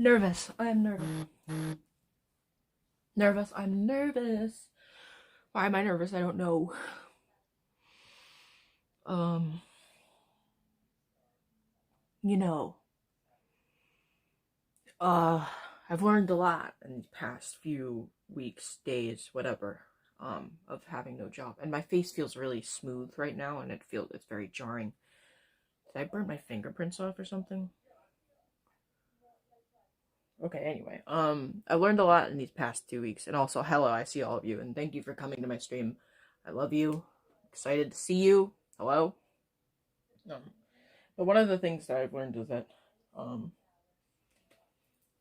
Nervous. I'm nervous. Nervous. I'm nervous. Why am I nervous? I don't know. Um, you know, uh, I've learned a lot in the past few weeks, days, whatever, of having no job. And my face feels really smooth right now, and it's very jarring. Did I burn my fingerprints off or something? Okay, anyway, I learned a lot in these past 2 weeks, and also, hello, I see all of you, and thank you for coming to my stream. I love you. Excited to see you. Hello. But one of the things that I've learned is that,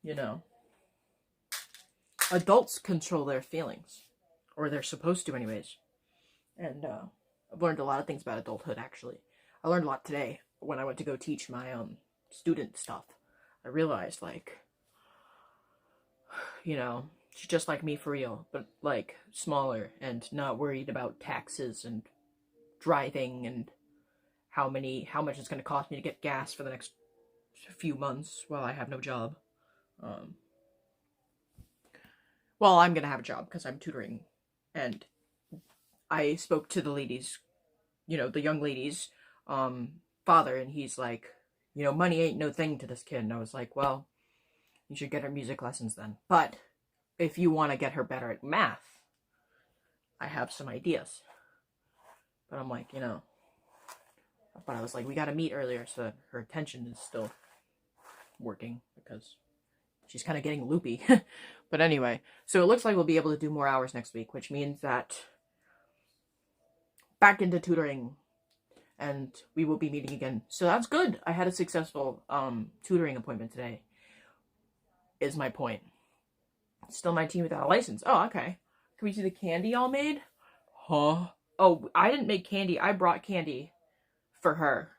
you know, adults control their feelings, or they're supposed to, anyways. And I've learned a lot of things about adulthood. Actually, I learned a lot today when I went to go teach my student stuff. I realized, like, she's just like me for real, but like smaller and not worried about taxes and driving and how much it's going to cost me to get gas for the next few months while I have no job. Well, I'm going to have a job because I'm tutoring, and I spoke to the ladies, the young lady's father, and he's like, money ain't no thing to this kid. And I was like, well, you should get her music lessons then. But if you want to get her better at math, I have some ideas. But I'm like, but I was like, we got to meet earlier so that her attention is still working because she's kind of getting loopy. But anyway, so it looks like we'll be able to do more hours next week, which means that back into tutoring, and we will be meeting again. So that's good. I had a successful tutoring appointment today, is my point. Still 19 without a license. Oh, okay. Can we see the candy all made? Huh? Oh, I didn't make candy. I brought candy for her.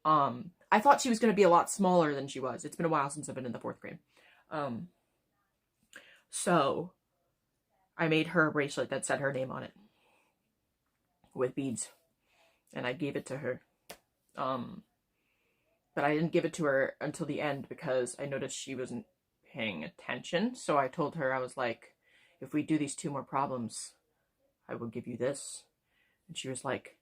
I thought she was going to be a lot smaller than she was. It's been a while since I've been in the 4th grade. So I made her a bracelet that said her name on it with beads, and I gave it to her. But I didn't give it to her until the end because I noticed she wasn't paying attention. So I told her, I was like, if we do these 2 more problems, I will give you this. And she was like,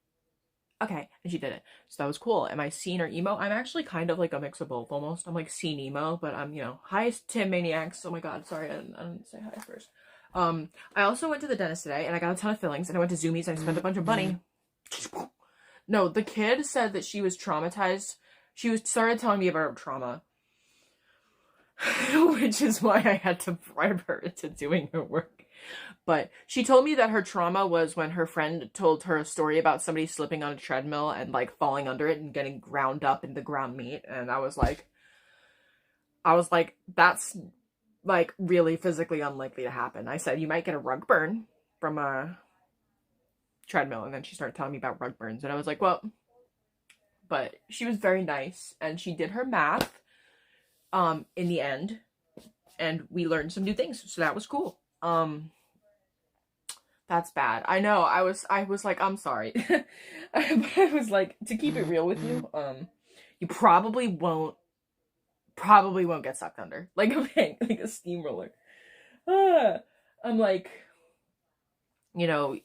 okay. And she did it. So that was cool. Am I scene or emo? I'm actually kind of like a mix of both almost. I'm like scene emo, but I'm, hi Tim Maniacs. Oh my god, sorry, I didn't say hi first. I also went to the dentist today and I got a ton of fillings, and I went to Zoomies and I spent a bunch of money. No, the kid said that she was traumatized. She started telling me about her trauma. Which is why I had to bribe her into doing her work. But she told me that her trauma was when her friend told her a story about somebody slipping on a treadmill and like falling under it and getting ground up in the ground meat. And I was like, that's like really physically unlikely to happen. I said, you might get a rug burn from a treadmill. And then she started telling me about rug burns. And I was like, well, but she was very nice and she did her math in the end, and we learned some new things, so that was cool. That's bad. I know. I was like, I'm sorry. I was like, to keep it real with you, you probably won't get sucked under like a steamroller. I'm like, yeah,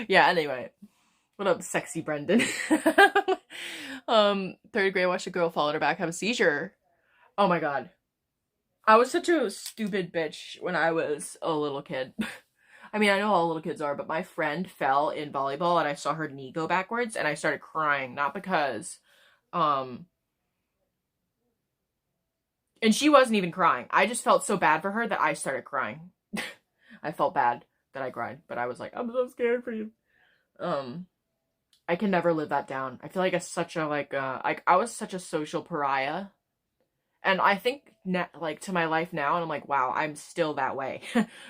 anyway. What up, sexy Brendan? 3rd grade, watched a girl followed her back have a seizure. Oh my god. I was such a stupid bitch when I was a little kid. I mean, I know all little kids are, but my friend fell in volleyball and I saw her knee go backwards and I started crying. Not because, and she wasn't even crying. I just felt so bad for her that I started crying. I felt bad that I cried, but I was like, I'm so scared for you. I can never live that down. I feel like it's such a, I was such a social pariah. And I think, to my life now, and I'm like, wow, I'm still that way.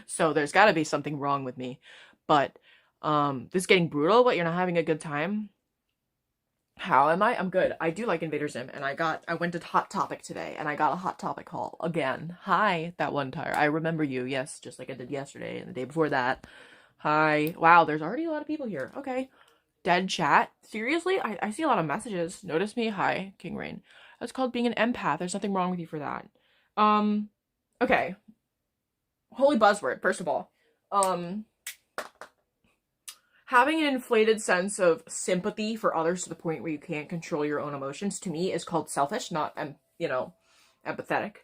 So there's got to be something wrong with me. But, this is getting brutal, but you're not having a good time. How am I? I'm good. I do like Invader Zim, and I went to Hot Topic today, and I got a Hot Topic haul again. Hi, that one tire. I remember you, yes, just like I did yesterday and the day before that. Hi. Wow, there's already a lot of people here. Okay. Dead chat? Seriously? I see a lot of messages. Notice me? Hi, King Rain. That's called being an empath. There's nothing wrong with you for that. Okay. Holy buzzword, first of all. Having an inflated sense of sympathy for others to the point where you can't control your own emotions, to me, is called selfish, not, empathetic.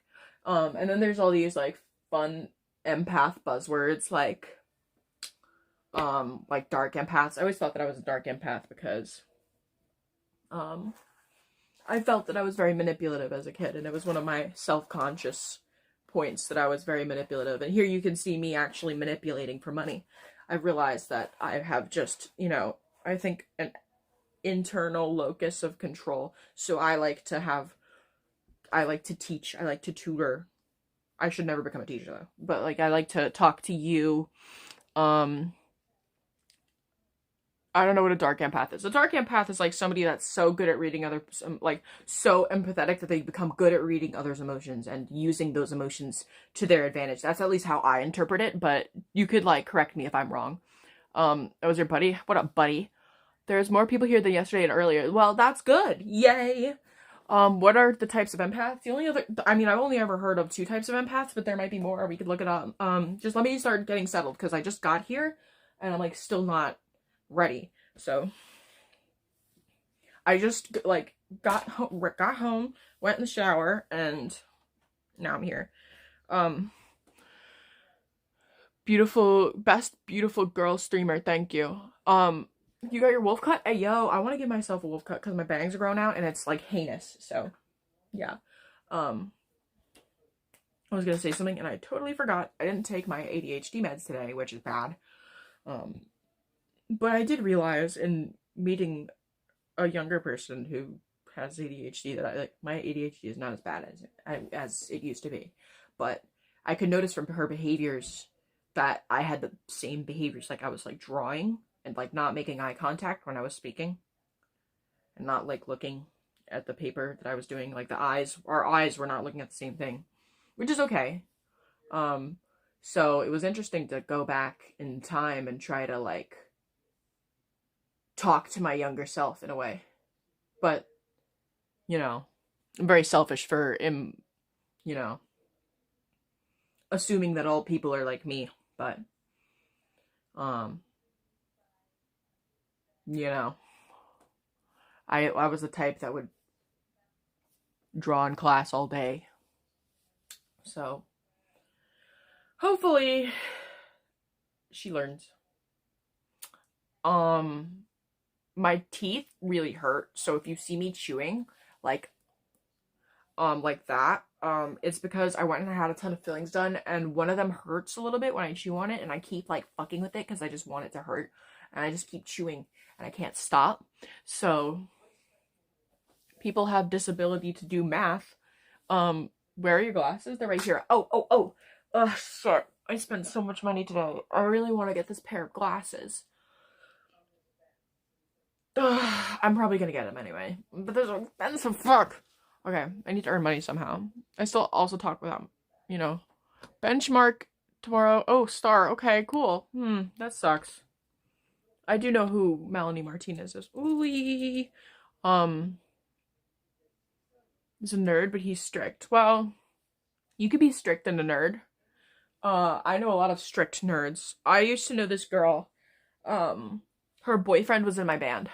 And then there's all these, like, fun empath buzzwords, like dark empaths. I always thought that I was a dark empath because, I felt that I was very manipulative as a kid, and it was one of my self-conscious points that I was very manipulative. And here you can see me actually manipulating for money. I realized that I have just, I think an internal locus of control. So I like to teach, I like to tutor. I should never become a teacher though, but like I like to talk to you. I don't know what a dark empath is. A dark empath is like somebody that's so good at reading so empathetic that they become good at reading others' emotions and using those emotions to their advantage. That's at least how I interpret it, but you could like correct me if I'm wrong. That was your buddy? What up, buddy? There's more people here than yesterday and earlier. Well, that's good. Yay! What are the types of empaths? I've only ever heard of 2 types of empaths, but there might be more. We could look it up. Just let me start getting settled because I just got here and I'm like still not ready. So I just like got home, went in the shower, and now I'm here. Best beautiful girl streamer, thank you. You got your wolf cut? Hey yo, I want to give myself a wolf cut because my bangs are growing out and it's like heinous. So yeah. I was gonna say something and I totally forgot. I didn't take my ADHD meds today, which is bad. But I did realize in meeting a younger person who has ADHD that my ADHD is not as bad as it used to be. But I could notice from her behaviors that I had the same behaviors. Like I was like drawing and like not making eye contact when I was speaking. And not like looking at the paper that I was doing. Like our eyes were not looking at the same thing. Which is okay. So it was interesting to go back in time and try to like talk to my younger self in a way. But, I'm very selfish for assuming that all people are like me. But, I was the type that would draw in class all day. So, hopefully, she learns. My teeth really hurt, so if you see me chewing, like that, it's because I went and I had a ton of fillings done, and one of them hurts a little bit when I chew on it, and I keep, like, fucking with it, because I just want it to hurt, and I just keep chewing, and I can't stop. So, people have disability to do math. Where are your glasses? They're right here. Oh. Ugh, shit. I spent so much money today. I really want to get this pair of glasses. I'm probably gonna get them anyway. But those are expensive. Fuck. Okay, I need to earn money somehow. I still also talk without, benchmark tomorrow. Oh, star. Okay, cool. That sucks. I do know who Melanie Martinez is. Ooh. He's a nerd, but he's strict. Well, you could be strict and a nerd. I know a lot of strict nerds. I used to know this girl. Her boyfriend was in my band.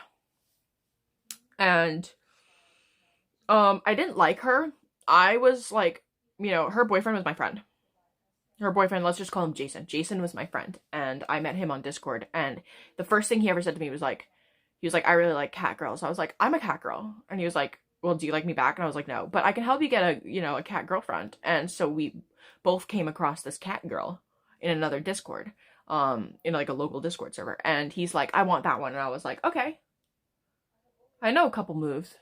And, I didn't like her. I was like, her boyfriend was my friend. Her boyfriend, let's just call him Jason. Jason was my friend. And I met him on Discord. And the first thing he ever said to me was like, I really like cat girls. I was like, I'm a cat girl. And he was like, well, do you like me back? And I was like, no, but I can help you get a cat girlfriend. And so we both came across this cat girl in another Discord, in like a local Discord server. And he's like, I want that one. And I was like, okay. I know a couple moves.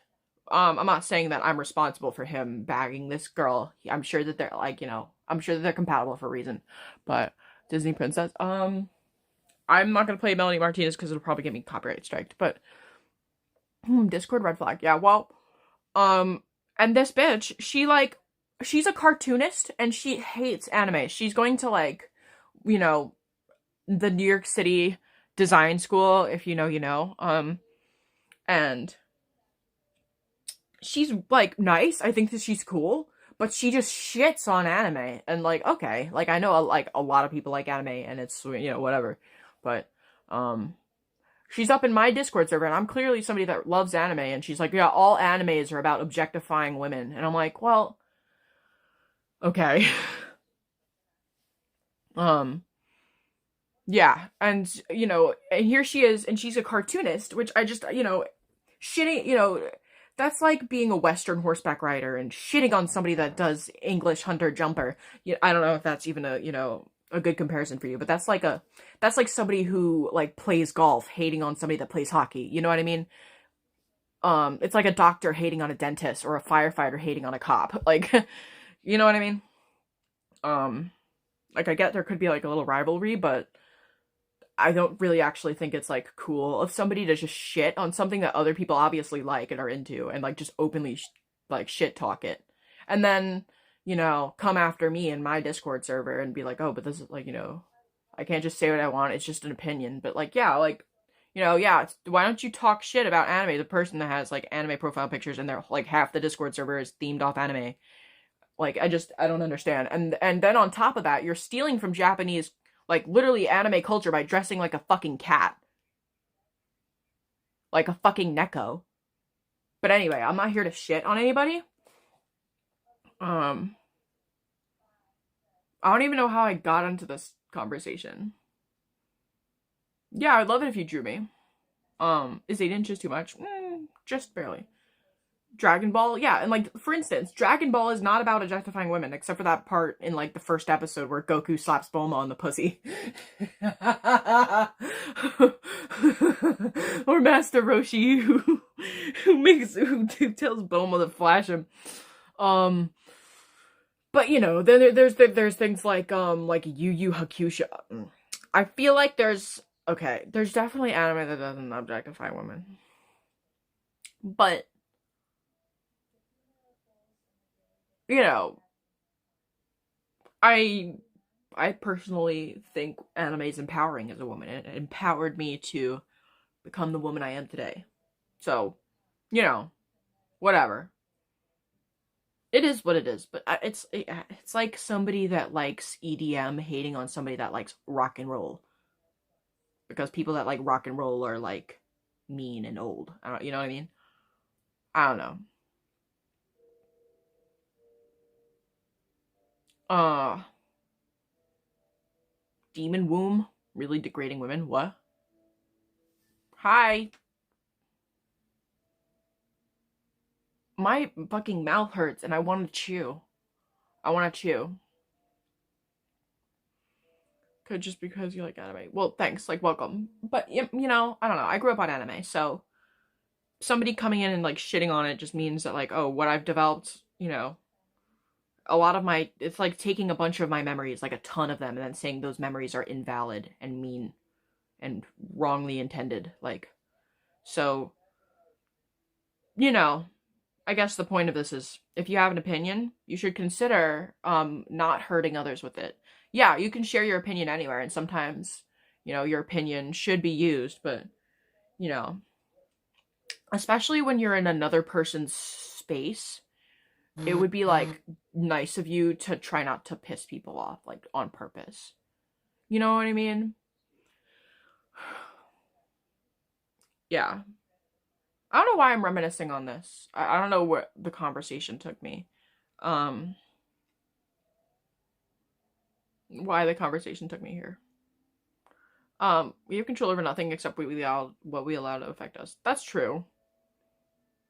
I'm not saying that I'm responsible for him bagging this girl. I'm sure that they're like, I'm sure that they're compatible for a reason. But Disney princess, I'm not gonna play Melanie Martinez because it'll probably get me copyright striked. But Discord red flag. Yeah, well, and this bitch, she's a cartoonist and she hates anime. She's going to the New York City design school, if you know, you know. And she's like nice. I think that she's cool, but she just shits on anime. And like, okay, like I know like a lot of people like anime, and it's, you know, whatever. But she's up in my Discord server, and I'm clearly somebody that loves anime, and she's like, yeah, all animes are about objectifying women. And I'm like, well, okay. um yeah, and you know, and here she is, and she's a cartoonist, which I just, you know, shitting, you know, that's like being a Western horseback rider and shitting on somebody that does English hunter jumper. I don't know if that's even a, you know, a good comparison for you, but that's like somebody who like plays golf hating on somebody that plays hockey. You know what I mean? It's like a doctor hating on a dentist, or a firefighter hating on a cop. Like, you know what I mean? Um, like I get there could be like a little rivalry, but I don't really actually think it's like cool of somebody to just shit on something that other people obviously like and are into, and like just openly like shit talk it. And then, you know, come after me in my Discord server and be like, "Oh, but this is like, you know, I can't just say what I want. It's just an opinion." But like, yeah, like, you know, yeah, why don't you talk shit about anime? The person that has like anime profile pictures and they're like half the Discord server is themed off anime. Like, I don't understand. And then on top of that, you're stealing from Japanese, like literally anime culture, by dressing like a fucking cat. Like a fucking Neko. But anyway, I'm not here to shit on anybody. Um I don't even know how I got into this conversation. Yeah, I'd love it if you drew me. Is 8 inches too much? Just barely. Dragon Ball, yeah, and like, for instance, Dragon Ball is not about objectifying women, except for that part in like the first episode where Goku slaps Bulma on the pussy. Or Master Roshi, who tells Bulma to flash him. But you know, then there's things like Yu Yu Hakusho. I feel like there's definitely anime that doesn't objectify women, but you know, I I personally think anime is empowering as a woman. It empowered me to become the woman I am today. So, you know, whatever. It is what it is, but it's like somebody that likes EDM hating on somebody that likes rock and roll, because people that like rock and roll are like mean and old. You know what I mean? I don't know. Uh, Demon womb really degrading women. What? Hi. My fucking mouth hurts and I want to chew. I want to chew. Could just because you like anime. Well, thanks. Like, welcome. But, you know, I don't know. I grew up on anime, so somebody coming in and, like, shitting on it just means that, like, oh, what I've developed, you know, a lot of my... It's like taking a bunch of my memories, like a ton of them, and then saying those memories are invalid and mean and wrongly intended. Like, so, you know... I guess the point of this is, if you have an opinion, you should consider not hurting others with it. Yeah, you can share your opinion anywhere, and sometimes, you know, your opinion should be used, but, you know, especially when you're in another person's space, it would be, like, nice of you to try not to piss people off, like, on purpose. You know what I mean? Yeah. I don't know why I'm reminiscing on this. I don't know where the conversation took me. Why the conversation took me here. We have control over nothing except what we allow to affect us. That's true.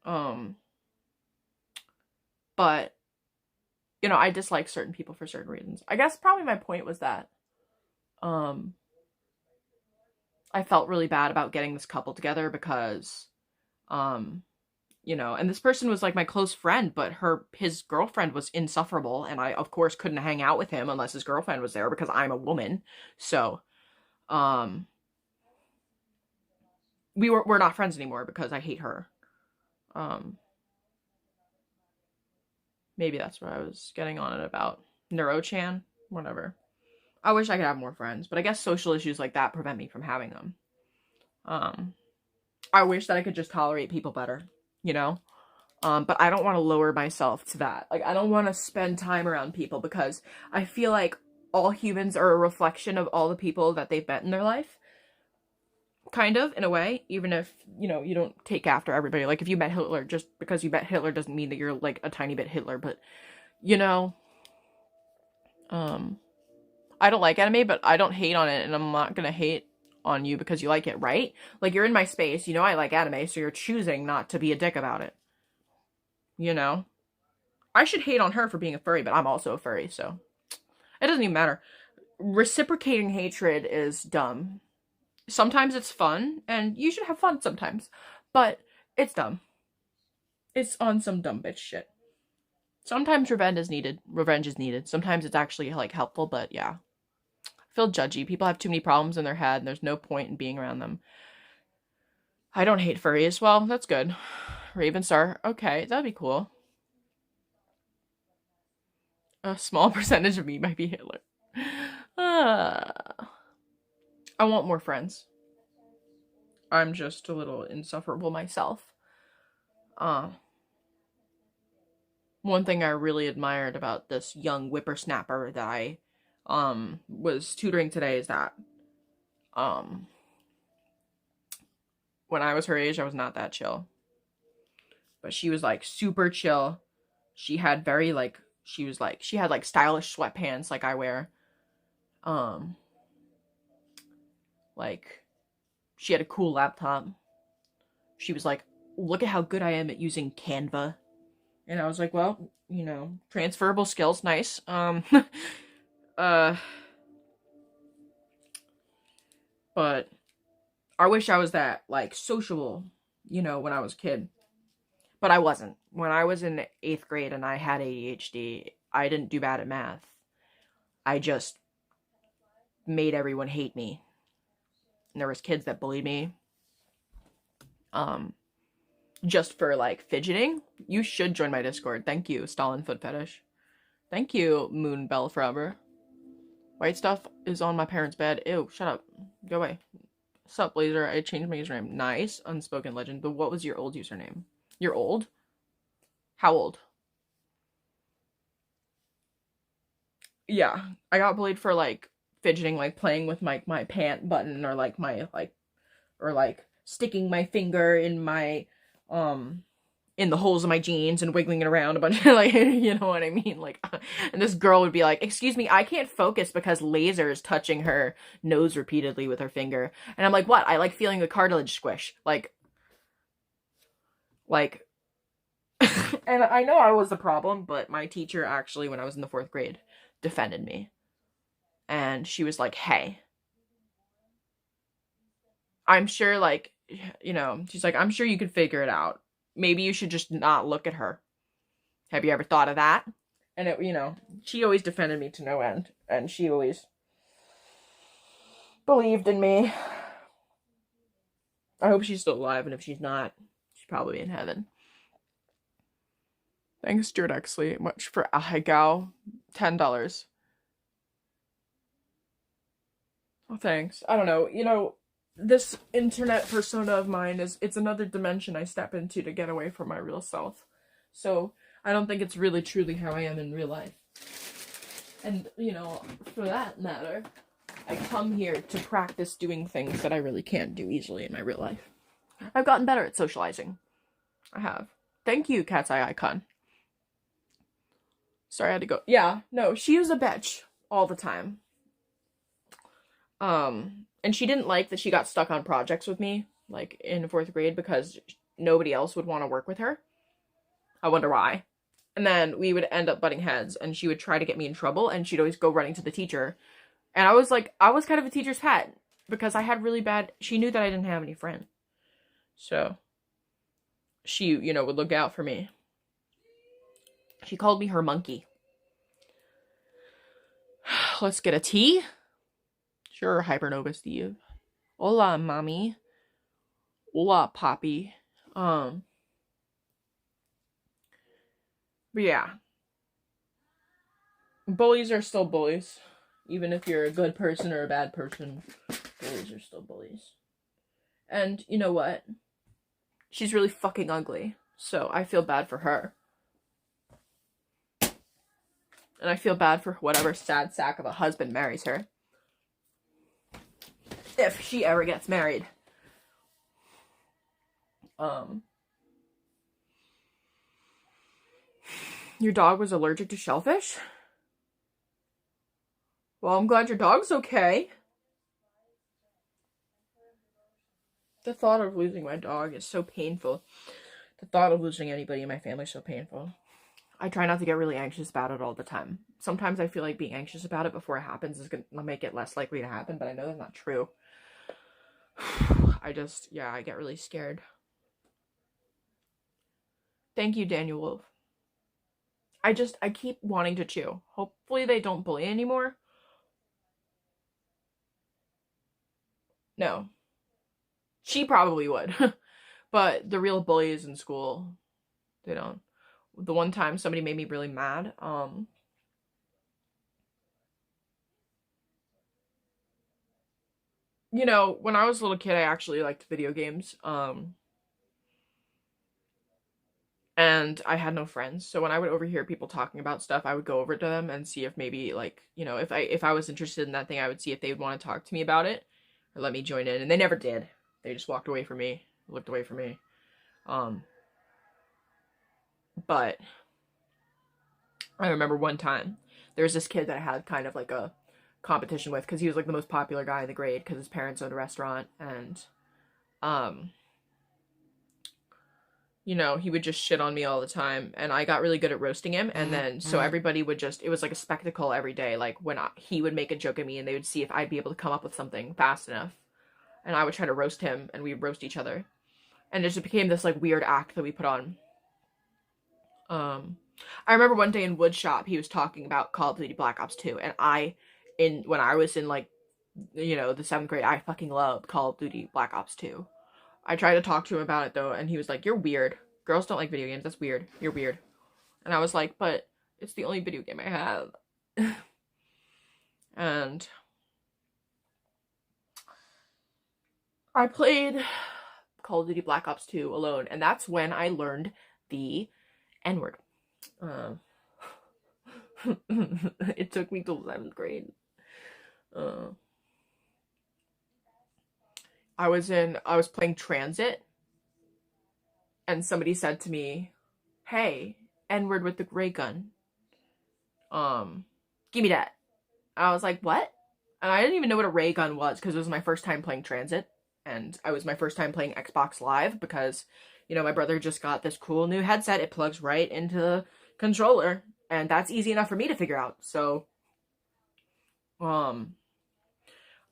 But, you know, I dislike certain people for certain reasons. I guess probably my point was that, I felt really bad about getting this couple together because, you know, and this person was like my close friend, but his girlfriend was insufferable, and I of course couldn't hang out with him unless his girlfriend was there because I'm a woman. So, we're not friends anymore because I hate her. Maybe that's what I was getting on it about. Neuro-chan, whatever. I wish I could have more friends, but I guess social issues like that prevent me from having them. I wish that I could just tolerate people better, you know? But I don't want to lower myself to that. Like, I don't want to spend time around people because I feel like all humans are a reflection of all the people that they've met in their life. Kind of, in a way, even if, you know, you don't take after everybody. Like, if you met Hitler, just because you met Hitler doesn't mean that you're, like, a tiny bit Hitler, but, you know, I don't like anime, but I don't hate on it, and I'm not gonna hate on you because you like it, right? Like, you're in my space, you know I like anime, so you're choosing not to be a dick about it. You know? I should hate on her for being a furry, but I'm also a furry, so it doesn't even matter. Reciprocating hatred is dumb. Sometimes it's fun, and you should have fun sometimes, but it's dumb. It's on some dumb bitch shit. Sometimes revenge is needed. Sometimes it's actually, like, helpful, but yeah. I feel judgy. People have too many problems in their head, and there's no point in being around them. I don't hate furries. Well, that's good. Ravenstar. Okay, that'd be cool. A small percentage of me might be Hitler. I want more friends. I'm just a little insufferable myself. One thing I really admired about this young whippersnapper that I was tutoring today is that when I was her age, I was not that chill. But she was, like, super chill. She had very, like, she had, like, stylish sweatpants like I wear. Like, she had a cool laptop. She was like, look at how good I am at using Canva. And I was like, well, you know, transferable skills, nice. But I wish I was that, like, sociable, you know, when I was a kid. But I wasn't. When I was in 8th grade and I had ADHD, I didn't do bad at math. I just made everyone hate me. And there was kids that bullied me. Just for, like, fidgeting. You should join my Discord. Thank you, Stalin Foot Fetish. Thank you, Moon Bell Forever. White stuff is on my parents' bed. Ew, shut up. Go away. Sup, Blazer? I changed my username. Nice. Unspoken legend. But what was your old username? You're old? How old? Yeah. I got bullied for, like, fidgeting, like, playing with my pant button, or, like, my, like, or, like, sticking my finger in my, in the holes of my jeans and wiggling it around a bunch of, like, you know what I mean? Like, and this girl would be like, excuse me, I can't focus because Laser is touching her nose repeatedly with her finger. And I'm like, what? I like feeling the cartilage squish. Like, and I know I was the problem, but my teacher actually, when I was in the 4th grade, defended me. And she was like, hey, I'm sure, like, you know, she's like, I'm sure you could figure it out. Maybe you should just not look at her. Have you ever thought of that? And it, you know, she always defended me to no end. And she always believed in me. I hope she's still alive, and if she's not, she's probably in heaven. Thanks, Stuart Exley. Much for Ahegao. $10. Oh, thanks. I don't know. You know, this internet persona of mine it's another dimension I step into to get away from my real self. So I don't think it's really truly how I am in real life. And, you know, for that matter, I come here to practice doing things that I really can't do easily in my real life. I've gotten better at socializing. I have. Thank you, Cat's Eye Icon. Sorry, I had to go. Yeah, no, she was a bitch all the time. And she didn't like that she got stuck on projects with me, like, in 4th grade, because nobody else would want to work with her. I wonder why. And then we would end up butting heads, and she would try to get me in trouble, and she'd always go running to the teacher. And I was like, I was kind of a teacher's pet, because I had really bad, she knew that I didn't have any friends. So, she, you know, would look out for me. She called me her monkey. Let's get a tea. Sure, Hypernova Steve. Hola, mommy. Hola, Poppy. But yeah. Bullies are still bullies. Even if you're a good person or a bad person, bullies are still bullies. And you know what? She's really fucking ugly. So I feel bad for her. And I feel bad for whatever sad sack of a husband marries her. If she ever gets married. Your dog was allergic to shellfish? Well, I'm glad your dog's okay. The thought of losing my dog is so painful. The thought of losing anybody in my family is so painful. I try not to get really anxious about it all the time. Sometimes I feel like being anxious about it before it happens is going to make it less likely to happen, but I know that's not true. I get really scared. Thank you, Daniel Wolf. I keep wanting to chew. Hopefully they don't bully anymore. No. She probably would. But the real bullies in school, they don't. The one time somebody made me really mad, you know, when I was a little kid, I actually liked video games, and I had no friends, so when I would overhear people talking about stuff, I would go over to them and see if maybe, like, you know, if I was interested in that thing, I would see if they would want to talk to me about it, or let me join in, and they never did. They just walked away from me, looked away from me, but I remember one time, there was this kid that I had kind of like a competition with, because he was like the most popular guy in the grade, because his parents owned a restaurant, and, you know, he would just shit on me all the time, and I got really good at roasting him, and then, so everybody would just, it was like a spectacle every day, like, when he would make a joke at me, and they would see if I'd be able to come up with something fast enough, and I would try to roast him, and we'd roast each other, and it just became this, like, weird act that we put on. I remember one day in woodshop, he was talking about Call of Duty Black Ops 2, and when I was in, like, you know, the 7th grade, I fucking loved Call of Duty Black Ops 2. I tried to talk to him about it, though, and he was like, you're weird. Girls don't like video games. That's weird. You're weird. And I was like, but it's the only video game I have. And I played Call of Duty Black Ops 2 alone, and that's when I learned the N-word. It took me till 7th grade. I was playing Transit, and somebody said to me, hey, N-word with the ray gun. Give me that. I was like, what? And I didn't even know what a ray gun was, because it was my first time playing Transit, and it was my first time playing Xbox Live, because, you know, my brother just got this cool new headset. It plugs right into the controller, and that's easy enough for me to figure out. So,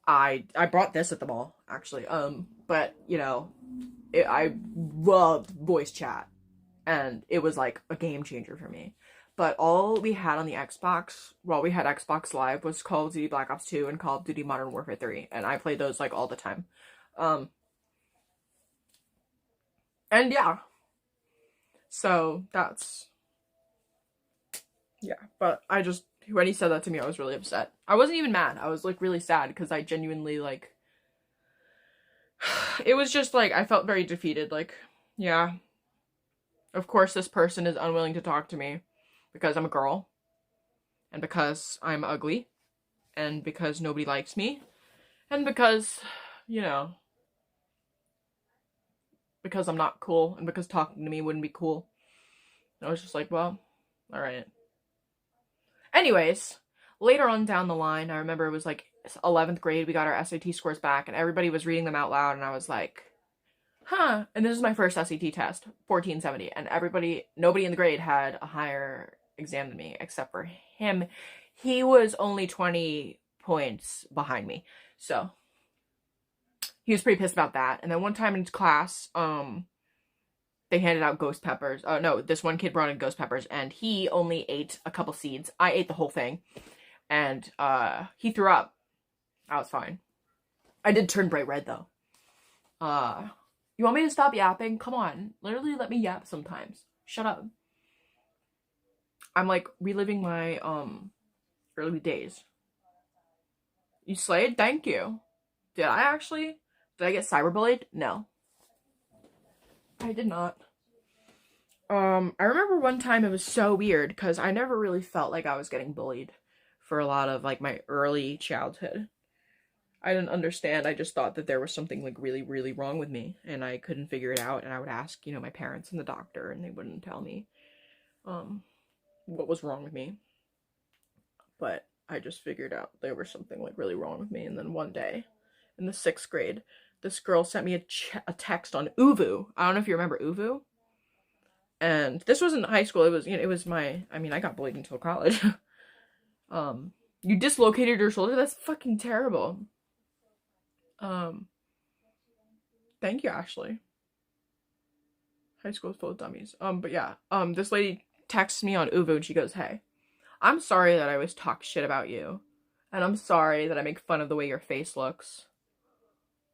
I brought this at the mall, actually. But, you know, I loved voice chat, and it was like a game changer for me. But all we had on the Xbox, while we had Xbox Live, was Call of Duty Black Ops 2 and Call of Duty Modern Warfare 3, and I played those like all the time. And yeah, so that's, yeah, but when he said that to me, I was really upset. I wasn't even mad. I was like really sad, because I genuinely, like, it was just like, I felt very defeated. Like, yeah, of course this person is unwilling to talk to me because I'm a girl, and because I'm ugly, and because nobody likes me, and because, you know, because I'm not cool, and because talking to me wouldn't be cool. And I was just like, well, alright. Anyways, later on down the line, I remember it was like 11th grade, we got our SAT scores back, and everybody was reading them out loud, and I was like, huh. And this is my first SAT test, 1470, and nobody in the grade had a higher exam than me, except for him. He was only 20 points behind me, so he was pretty pissed about that. And then one time in class, they handed out ghost peppers. No, this one kid brought in ghost peppers, and he only ate a couple seeds. I ate the whole thing, and he threw up. I was fine. I did turn bright red, though. You want me to stop yapping? Come on. Literally let me yap sometimes. Shut up. I'm, like, reliving my, early days. You slayed? Thank you. Did I actually? Did I get cyberbullied? No. I did not. I remember one time it was so weird because I never really felt like I was getting bullied for a lot of like my early childhood. I didn't understand. I just thought that there was something like really, really wrong with me and I couldn't figure it out. And I would ask, you know, my parents and the doctor and they wouldn't tell me what was wrong with me. But I just figured out there was something like really wrong with me. And then one day in the 6th grade, this girl sent me a text on Uvu. I don't know if you remember Uvu. And this wasn't high school. It was, you know, it was I got bullied until college. You dislocated your shoulder? That's fucking terrible. Thank you, Ashley. High school is full of dummies. But yeah, this lady texts me on Uvu and she goes, "Hey, I'm sorry that I always talk shit about you. And I'm sorry that I make fun of the way your face looks.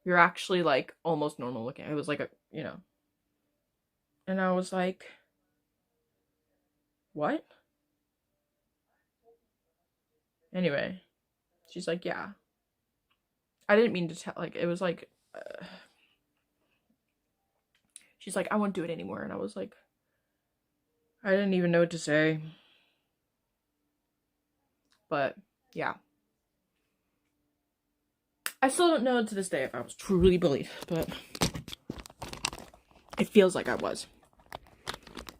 You're actually, like, almost normal looking." It was like a, you know. And I was like, what? Anyway, she's like, yeah. I didn't mean to tell, like, it was like, she's like, "I won't do it anymore." And I was like, I didn't even know what to say. But, yeah. I still don't know to this day if I was truly bullied, but it feels like I was.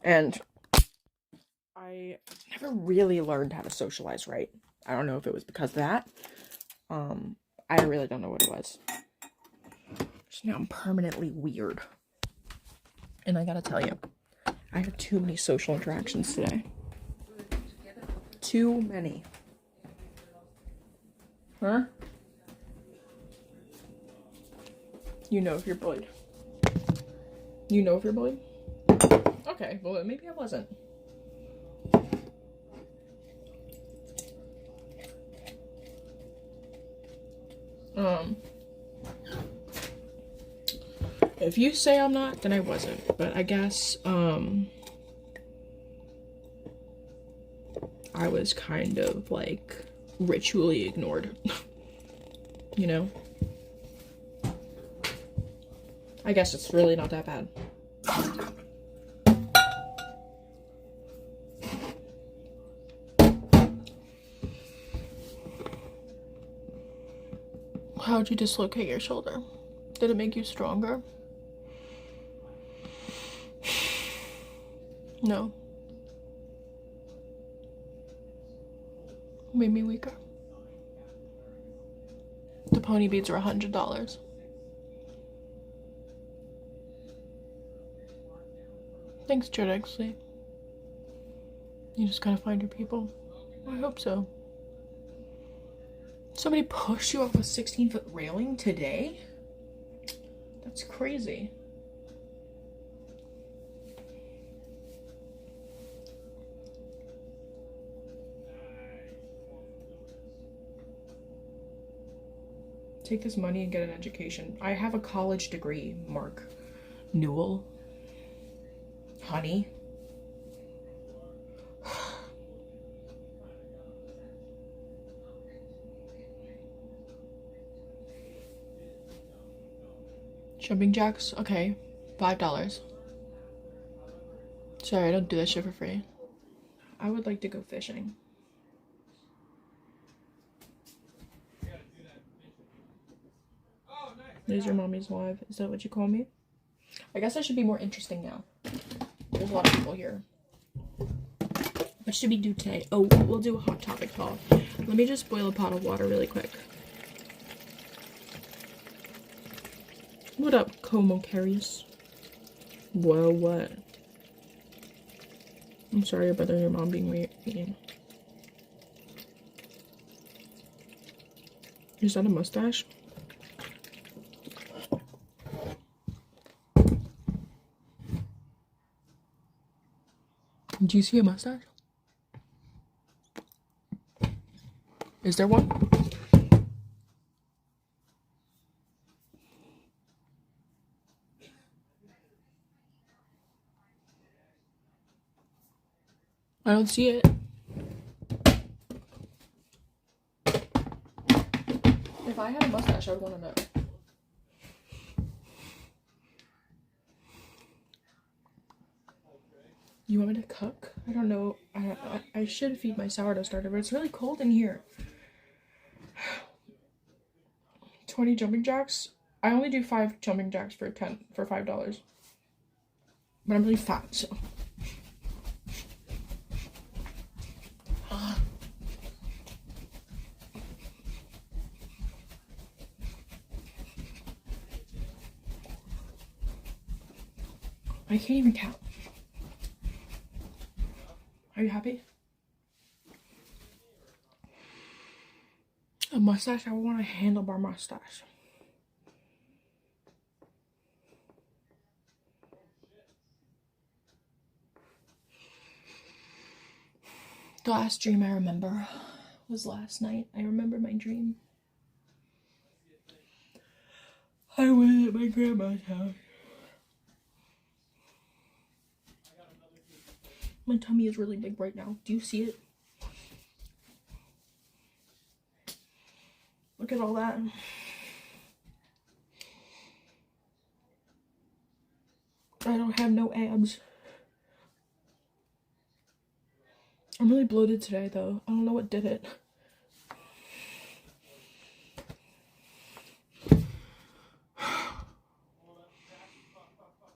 And I never really learned how to socialize right. I don't know if it was because of that. I really don't know what it was. Just now I'm permanently weird. And I gotta tell you, I had too many social interactions today. Too many. Huh? You know if you're bullied. You know if you're bullied? Okay, well maybe I wasn't. If you say I'm not, then I wasn't. But I guess, I was kind of, like, ritually ignored. You know? I guess it's really not that bad. How'd you dislocate your shoulder? Did it make you stronger? No. Made me weaker. The pony beads are $100. Thanks, Judexley. You just gotta find your people. I hope so. Somebody pushed you off a 16-foot railing today? That's crazy. Take this money and get an education. I have a college degree, Mark Newell. Honey. Jumping jacks? Okay. $5. Sorry, I don't do that shit for free. I would like to go fishing. Is your mommy's live? Is that what you call me? I guess I should be more interesting now. There's a lot of people here. What should we do today? Oh, we'll do a hot topic haul. Let me just boil a pot of water really quick. What up, Como Carries? Whoa, what? I'm sorry, your brother and your mom being mean. Is that a mustache? Do you see a mustache? Is there one? I don't see it. If I had a mustache, I would want to know. You want me to cook? I don't know. I should feed my sourdough starter, but it's really cold in here. 20 jumping jacks. I only do 5 jumping jacks for $5. But I'm really fat, so. I can't even count. Are you happy? A mustache? I want a handlebar mustache. The last dream I remember was last night. I remember my dream. I went at my grandma's house. My tummy is really big right now. Do you see it? Look at all that. I don't have no abs. I'm really bloated today, though. I don't know what did it.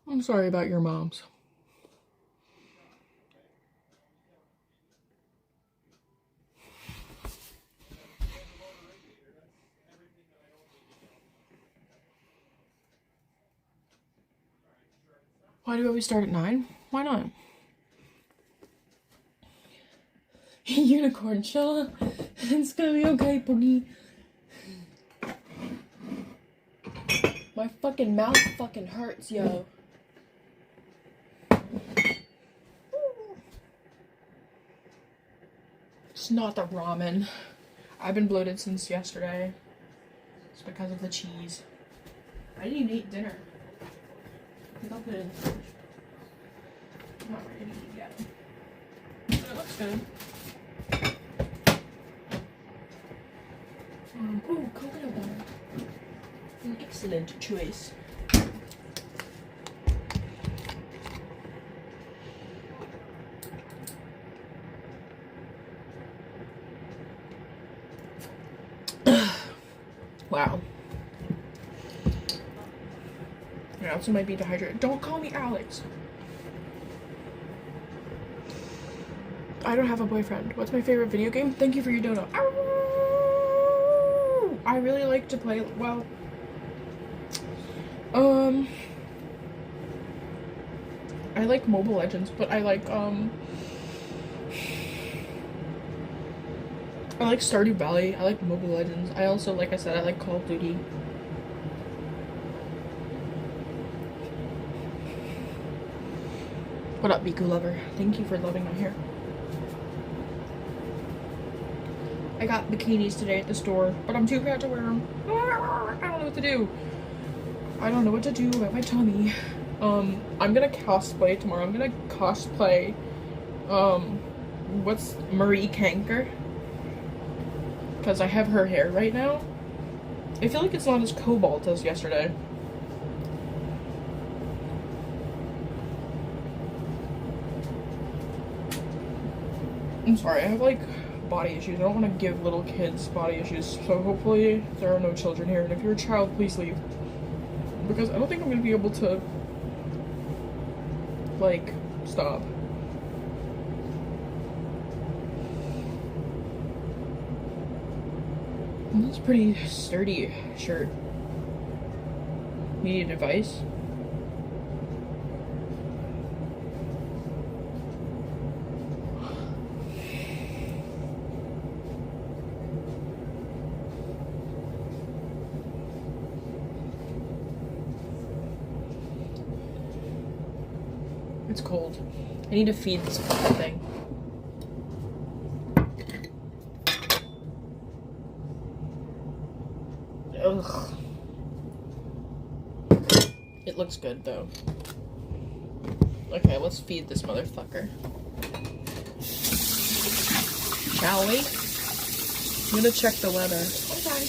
I'm sorry about your moms. Why do we always start at 9? Why not? Unicorn, chill. It's gonna be okay, Boogie. My fucking mouth fucking hurts, yo. It's not the ramen. I've been bloated since yesterday. It's because of the cheese. I didn't even eat dinner. I think I'll put it in the fridge. I'm not ready to eat yet. But it looks good. Ooh, coconut butter. An excellent choice. Wow. I also might be dehydrated. Don't call me Alex. I don't have a boyfriend. What's my favorite video game? Thank you for your donut. I really like to play, well, I like Mobile Legends, but I like Stardew Valley. I like Mobile Legends. I also, like I said, I like Call of Duty. What up, Biku lover? Thank you for loving my hair. I got bikinis today at the store, but I'm too proud to wear them. I don't know what to do. I don't know what to do about my tummy. I'm gonna cosplay tomorrow. I'm gonna cosplay, what's Marie Kanker? Because I have her hair right now. I feel like it's not as cobalt as yesterday. I'm sorry, I have like body issues. I don't want to give little kids body issues, so hopefully there are no children here, and if you're a child, please leave. Because I don't think I'm going to be able to, like, stop. That's a pretty sturdy shirt. You need advice? It's cold. I need to feed this fucking thing. Ugh. It looks good though. Okay, let's feed this motherfucker. Shall we? I'm gonna check the weather. Okay.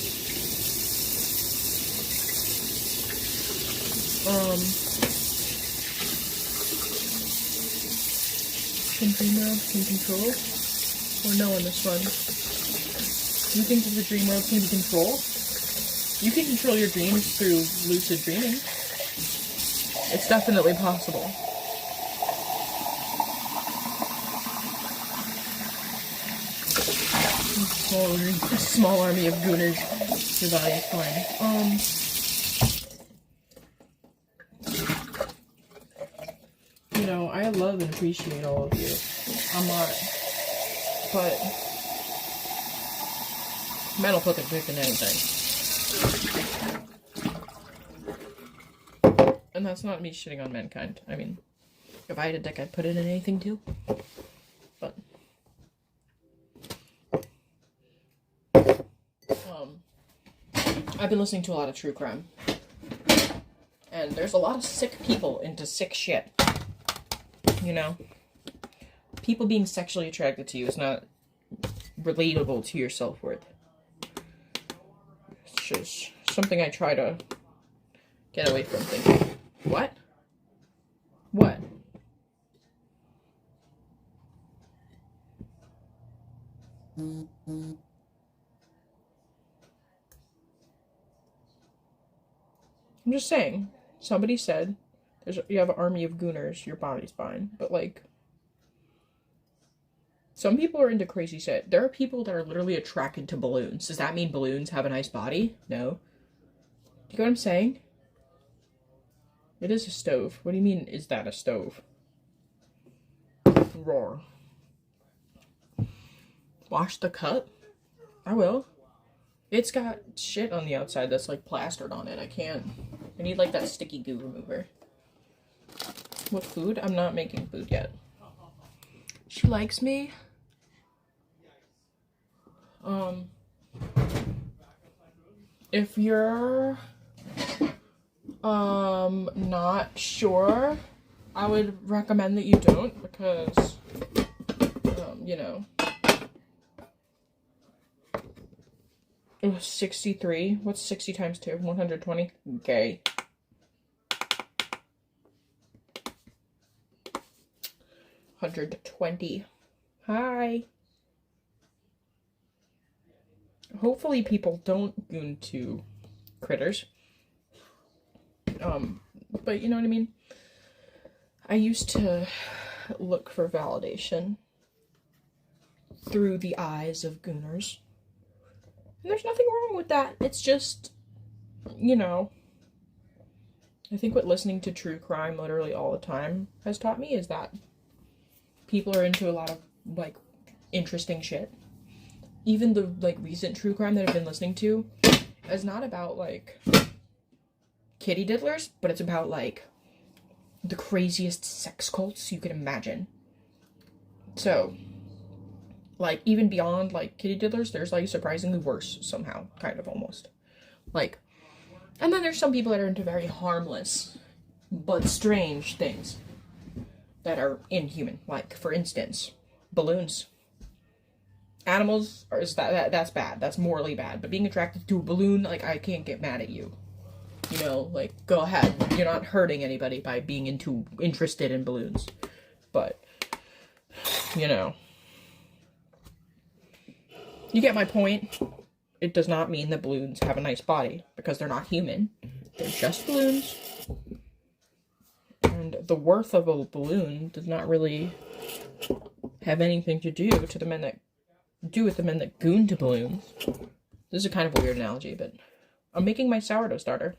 can dream world can control? Or no on this one? You think that the dream world can be controlled? You can control your dreams through lucid dreaming. It's definitely possible. A small army of gooners. Your body is fine. You know, I love and appreciate all of you. I'm not, but men will put their dick in anything. And that's not me shitting on mankind. I mean, if I had a dick, I'd put it in anything too. But I've been listening to a lot of true crime. And there's a lot of sick people into sick shit. You know? People being sexually attracted to you is not relatable to your self-worth. It's just something I try to get away from thinking. What? What? I'm just saying. Somebody said, you have an army of gooners, your body's fine. But, like, some people are into crazy shit. There are people that are literally attracted to balloons. Does that mean balloons have a nice body? No. Do you get what I'm saying? It is a stove. What do you mean, is that a stove? Roar. Wash the cup? I will. It's got shit on the outside that's, like, plastered on it. I can't. I need, like, that sticky goo remover. What food? I'm not making food yet. She likes me. If you're, not sure, I would recommend that you don't, because, you know. It was 63. What's 60 times 2? 120? Gay. $120. Hi. Hopefully people don't goon to critters. But you know what I mean? I used to look for validation through the eyes of gooners. And there's nothing wrong with that. It's just, you know, I think what listening to true crime literally all the time has taught me is that people are into a lot of, like, interesting shit. Even the, like, recent true crime that I've been listening to is not about, like, kitty diddlers, but it's about, like, the craziest sex cults you could imagine. So, like, even beyond, like, kitty diddlers, there's, like, surprisingly worse somehow, kind of, almost. Like, and then there's some people that are into very harmless, but strange things that are inhuman. Like, for instance, balloons. Animals, that's bad. That's morally bad. But being attracted to a balloon, like, I can't get mad at you. You know, like, go ahead. You're not hurting anybody by being interested in balloons. But, you know. You get my point. It does not mean that balloons have a nice body, because they're not human. They're just balloons. And the worth of a balloon does not really have anything to do with the men that goon to balloons. This is a kind of a weird analogy, but I'm making my sourdough starter.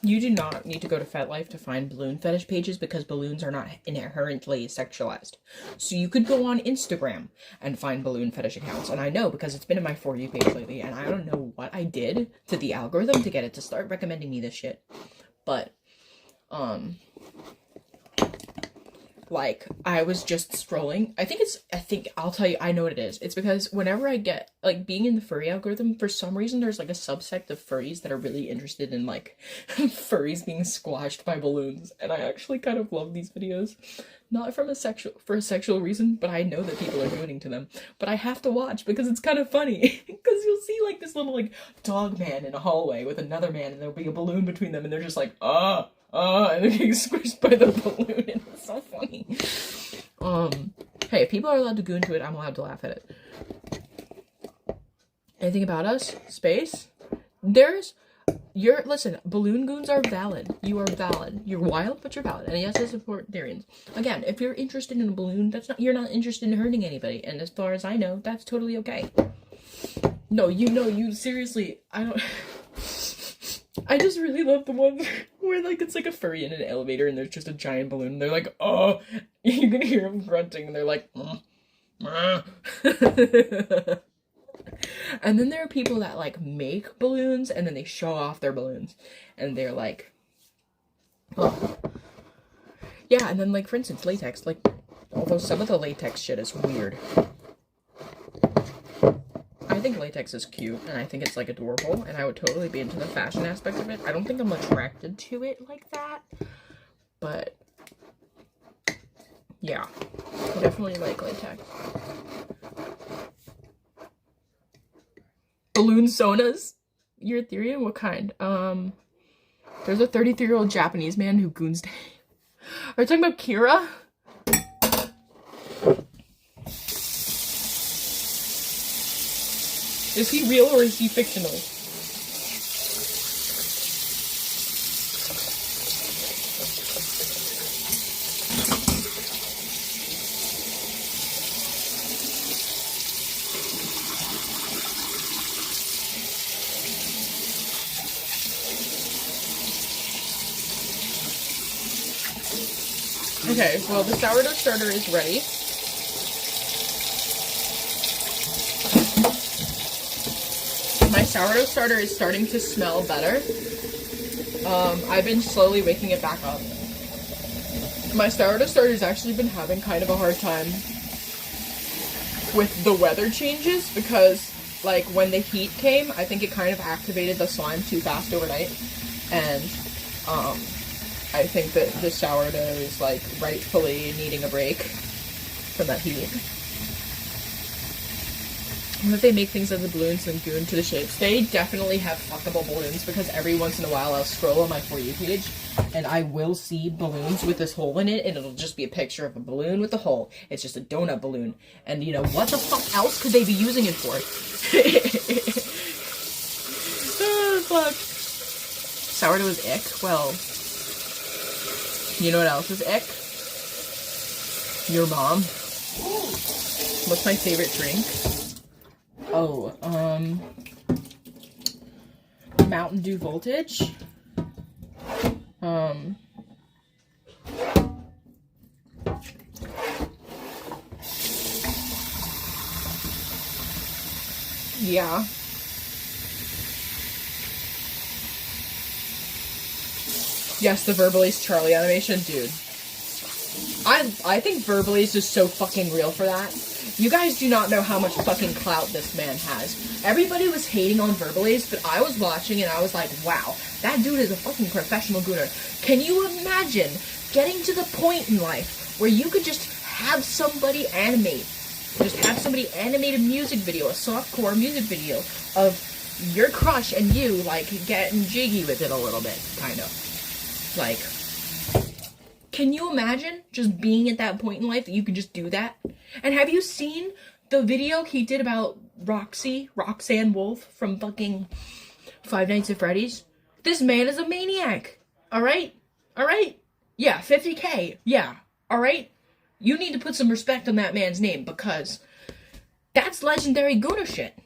You do not need to go to FetLife to find balloon fetish pages, because balloons are not inherently sexualized. So you could go on Instagram and find balloon fetish accounts. And I know, because it's been in my For You page lately, and I don't know what I did to the algorithm to get it to start recommending me this shit. But, like, I was just scrolling. I'll tell you, I know what it is. It's because whenever I get, like, being in the furry algorithm, for some reason, there's, like, a subsect of furries that are really interested in, like, furries being squashed by balloons. And I actually kind of love these videos. Not for a sexual reason, but I know that people are doing to them. But I have to watch because it's kind of funny. Because you'll see, like, this little, like, dog man in a hallway with another man, and there'll be a balloon between them, and they're just like, and they're getting squished by the balloon, and it's so funny. Hey, if people are allowed to go into it, I'm allowed to laugh at it. Anything about us? Space? Listen, balloon goons are valid. You are valid. You're wild, but you're valid. And yes, I support Darians. Again, if you're interested in a balloon, you're not interested in hurting anybody. And as far as I know, that's totally okay. No, you seriously, I just really love the ones where, like, it's like a furry in an elevator and there's just a giant balloon and they're like, oh, you can hear them grunting and they're like, And then there are people that, like, make balloons and then they show off their balloons and they're like, oh. Yeah, and then, like, for instance, latex, like, although some of the latex shit is weird. I think latex is cute, and I think it's, like, adorable, and I would totally be into the fashion aspect of it. I don't think I'm attracted to it like that, but, yeah, I definitely like latex. Balloon sonas? You're Ethereum? What kind? There's a 33-year-old Japanese man who goons. Are you talking about Kira? Is he real or is he fictional? Okay, well, the sourdough starter is ready. My sourdough starter is starting to smell better. I've been slowly waking it back up. My sourdough starter's actually been having kind of a hard time with the weather changes because, like, when the heat came, I think it kind of activated the slime too fast overnight. And, I think that the sourdough is, like, rightfully needing a break from that heat. What if they make things out of the balloons and go into the shapes? They definitely have fuckable balloons because every once in a while I'll scroll on my For You page and I will see balloons with this hole in it and it'll just be a picture of a balloon with a hole. It's just a donut balloon. And, you know, what the fuck else could they be using it for? Oh, fuck. Sourdough is ick? Well, you know what else is ick? Your mom. What's my favorite drink? Oh, Mountain Dew Voltage. Yeah. Yes, the Verbalace Charlie animation, dude. I think Verbalace is so fucking real for that. You guys do not know how much fucking clout this man has. Everybody was hating on Verbalace, but I was watching and I was like, wow, that dude is a fucking professional gooner. Can you imagine getting to the point in life where you could just have somebody animate, a music video, a softcore music video of your crush and you, like, getting jiggy with it a little bit, kind of. Like, can you imagine just being at that point in life that you could just do that? And have you seen the video he did about Roxanne Wolf from fucking Five Nights at Freddy's? This man is a maniac. Alright? Alright? Yeah, 50K. Yeah. Alright? You need to put some respect on that man's name because that's legendary gooner shit.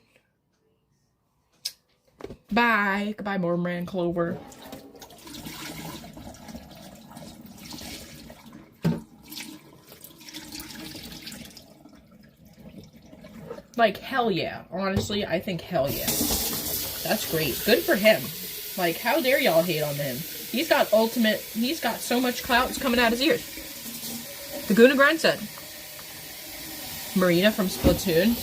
Bye. Goodbye, Mormon Clover. Like, hell yeah. Honestly, I think hell yeah. That's great. Good for him. Like, how dare y'all hate on him? He's got so much clout, it's coming out his ears. The Guna Grind said. Marina from Splatoon.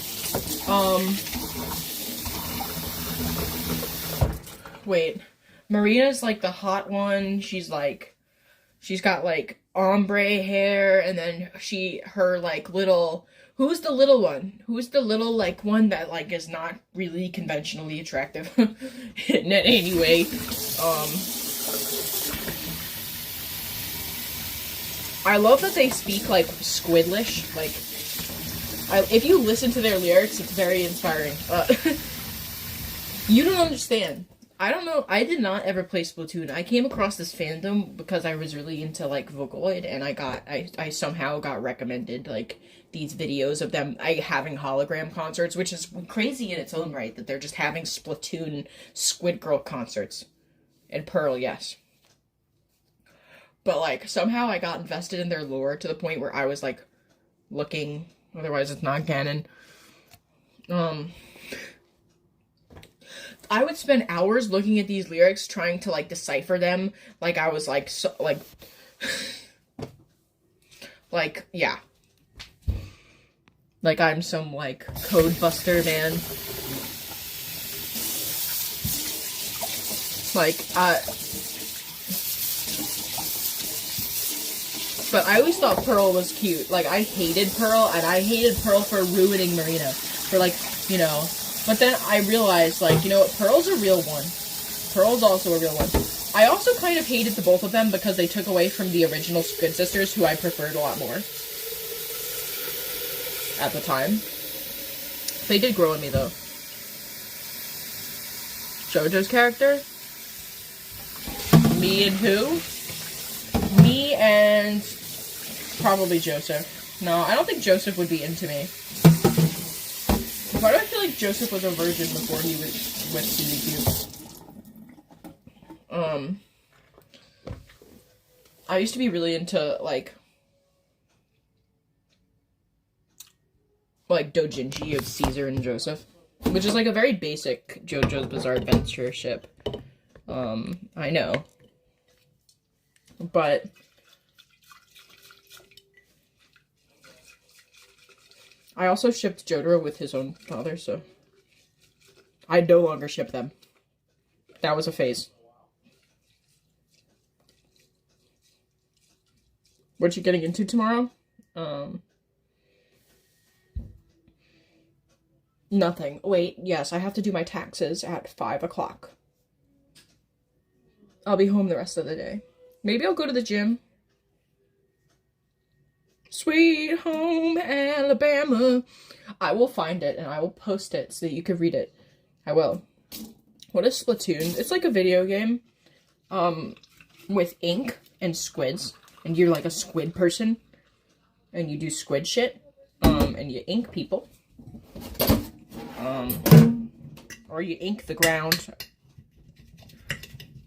Wait. Marina's like the hot one. She's got like ombre hair, and then her like little, who's the little one? Who's the little like one that like is not really conventionally attractive in any way? I love that they speak like Squidlish. Like, if you listen to their lyrics, it's very inspiring. You don't understand. I don't know, I did not ever play Splatoon. I came across this fandom because I was really into, like, Vocaloid, and I somehow got recommended, like, these videos of them having hologram concerts, which is crazy in its own right, that they're just having Splatoon Squid Girl concerts. And Pearl, yes. But, like, somehow I got invested in their lore to the point where I was, like, looking, otherwise it's not canon. I would spend hours looking at these lyrics trying to, like, decipher them. Like, I was, like, so, like... like, yeah. Like, I'm some, like, code buster, man. Like, but I always thought Pearl was cute. Like, I hated Pearl, and I hated Pearl for ruining Marina. For, like, you know... But then I realized, like, you know what, Pearl's a real one. Pearl's also a real one. I also kind of hated the both of them because they took away from the original Squid Sisters, who I preferred a lot more. At the time. They did grow on me, though. JoJo's character? Me and who? Me and... probably Joseph. No, I don't think Joseph would be into me. Why do I feel like Joseph was a virgin before he was with CDQ? I used to be really into, like Dojinshi of Caesar and Joseph, which is, like, a very basic JoJo's Bizarre Adventure ship. I know. But... I also shipped Jotaro with his own father, so... I no longer ship them. That was a phase. What you getting into tomorrow? Nothing. Wait, yes, I have to do my taxes at 5 o'clock. I'll be home the rest of the day. Maybe I'll go to the gym. Sweet Home Alabama. I will find it and I will post it so that you can read it. I will. What is Splatoon? It's like a video game. With ink and squids. And you're like a squid person. And you do squid shit. And you ink people. Or you ink the ground.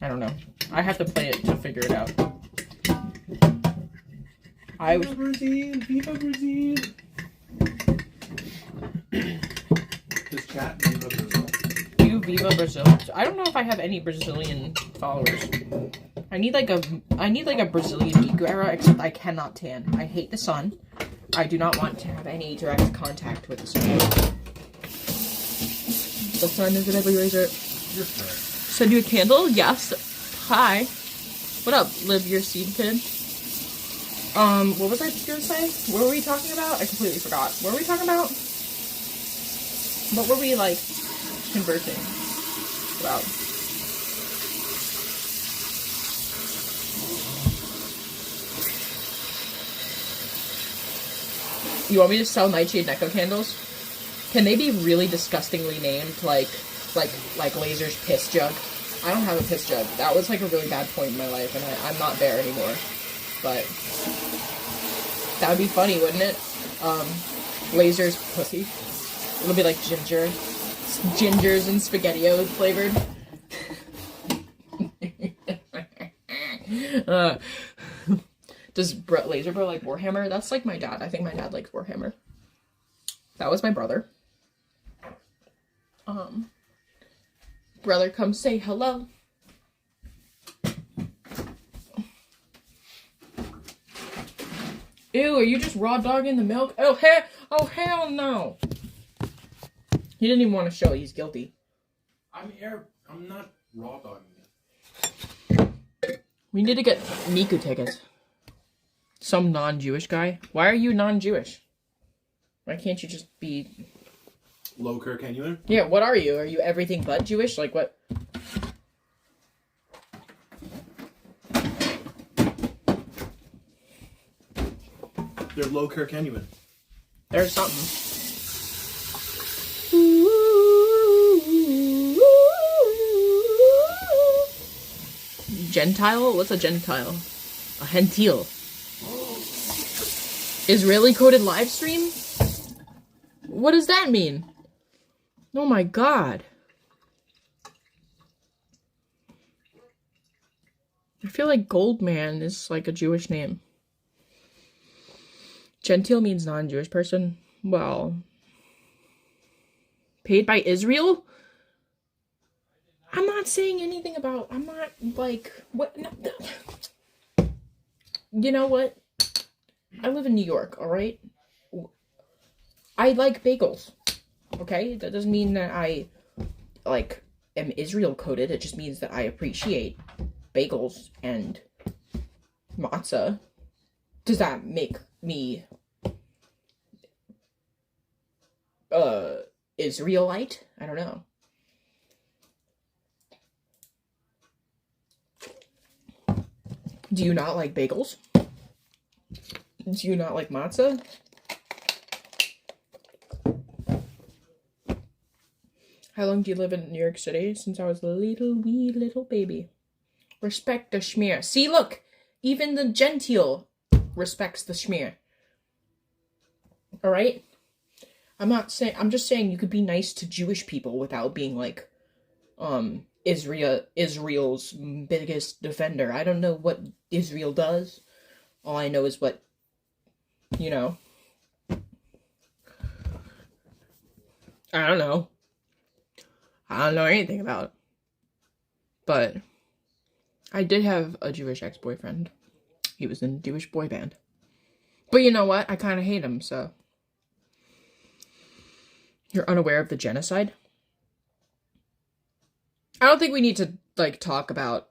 I don't know. I have to play it to figure it out. Viva Brazil! Viva Brazil! Just chat Viva Brazil. You Viva Brazil. I don't know if I have any Brazilian followers. I need like a Brazilian Miguera, except I cannot tan. I hate the sun. I do not want to have any direct contact with the sun. The sun is a deadly razor. You're fair. Send you a candle? Yes. Hi. What up, live your seed kid? What was I gonna say? What were we talking about? I completely forgot. What were we talking about? What were we, like, conversing about? You want me to sell Nightshade Neko candles? Can they be really disgustingly named, like Laser's piss jug? I don't have a piss jug. That was, like, a really bad point in my life, and I'm not there anymore. But that would be funny, wouldn't it? Laser's pussy. It'll be like gingers and SpaghettiOs flavored. Does Laser Bro like Warhammer? That's like my dad. I think my dad likes Warhammer. That was my brother. Brother, come say hello. Ew, are you just raw dogging the milk? Oh, hell no. He didn't even want to show he's guilty. I'm not raw dogging it. We need to get Miku tickets. Some non-Jewish guy. Why are you non-Jewish? Why can't you just be... Low Kirk-Annular? Yeah, what are you? Are you everything but Jewish? Like what? They're low Kirk-Annular. There's something. Gentile? What's a Gentile? A gentile. Israeli coded live stream? What does that mean? Oh my god. I feel like Goldman is like a Jewish name. Gentile means non-Jewish person. Well, paid by Israel? I'm not saying anything about, I'm not like, what, no. You know what? I live in New York, alright? I like bagels, okay? That doesn't mean that I, like, am Israel coded. It just means that I appreciate bagels and matzah. Does that make me Israelite? I don't know. Do you not like bagels? Do you not like matzah? How long do you live in New York City? Since I was a wee little baby. Respect the schmear. See, look! Even the gentile respects the schmear. Alright? I'm just saying you could be nice to Jewish people without being like, Israel's biggest defender. I don't know what Israel does. All I know is what, you know. I don't know. I don't know anything about it. But I did have a Jewish ex-boyfriend. He was in a Jewish boy band. But you know what? I kind of hate him, so. You're unaware of the genocide? I don't think we need to, like, talk about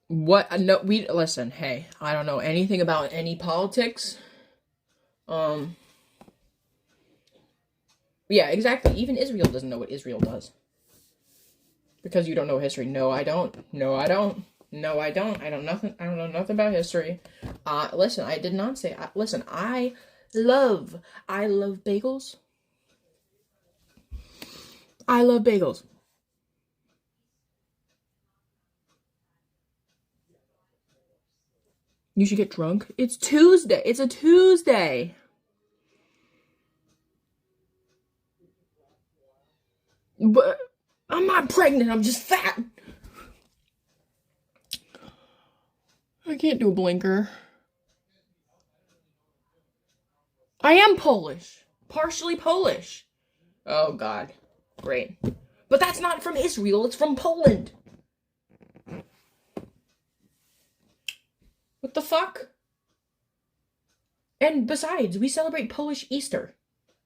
what, no, listen, hey, I don't know anything about any politics. Yeah, exactly, even Israel doesn't know what Israel does. Because you don't know history. No, I don't. No, I don't. No, I don't. I don't know nothing about history. Listen, I did not say, listen, I love bagels. I love bagels. You should get drunk. It's Tuesday. It's a Tuesday. But I'm not pregnant. I'm just fat. I can't do a blinker. I am Polish. Partially Polish. Oh, God. Great. But that's not from Israel. It's from Poland. What the fuck? And besides, we celebrate Polish Easter.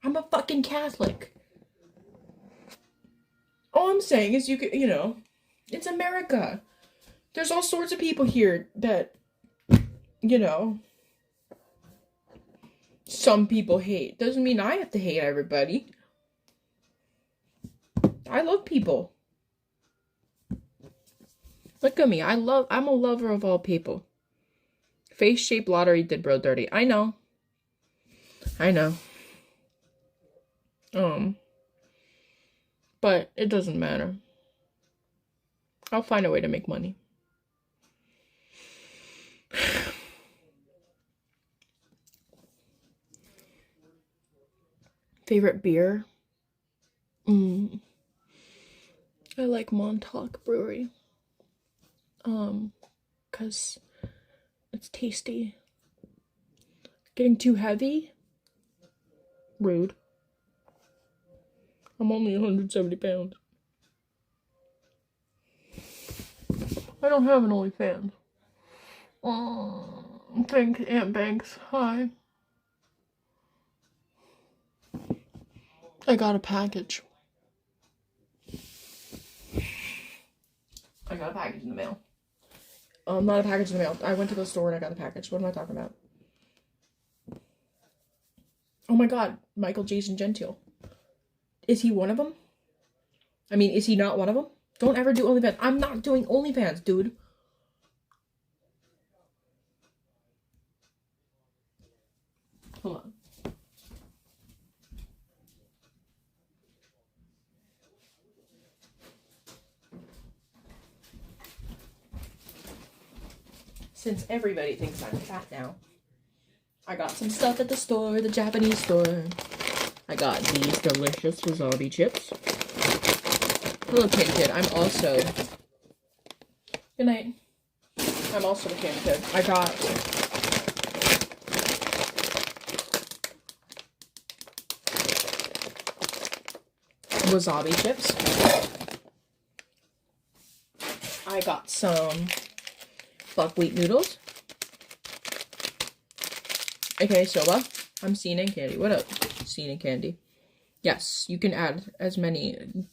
I'm a fucking Catholic. All I'm saying is you know, it's America. There's all sorts of people here that, you know, some people hate. Doesn't mean I have to hate everybody. I love people. Look at me. I'm a lover of all people. Face-shaped lottery did bro dirty. I know. But it doesn't matter. I'll find a way to make money. Favorite beer? I like Montauk Brewery. 'Cause it's tasty. Getting too heavy? Rude. I'm only 170 pounds. I don't have an OnlyFans. Thanks, Aunt Banks. Hi. I got a package. I got a package in the mail. Not a package in the mail. I went to the store and I got a package. What am I talking about? Oh my god, Michael Jason Gentile. Is he one of them? I mean, is he not one of them? Don't ever do OnlyFans. I'm not doing OnlyFans, dude. Hold on. Since everybody thinks I'm fat now, I got some stuff at the store, the Japanese store. I got these delicious wasabi chips. Hello, Kid. I'm also... Good night. I'm also the Kid. I got... wasabi chips. I got some buckwheat noodles. Okay, soba. I'm Scene and Candy. What up, Scene and Candy? Yes, you can add as many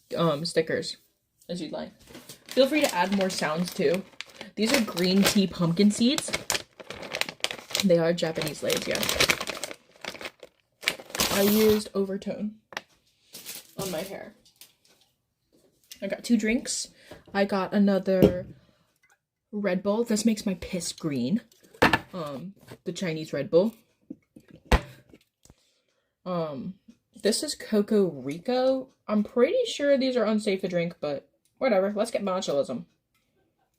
stickers as you'd like. Feel free to add more sounds too. These are green tea pumpkin seeds. They are Japanese lays, yeah. I used overtone on my hair. I got 2 drinks. I got another Red Bull. This makes my piss green. The Chinese Red Bull. This is Coco Rico. I'm pretty sure these are unsafe to drink, but whatever. Let's get botulism.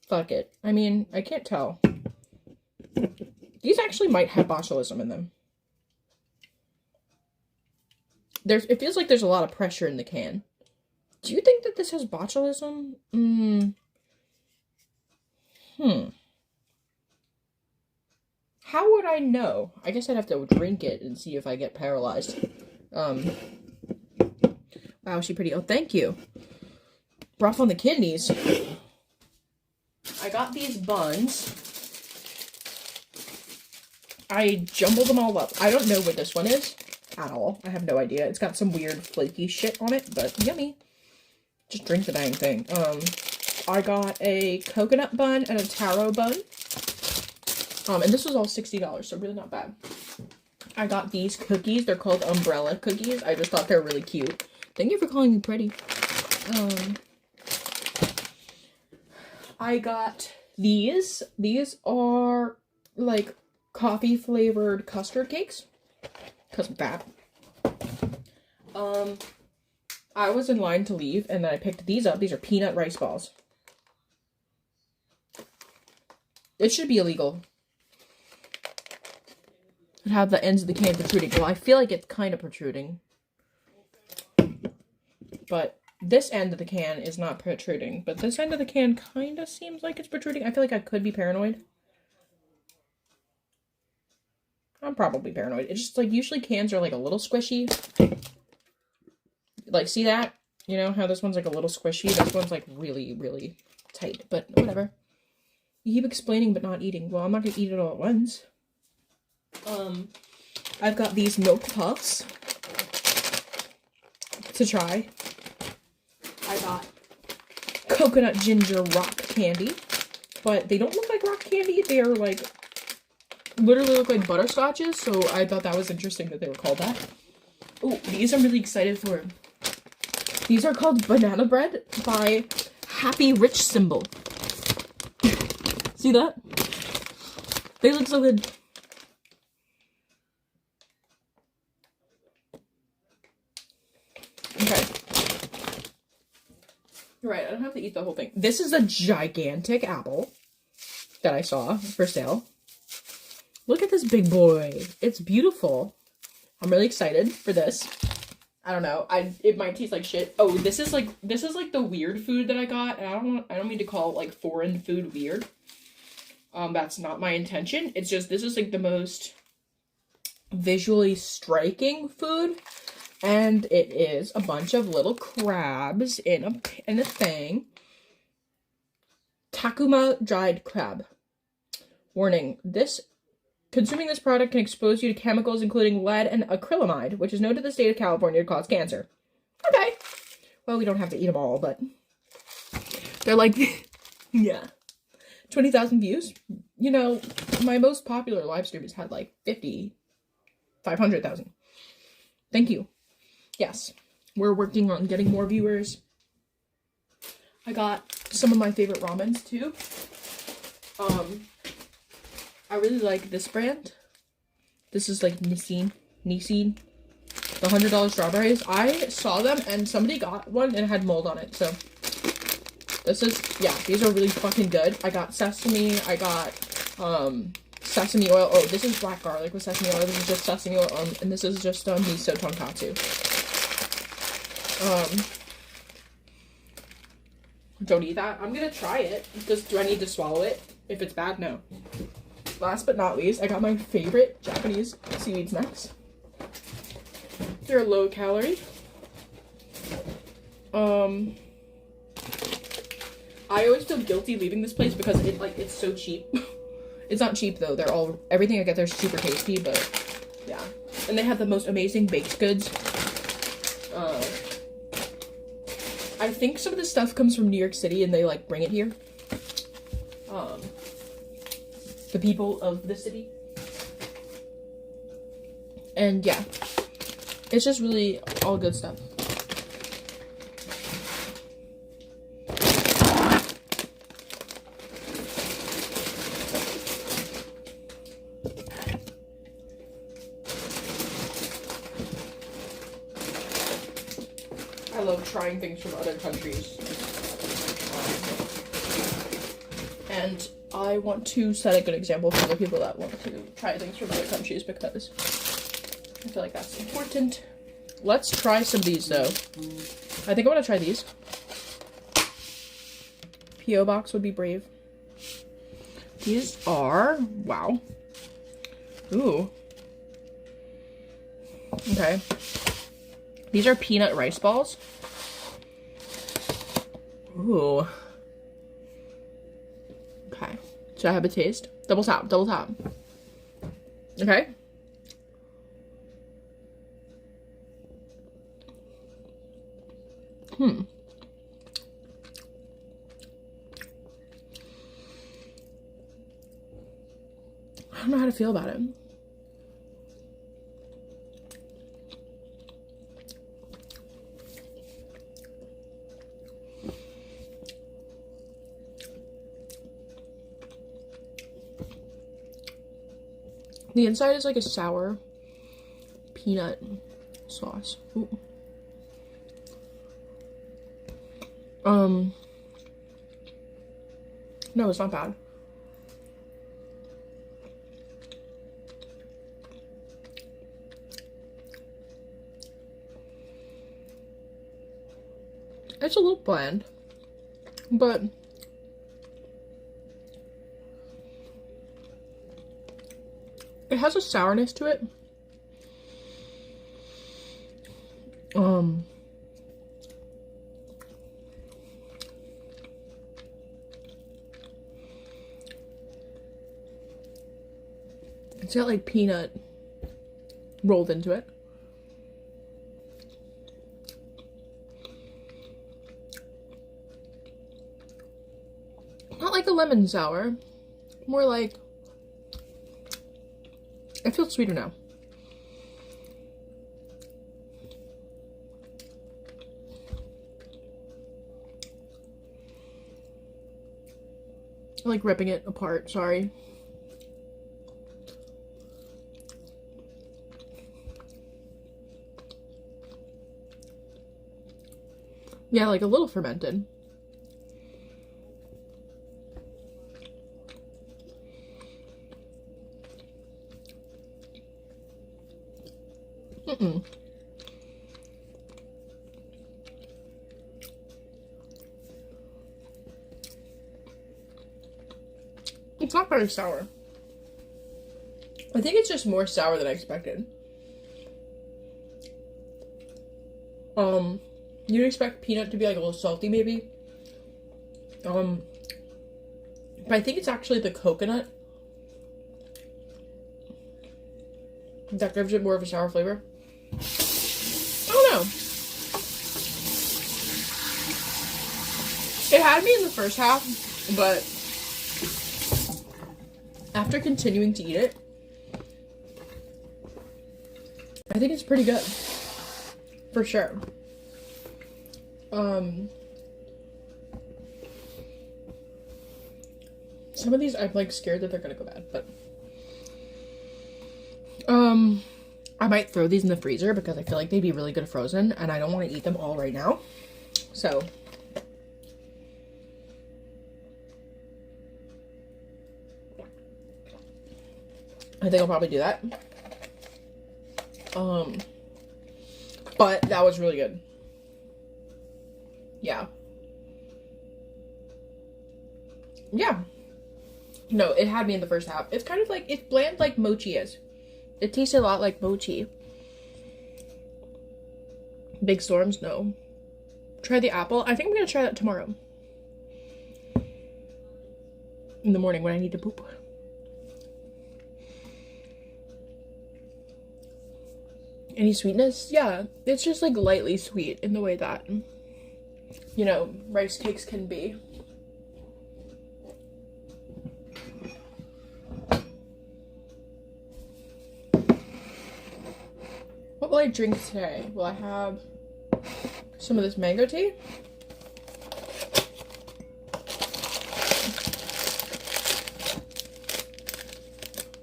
Fuck it. I mean, I can't tell. These actually might have botulism in them. It feels like there's a lot of pressure in the can. Do you think that this has botulism? How would I know? I guess I'd have to drink it and see if I get paralyzed. Wow, is she pretty? Oh, thank you. Rough on the kidneys. I got these buns. I jumbled them all up. I don't know what this one is at all. I have no idea. It's got some weird flaky shit on it, but yummy. Just drink the dang thing. I got a coconut bun and a taro bun. And this was all $60, so really not bad. I got these cookies. They're called umbrella cookies. I just thought they were really cute. Thank you for calling me pretty. I got these. These are like coffee flavored custard cakes. Cause I'm fat. I was in line to leave and then I picked these up. These are peanut rice balls. It should be illegal. And have the ends of the can protruding. Well, I feel like it's kind of protruding. But this end of the can is not protruding. But this end of the can kind of seems like it's protruding. I feel like I could be paranoid. I'm probably paranoid. It's just like usually cans are like a little squishy. Like, see that? You know how this one's like a little squishy? This one's like really, really tight. But whatever. You keep explaining but not eating. Well, I'm not gonna eat it all at once. I've got these milk puffs to try. I got coconut ginger rock candy, but they don't look like rock candy. They're like, literally look like butterscotches, so I thought that was interesting that they were called that. Oh, these I'm really excited for. These are called Banana Bread by Happy Rich Symbol. See that? They look so good. Okay. Right, I don't have to eat the whole thing. This is a gigantic apple that I saw for sale. Look at this big boy. It's beautiful. I'm really excited for this. I don't know. It might taste like shit. Oh, this is like the weird food that I got, and I don't mean to call it like foreign food weird. That's not my intention. It's just this is like the most visually striking food. And it is a bunch of little crabs in a thing. Takuma dried crab. Warning, consuming this product can expose you to chemicals including lead and acrylamide, which is known to the state of California to cause cancer. Well, we don't have to eat them all, but they're like, yeah, 20,000 views. You know, my most popular live stream has had like 500,000. Thank you. Yes, we're working on getting more viewers. I got some of my favorite ramens too. I really like this brand. This is like Nissin. The $100 strawberries. I saw them and somebody got one and it had mold on it. So this is, yeah, these are really fucking good. I got sesame. I got sesame oil. Oh, this is black garlic with sesame oil. This is just sesame oil. And this is just miso tonkatsu. Don't eat that. I'm gonna try it. Do I need to swallow it? If it's bad, no. Last but not least, I got my favorite Japanese seaweed snacks. They're low calorie. I always feel guilty leaving this place because it's so cheap. It's not cheap though. Everything I get there is super tasty, but yeah. And they have the most amazing baked goods. I think some of this stuff comes from New York City and they like bring it here. The people of the city. And yeah, it's just really all good stuff. I love trying things from other countries. And I want to set a good example for other people that want to try things from other countries because I feel like that's important. Let's try some of these though. I think I want to try these. P.O. Box would be brave. These are, wow. Ooh. Okay. These are peanut rice balls. Ooh. Okay. Should I have a taste? Double tap, double tap. Okay. I don't know how to feel about it. The inside is like a sour peanut sauce. Ooh. No, it's not bad. It's a little bland, but it has a sourness to it. It's got like peanut rolled into it. Not like a lemon sour, more like, it feels sweeter now. I like ripping it apart, sorry. Yeah, like a little fermented. It's not very sour. I think it's just more sour than I expected. You'd expect peanut to be like a little salty maybe. But I think it's actually the coconut that gives it more of a sour flavor. I don't know. It had me in the first half, but after continuing to eat it, I think it's pretty good. For sure. Some of these I'm like scared that they're gonna go bad, but I might throw these in the freezer because I feel like they'd be really good frozen and I don't want to eat them all right now. So I think I'll probably do that. But that was really good. Yeah. Yeah. No, it had me in the first half. It's kind of like, it's bland like mochi is. It tastes a lot like mochi. Big storms? No. Try the apple. I think I'm gonna try that tomorrow. In the morning when I need to poop. Any sweetness? Yeah. It's just like lightly sweet in the way that, you know, rice cakes can be. What will I drink today? Will I have some of this mango tea?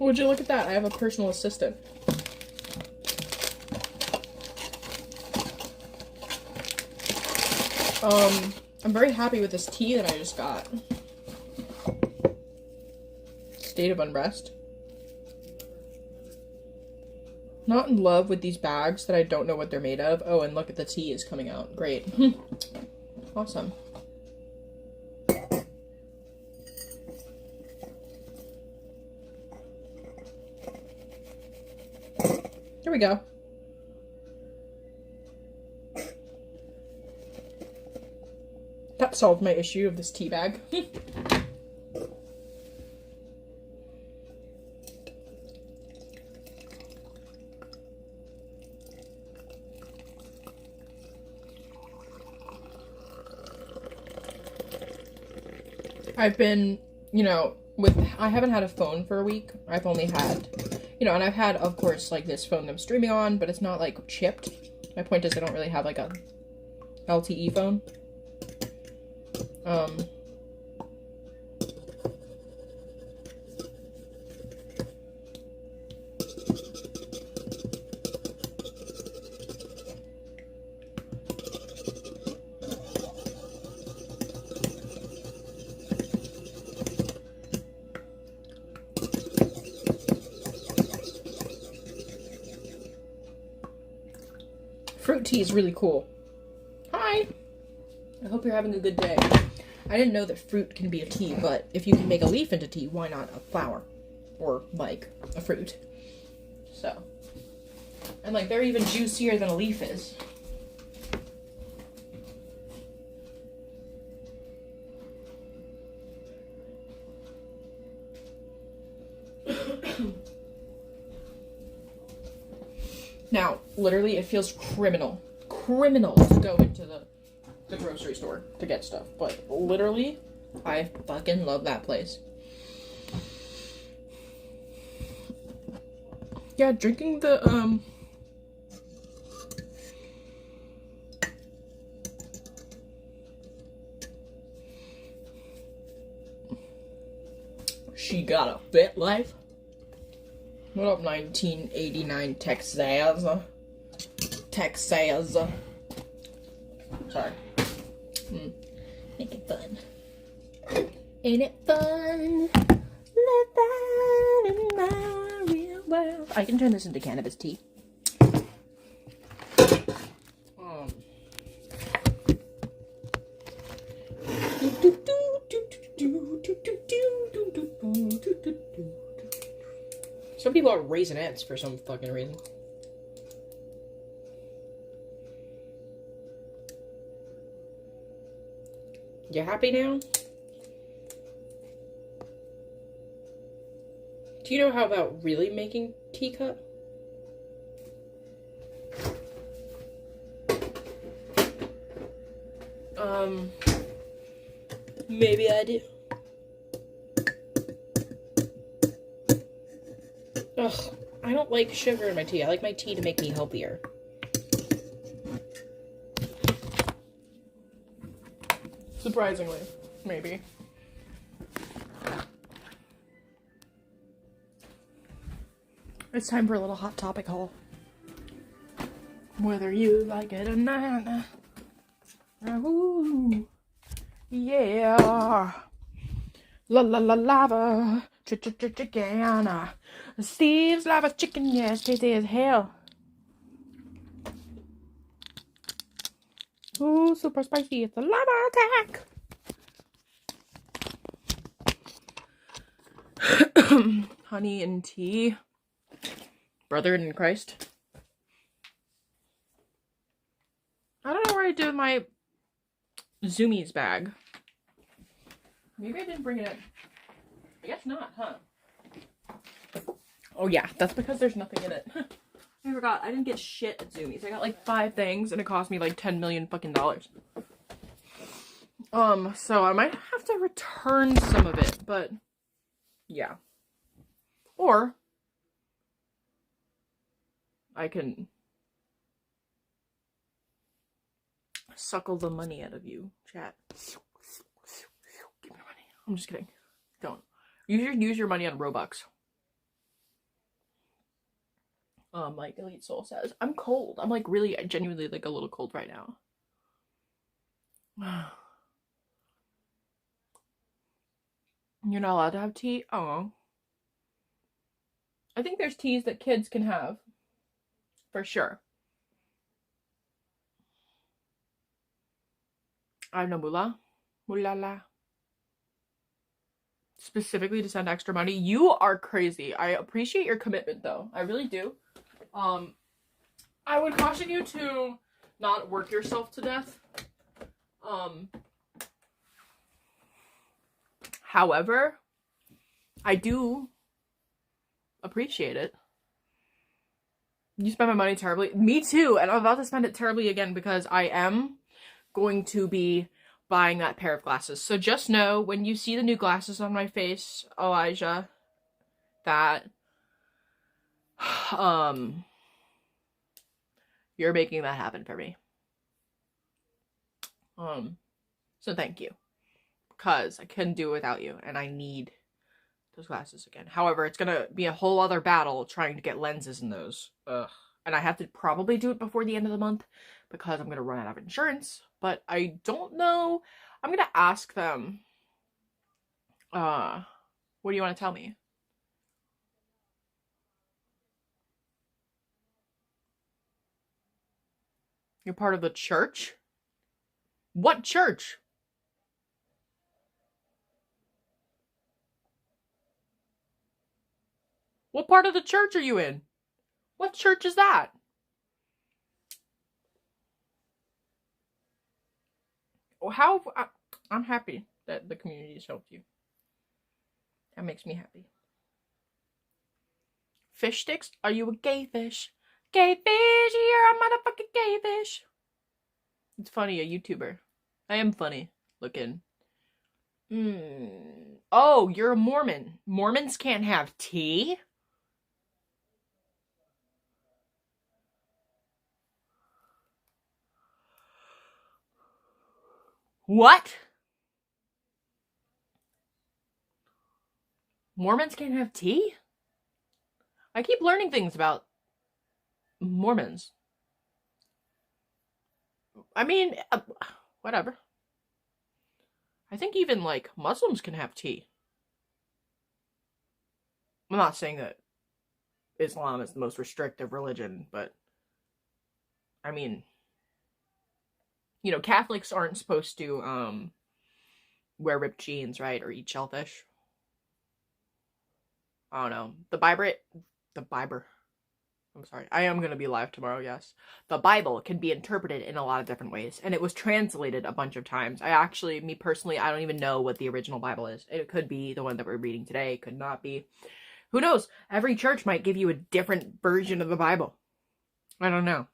Would you look at that? I have a personal assistant. I'm very happy with this tea that I just got. State of Unrest. Not in love with these bags that I don't know what they're made of. Oh, and look at the tea is coming out. Great. Awesome. Here we go. That solved my issue of this tea bag. I've been, you know, I haven't had a phone for a week. I've only had, you know, and I've had, of course, like this phone that I'm streaming on, but it's not like chipped. My point is I don't really have like a LTE phone. Fruit tea is really cool. Hi! I hope you're having a good day. I didn't know that fruit can be a tea, but if you can make a leaf into tea, why not a flower? Or, like, a fruit. So. And, like, they're even juicier than a leaf is. Now, literally, it feels criminal to go into the grocery store to get stuff. But literally, I fucking love that place. Yeah, drinking the, She got a fit life. What up, 1989 Texas? Texas. Sorry. Make it fun. Ain't it fun? Live that in my real world. I can turn this into cannabis tea. Some people are Raisinets for some fucking reason. You happy now? Do you know how about really making teacup? Maybe I do. Ugh, I don't like sugar in my tea. I like my tea to make me healthier. Surprisingly, maybe. It's time for a little hot topic haul. Whether you like it or not. Ooh, yeah. La la la lava. Chicken. Steve's lava chicken, yes, tasty as hell. Ooh, super spicy. It's a lava attack. Honey and tea. Brother in Christ. I don't know where I did my Zoomies bag. Maybe I didn't bring it in. I guess not, huh? Oh yeah, that's because there's nothing in it. I forgot, I didn't get shit at Zoomies. I got like 5 things and it cost me like 10 million fucking dollars. So I might have to return some of it, but yeah. Or I can suckle the money out of you, chat. Give me money. I'm just kidding. Don't. You should use your money on Robux. Like Elite Soul says. I'm cold. I'm like really genuinely like a little cold right now. You're not allowed to have tea? Oh. I think there's teas that kids can have. For sure. I have no moolah. Moolah. Specifically to send extra money. You are crazy. I appreciate your commitment though. I really do. I would caution you to not work yourself to death. However, I do appreciate it. You spend my money terribly. Me too. And I'm about to spend it terribly again because I am going to be buying that pair of glasses. So just know when you see the new glasses on my face, Elijah, that you're making that happen for me. So thank you. Because I couldn't do it without you and I need those glasses again. However, it's gonna be a whole other battle trying to get lenses in those. Ugh. And I have to probably do it before the end of the month because I'm gonna run out of insurance. But I don't know. I'm gonna ask them. What do you want to tell me? You're part of the church? What church? What part of the church are you in? What church is that? How? I'm happy that the community has helped you. That makes me happy. Fish sticks? Are you a gay fish? Gay fish, you're a motherfucking gay fish. It's funny, a YouTuber. I am funny looking. Oh, you're a Mormon. Mormons can't have tea? What? Mormons can't have tea? I keep learning things about Mormons. I mean, whatever. I think even, like, Muslims can have tea. I'm not saying that Islam is the most restrictive religion, but, I mean, you know, Catholics aren't supposed to, wear ripped jeans, right? Or eat shellfish. I don't know. The Bible. I'm sorry. I am going to be live tomorrow, yes. The Bible can be interpreted in a lot of different ways, and it was translated a bunch of times. Me personally, I don't even know what the original Bible is. It could be the one that we're reading today. It could not be. Who knows? Every church might give you a different version of the Bible. I don't know.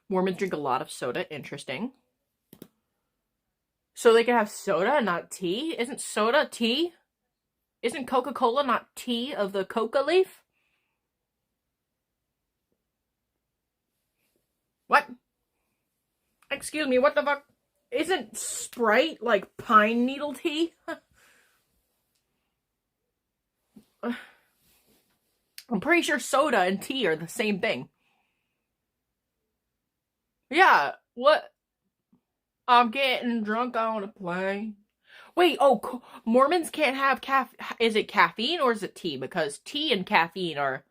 Mormons drink a lot of soda. Interesting. So they can have soda, not tea? Isn't soda tea? Isn't Coca-Cola not tea of the coca leaf? What? Excuse me, what the fuck? Isn't Sprite like pine needle tea? I'm pretty sure soda and tea are the same thing. Yeah, what? I'm getting drunk on a plane. Wait, oh, Mormons can't have is it caffeine or is it tea? Because tea and caffeine are,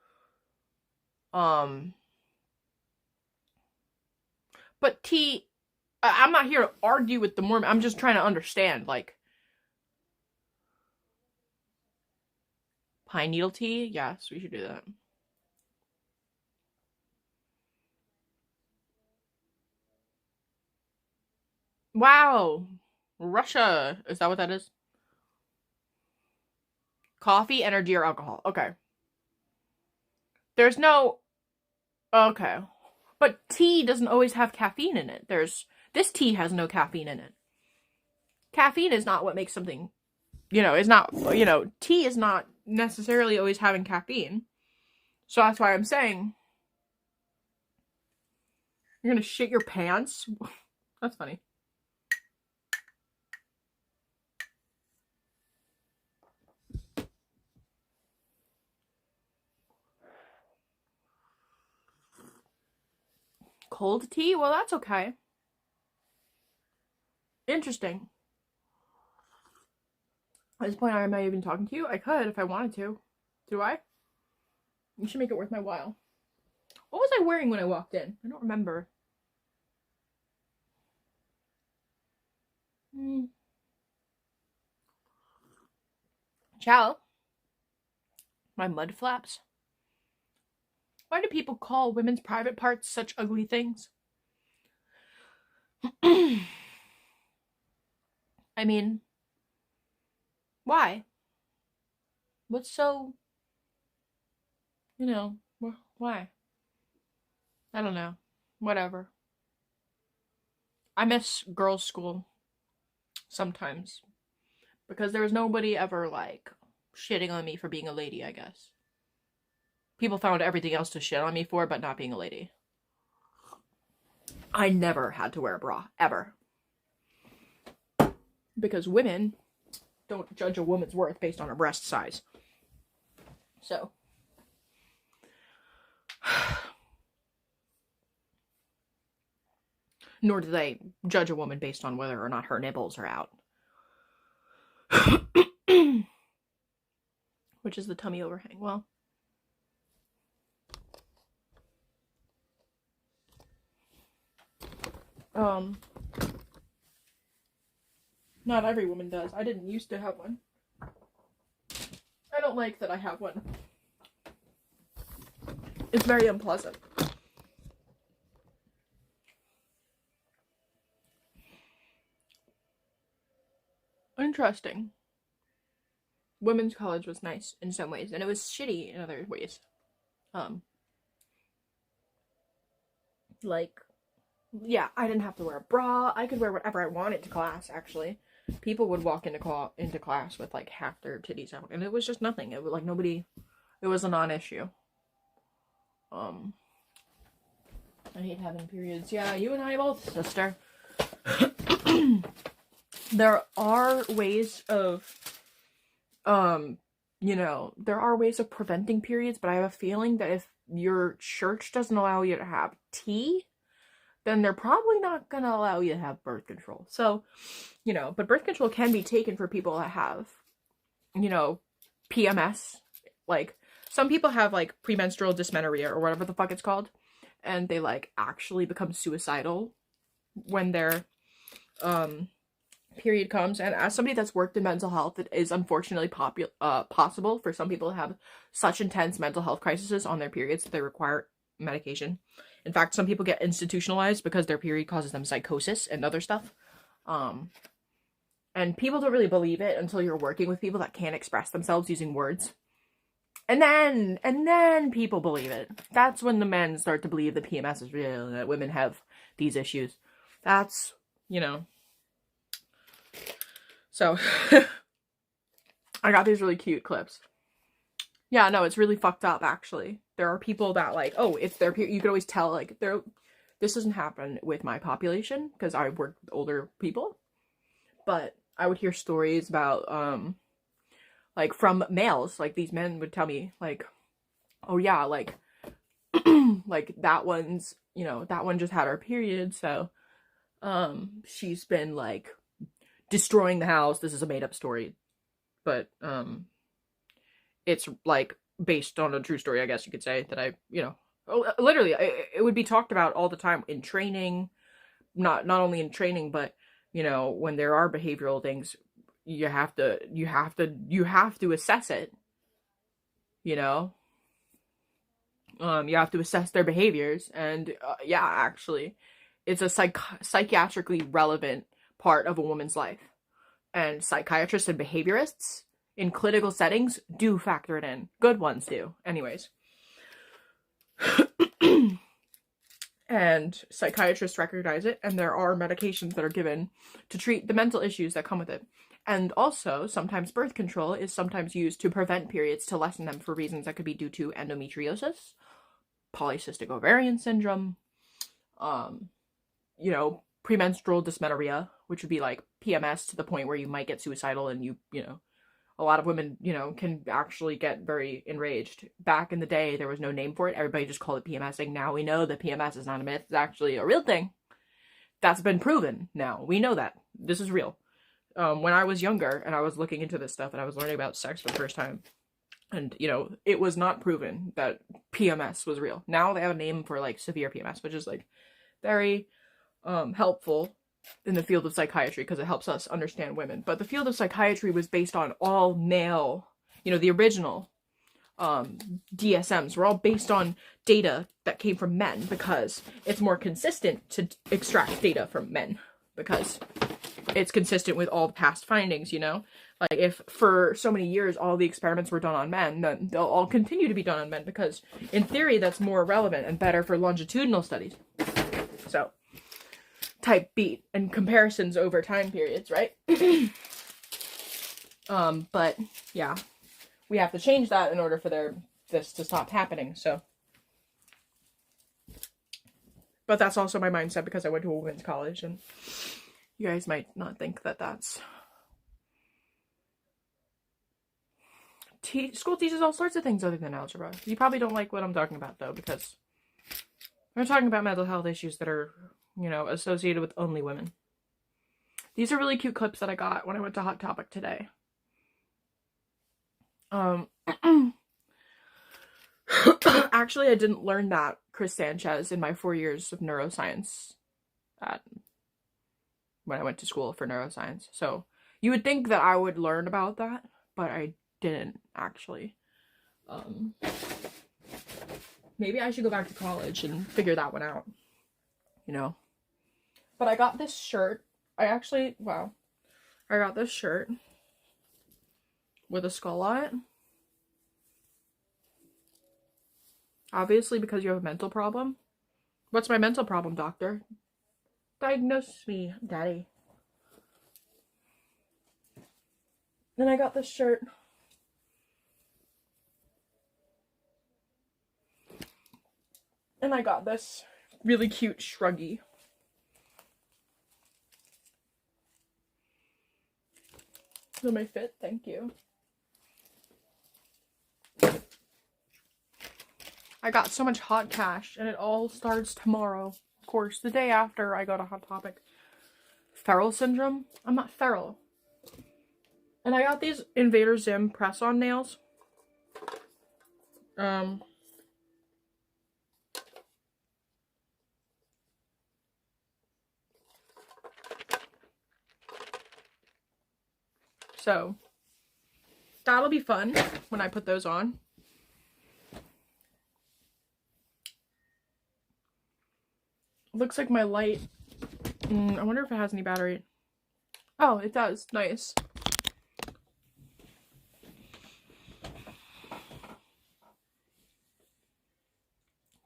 but tea, I'm not here to argue with the Mormon, I'm just trying to understand, like, pine needle tea? Yes, we should do that. Wow. Russia. Is that what that is? Coffee, energy, or alcohol. Okay. There's no... Okay. But tea doesn't always have caffeine in it. This tea has no caffeine in it. Caffeine is not what makes something... is not... tea is not necessarily always having caffeine. So that's why I'm saying... You're gonna shit your pants? That's funny. Cold tea? Well, that's okay. Interesting. At this point, am I even talking to you? I could if I wanted to. Do I? You should make it worth my while. What was I wearing when I walked in? I don't remember. Ciao. My mud flaps. Why do people call women's private parts such ugly things? I mean, why? What's so, why? I don't know. Whatever. I miss girls' school sometimes because there was nobody ever, like, shitting on me for being a lady, I guess. People found everything else to shit on me for, but not being a lady. I never had to wear a bra, ever. Because women don't judge a woman's worth based on her breast size. So. Nor do they judge a woman based on whether or not her nipples are out. Which is the tummy overhang. Well. Not every woman does. I didn't used to have one. I don't like that I have one. It's very unpleasant. Interesting. Women's college was nice in some ways, and it was shitty in other ways. Like, yeah, I didn't have to wear a bra. I could wear whatever I wanted to class, actually. People would walk into class with, like, half their titties out, and it was just nothing. It was, like, nobody... It was a non-issue. I hate having periods. Yeah, you and I both, sister. There are ways of... there are ways of preventing periods, but I have a feeling that if your church doesn't allow you to have tea, then they're probably not gonna allow you to have birth control. So, but birth control can be taken for people that have, PMS. Like, some people have, like, premenstrual dysmenorrhea or whatever the fuck it's called, and they, like, actually become suicidal when their, period comes. And as somebody that's worked in mental health, it is unfortunately possible for some people to have such intense mental health crises on their periods that they require medication. In fact, some people get institutionalized because their period causes them psychosis and other stuff. And people don't really believe it until you're working with people that can't express themselves using words. And then people believe it. That's when the men start to believe that PMS is real and that women have these issues. That's, So, I got these really cute clips. Yeah, no, it's really fucked up, actually. There are people that, like, oh, it's their period. You could always tell, like, this doesn't happen with my population, because I work with older people. But I would hear stories about, like, from males. Like, these men would tell me, like, oh, yeah, like, like, that one's, you know, that one just had her period, so, she's been, like, destroying the house. This is a made-up story. But, it's, like, based on a true story, I guess you could say, that I, you know, literally, it would be talked about all the time in training, not only in training, but, you know, when there are behavioral things, you have to assess it, you know? You have to assess their behaviors, and, yeah, actually, it's a psychiatrically relevant part of a woman's life, and psychiatrists and behaviorists in clinical settings do factor it in. Good ones do. Anyways. And psychiatrists recognize it, and there are medications that are given to treat the mental issues that come with it. And also, sometimes birth control is sometimes used to prevent periods, to lessen them for reasons that could be due to endometriosis, polycystic ovarian syndrome, you know, premenstrual dysmenorrhea, which would be like PMS to the point where you might get suicidal, and you know, a lot of women, you know, can actually get very enraged. Back in the day, there was no name for it. Everybody just called it PMSing. Now we know that PMS is not a myth. It's actually a real thing. That's been proven now. We know that. This is real. When I was younger and I was looking into this stuff and I was learning about sex for the first time, and, you know, it was not proven that PMS was real. Now they have a name for, like, severe PMS, which is, like, very helpful in the field of psychiatry, because it helps us understand women. But the field of psychiatry was based on all male, you know, the original DSMs were all based on data that came from men, because it's more consistent to extract data from men, because it's consistent with all the past findings, you know? Like, if for so many years all the experiments were done on men, then they'll all continue to be done on men, because in theory that's more relevant and better for longitudinal studies. So, type beat and comparisons over time periods, right? But yeah, we have to change that in order for this to stop happening. So, but that's also my mindset, because I went to a women's college, and you guys might not think that that's school teaches all sorts of things other than algebra. You probably don't like what I'm talking about, though, because I'm talking about mental health issues that are, you know, associated with only women. These are really cute clips that I got when I went to Hot Topic today. Actually, I didn't learn that Chris Sanchez in my 4 years of neuroscience when I went to school for neuroscience. So you would think that I would learn about that, but I didn't, actually. Maybe I should go back to college and figure that one out, you know? But I got this shirt. I got this shirt with a skull on it. Obviously, because you have a mental problem. What's my mental problem, doctor? Diagnose me, daddy. Then I got this shirt. And I got this really cute shruggy. Does my fit? Thank you. I got so much hot cash, and it all starts tomorrow. Of course, the day after I go to Hot Topic. Feral syndrome? I'm not feral. And I got these Invader Zim press-on nails. So, that'll be fun when I put those on. Looks like my light. I wonder if it has any battery. Oh, it does. Nice.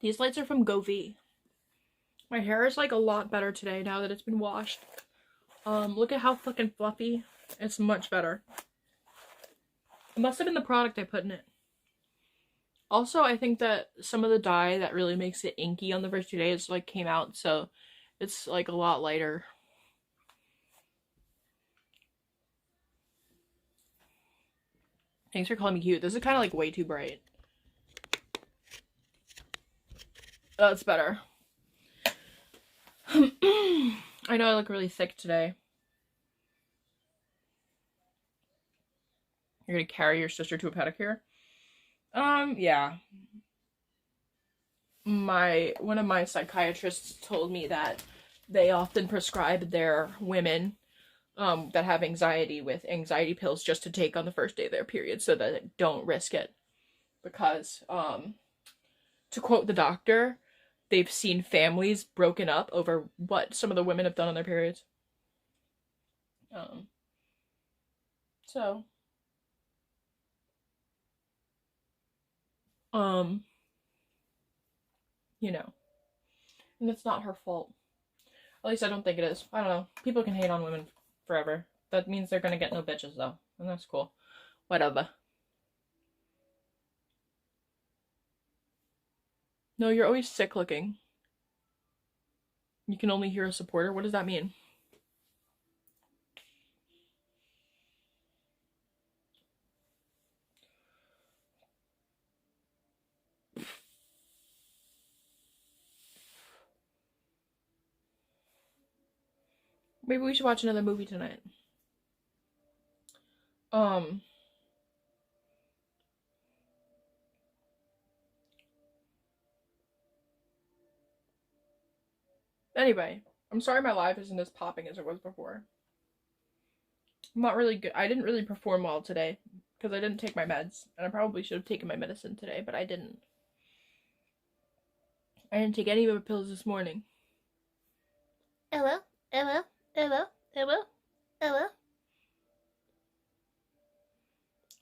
These lights are from Govee. My hair is like a lot better today now that it's been washed. Look at how fucking fluffy It's much better. It must have been the product I put in it. Also, I think that some of the dye that really makes it inky on the first 2 days like came out, so it's like a lot lighter. Thanks for calling me cute. This is kind of like way too bright. That's better. I know I look really thick today. You're gonna carry your sister to a pedicure? Yeah. One of my psychiatrists told me that they often prescribe their women that have anxiety with anxiety pills just to take on the first day of their period so that they don't risk it. Because, to quote the doctor, they've seen families broken up over what some of the women have done on their periods. So, you know, and it's not her fault. At least I don't think it is. I don't know. People can hate on women forever. That means they're gonna get no bitches though, and that's cool. Whatever. No, you're always sick looking. You can only hear a supporter. What does that mean? Maybe we should watch another movie tonight. Anyway, I'm sorry my life isn't as popping as it was before. I'm not really good. I didn't really perform well today because I didn't take my meds, and I probably should have taken my medicine today, but I didn't. I didn't take any of my pills this morning. Hello? Hello? Hello? Hello? Hello?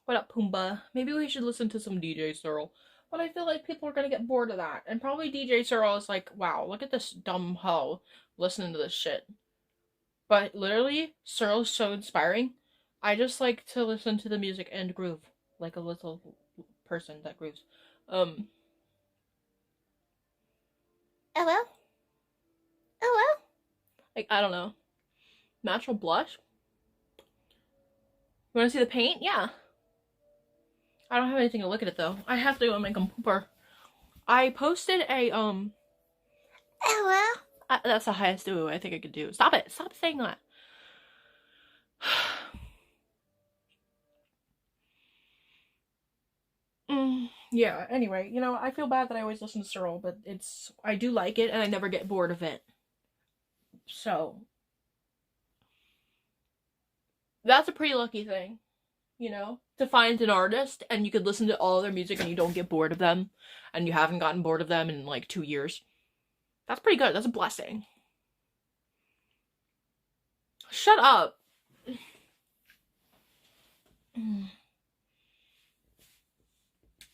What up, Pumbaa? Maybe we should listen to some DJ Searle. But I feel like people are gonna get bored of that. And probably DJ Searle is like, wow, look at this dumb hoe listening to this shit. But literally, Searle's so inspiring. I just like to listen to the music and groove. Like a little person that grooves. Hello? Hello? Like, I don't know. Natural blush? You wanna see the paint? Yeah. I don't have anything to look at it though. I have to go make a pooper. I posted a hello. That's the highest ooh I think I could do. Stop it! Stop saying that. Yeah. Anyway, you know, I feel bad that I always listen to Searle, but I do like it, and I never get bored of it. So that's a pretty lucky thing. You know, to find an artist and you could listen to all their music and you don't get bored of them and you haven't gotten bored of them in like 2 years. That's pretty good. That's a blessing. Shut up.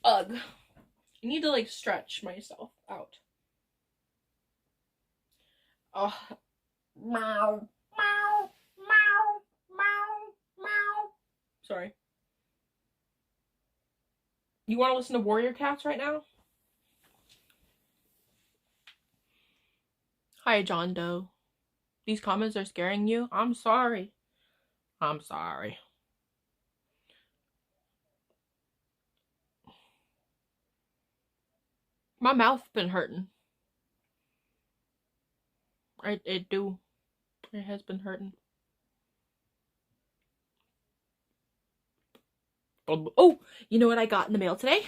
Ugh. I need to like stretch myself out. Ugh. Meow. Meow. Meow. Meow. Meow. Sorry. You want to listen to Warrior Cats right now? Hi, John Doe. These comments are scaring you? I'm sorry. I'm sorry. My mouth's been hurting. It do. It has been hurting. Oh, you know what I got in the mail today?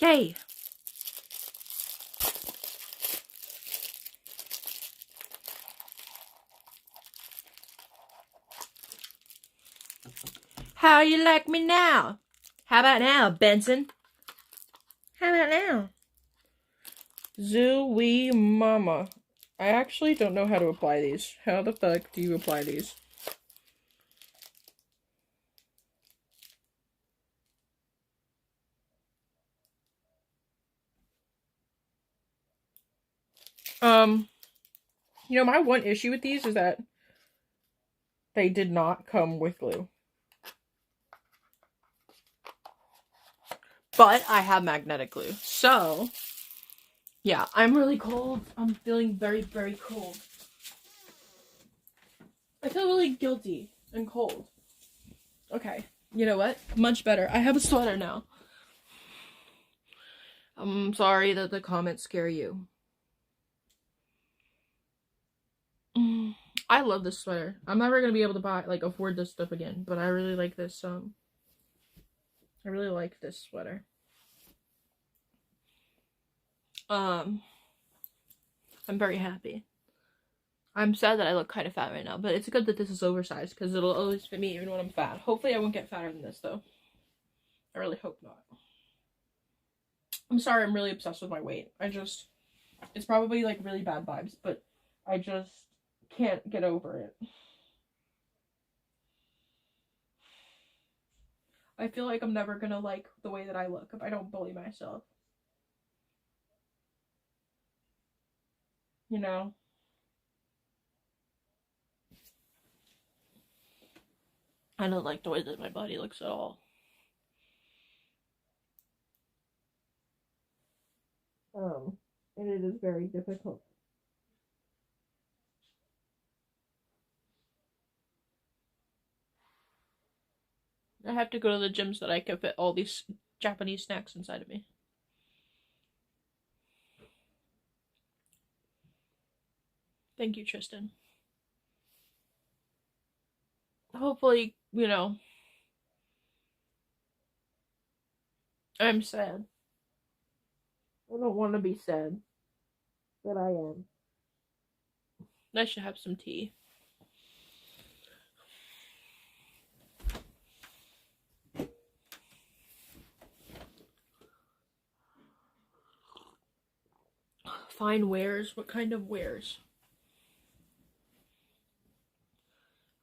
Yay! How you like me now? How about now, Benson? How about now? Zooey Mama. I actually don't know how to apply these. How the fuck do you apply these? You know, my one issue with these is that they did not come with glue. But I have magnetic glue. So, yeah, I'm really cold. I'm feeling very, very cold. I feel really guilty and cold. Okay, you know what? Much better. I have a sweater now. I'm sorry that the comments scare you. I love this sweater. I'm never gonna be able to afford this stuff again, but I really like this, I really like this sweater. I'm very happy. I'm sad that I look kind of fat right now, but it's good that this is oversized, because it'll always fit me even when I'm fat. Hopefully I won't get fatter than this, though. I really hope not. I'm sorry, I'm really obsessed with my weight. It's probably, like, really bad vibes, but I just can't get over it. I feel like I'm never gonna like the way that I look if I don't bully myself. You know? I don't like the way that my body looks at all. And it is very difficult. I have to go to the gym so that I can fit all these Japanese snacks inside of me. Thank you, Tristan. Hopefully, you know, I'm sad. I don't want to be sad, but I am. I should have some tea. Fine wares? What kind of wares?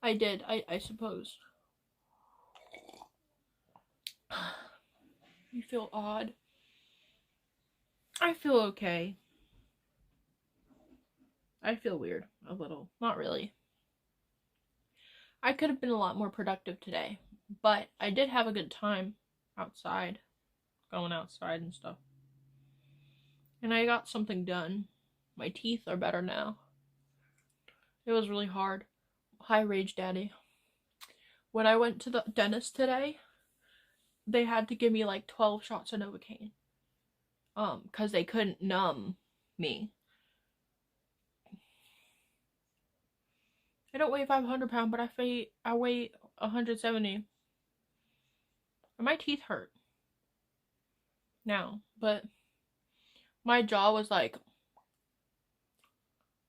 I did, I suppose. You feel odd? I feel okay. I feel weird, a little. Not really. I could have been a lot more productive today, but I did have a good time outside, going outside and stuff. And I got something done. My teeth are better now. It was really hard. Hi, Rage Daddy. When I went to the dentist today, they had to give me like 12 shots of Novocaine. Because they couldn't numb me. I don't weigh 500 pounds, but I weigh 170. And my teeth hurt now, but my jaw was like,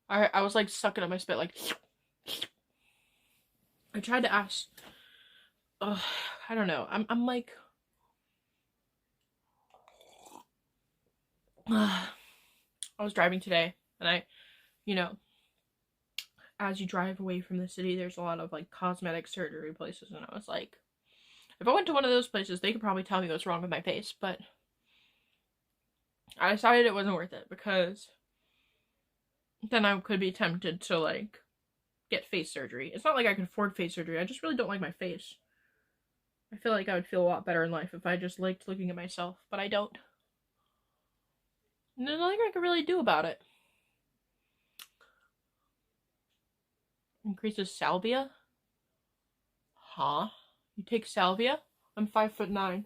I was like sucking up my spit, like, I tried to ask, I don't know, I'm like, I was driving today, and you know, as you drive away from the city, there's a lot of, like, cosmetic surgery places, and I was like, if I went to one of those places, they could probably tell me what's wrong with my face, but I decided it wasn't worth it, because then I could be tempted to, like, get face surgery. It's not like I can afford face surgery, I just really don't like my face. I feel like I would feel a lot better in life if I just liked looking at myself, but I don't. And there's nothing I can really do about it. Increases salvia? Huh? You take salvia? I'm 5'9".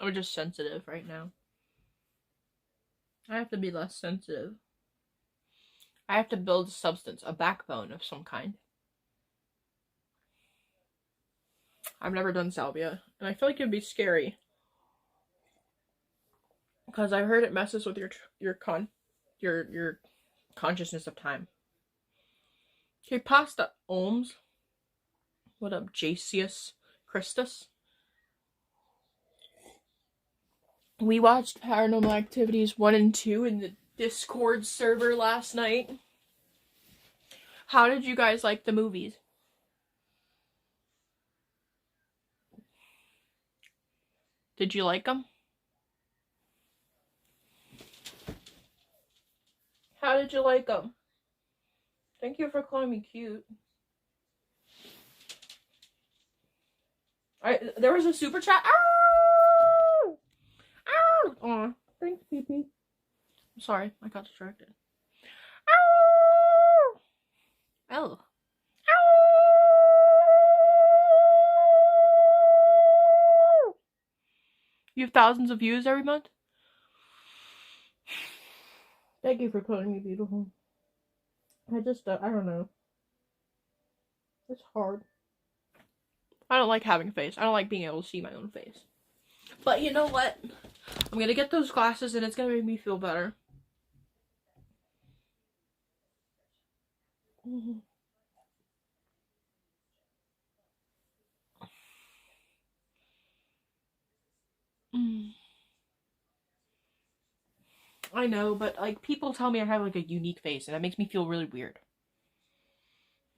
I'm just sensitive right now. I have to be less sensitive. I have to build a substance, a backbone of some kind. I've never done salvia, and I feel like it'd be scary. Because I heard it messes with your consciousness of time. Okay, Pasta Ohms. What up, Jacius Christus? We watched Paranormal Activities 1 and 2 in the Discord server last night. How did you guys like the movies? Did you like them? How did you like them? Thank you for calling me cute. There was a super chat. Ow! Ow! Aw, thanks, PP. I'm sorry, I got distracted. Ow! Oh. Ow! You have thousands of views every month? Thank you for calling me beautiful. I don't know. It's hard. I don't like having a face. I don't like being able to see my own face. But you know what? I'm gonna get those glasses and it's gonna make me feel better. I know, but like people tell me I have like a unique face and that makes me feel really weird.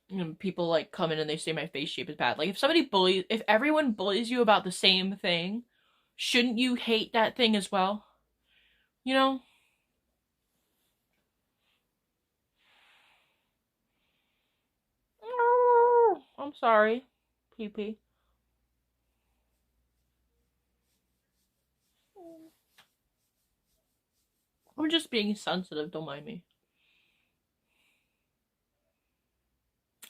You know, people like come in and they say my face shape is bad. Like if everyone bullies you about the same thing, shouldn't you hate that thing as well? You know? I'm sorry, PP. I'm just being sensitive, don't mind me.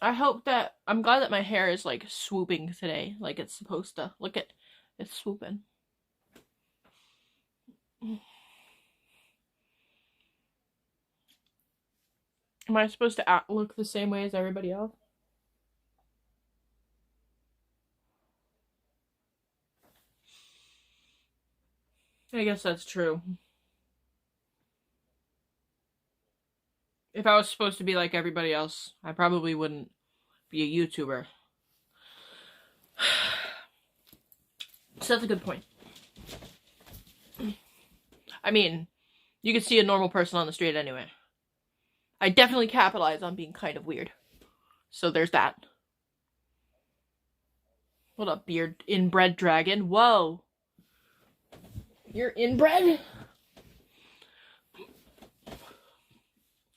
I'm glad that my hair is like swooping today, like it's supposed to. Look at, it's swooping. Am I supposed to look the same way as everybody else? I guess that's true. If I was supposed to be like everybody else, I probably wouldn't be a YouTuber. So that's a good point. I mean, you could see a normal person on the street anyway. I definitely capitalize on being kind of weird. So there's that. What up, beard inbred dragon? Whoa. You're inbred?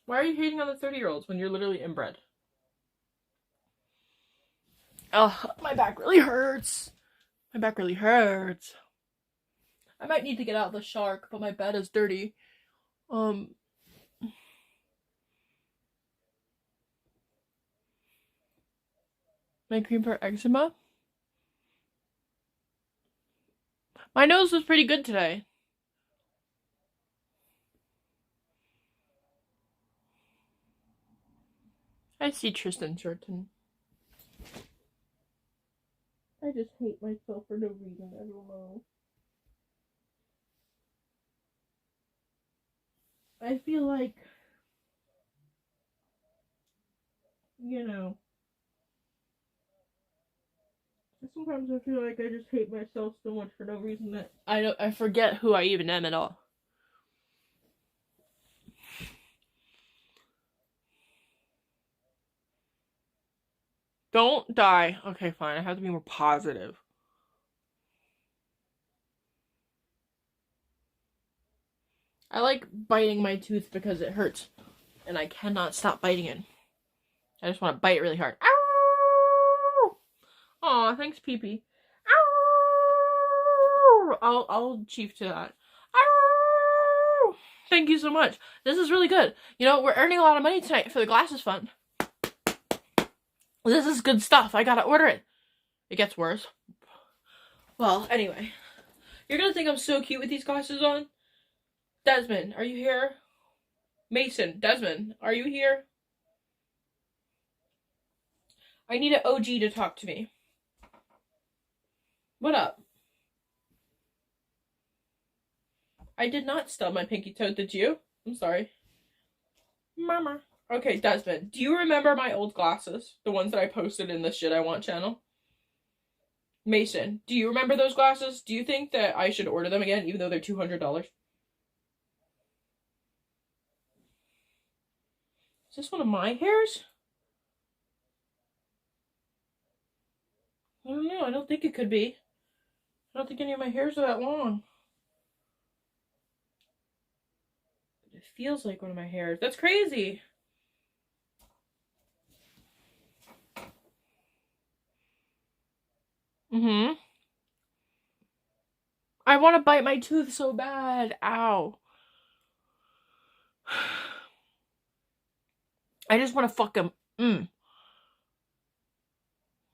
Why are you hating on the 30-year-olds when you're literally inbred? Oh, my back really hurts. My back really hurts. I might need to get out the shark, but my bed is dirty. My cream for eczema? My nose was pretty good today. I see Tristan Shorten. I just hate myself for no reason. I don't know. I feel like, you know, sometimes I feel like I just hate myself so much for no reason that I forget who I even am at all. Don't die. Okay, fine. I have to be more positive. I like biting my tooth because it hurts. And I cannot stop biting it. I just want to bite it really hard. Ow! Aw, thanks, PP. Ow! I'll chief to that. Ow! Thank you so much. This is really good. You know, we're earning a lot of money tonight for the glasses fund. This is good stuff. I gotta order it. It gets worse. Well, anyway. You're gonna think I'm so cute with these glasses on. Desmond, are you here? Mason, Desmond, are you here? I need an OG to talk to me. What up? I did not stub my pinky toe, did you? I'm sorry. Mama. Okay, Desmond, do you remember my old glasses? The ones that I posted in the Shit I Want channel? Mason, do you remember those glasses? Do you think that I should order them again, even though they're $200? Is this one of my hairs? I don't know. I don't think it could be. I don't think any of my hairs are that long. It feels like one of my hairs. That's crazy. Mm-hmm. I want to bite my tooth so bad. Ow. I just want to fuck him.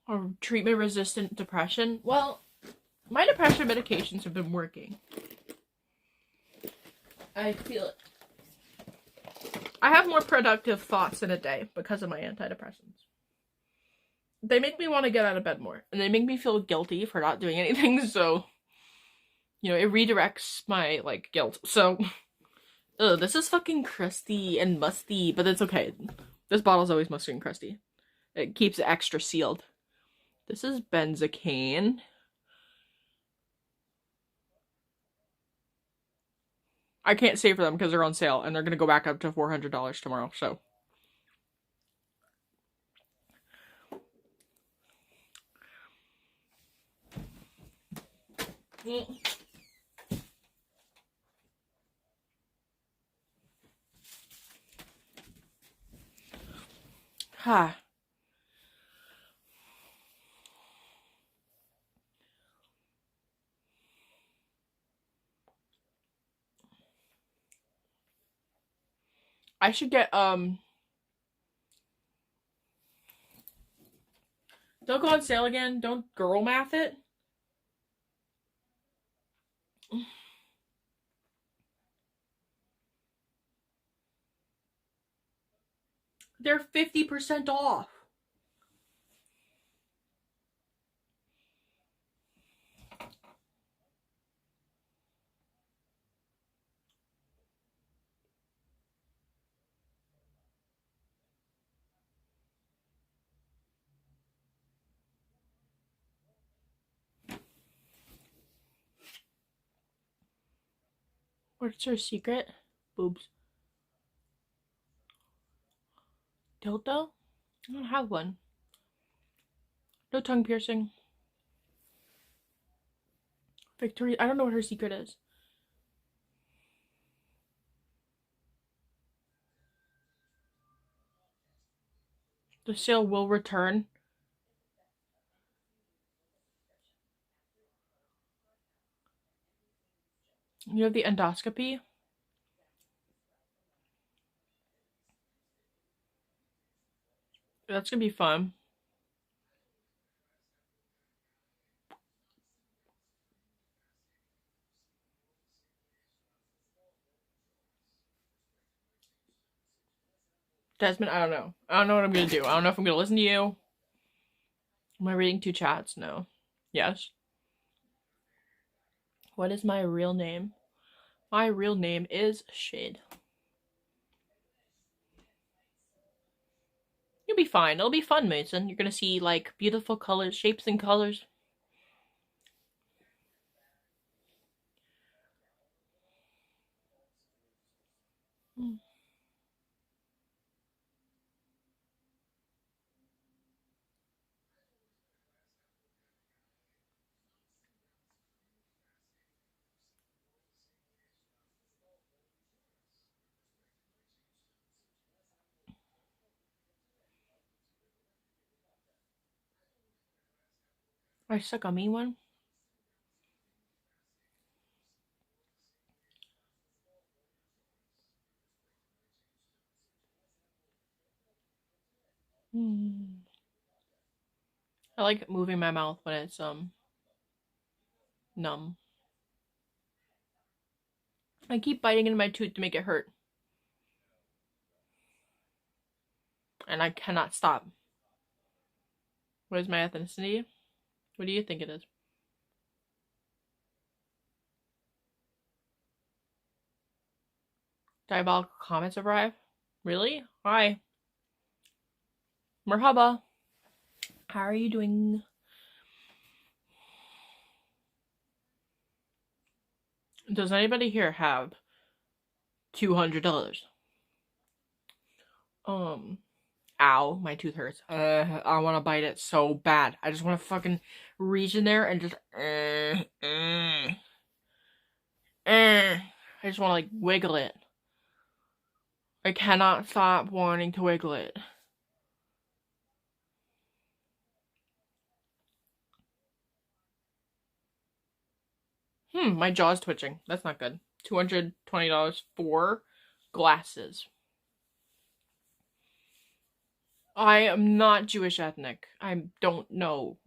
Or treatment-resistant depression. Well, my depression medications have been working. I feel it. I have more productive thoughts in a day because of my antidepressants. They make me want to get out of bed more. And they make me feel guilty for not doing anything, so... You know, it redirects my, like, guilt. So... Ugh, this is fucking crusty and musty, but it's okay. This bottle's always musty and crusty. It keeps it extra sealed. This is benzocaine. I can't save for them because they're on sale, and they're going to go back up to $400 tomorrow, so. Ha. I should get, don't go on sale again. Don't girl math it. They're 50% off. What's her secret? Boobs. Dildo? I don't have one. No tongue piercing. Victoria, I don't know what her secret is. The sale will return. You have the endoscopy? That's gonna be fun. Desmond, I don't know. I don't know what I'm gonna do. I don't know if I'm gonna listen to you. Am I reading two chats? No. Yes. What is my real name? My real name is Shade. You'll be fine. It'll be fun, Mason. You're gonna see, like, beautiful colors, shapes and colors. I suck a mean one. I like moving my mouth when it's numb. I keep biting into my tooth to make it hurt. And I cannot stop. What is my ethnicity? What do you think it is? Diabolical comments arrive? Really? Hi. Merhaba. How are you doing? Does anybody here have $200? Ow, my tooth hurts. I want to bite it so bad. I just want to fucking reach in there and just, I just want to like wiggle it. I cannot stop wanting to wiggle it. My jaw's twitching. That's not good. $220 for glasses. I am not Jewish ethnic. I don't know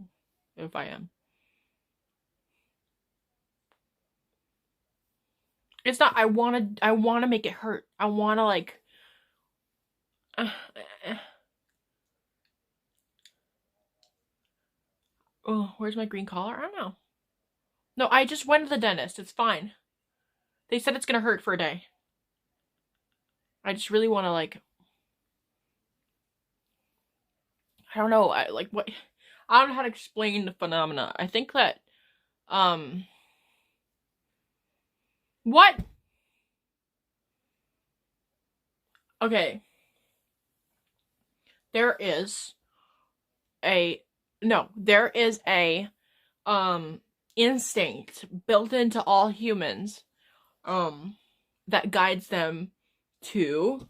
if I am. It's not, I wanna make it hurt. I wanna like, oh, where's my green collar? I don't know. No, I just went to the dentist. It's fine. They said it's gonna hurt for a day. I just really wanna like, I don't know, I don't know how to explain the phenomena. I think that, what? Okay. There is a instinct built into all humans that guides them to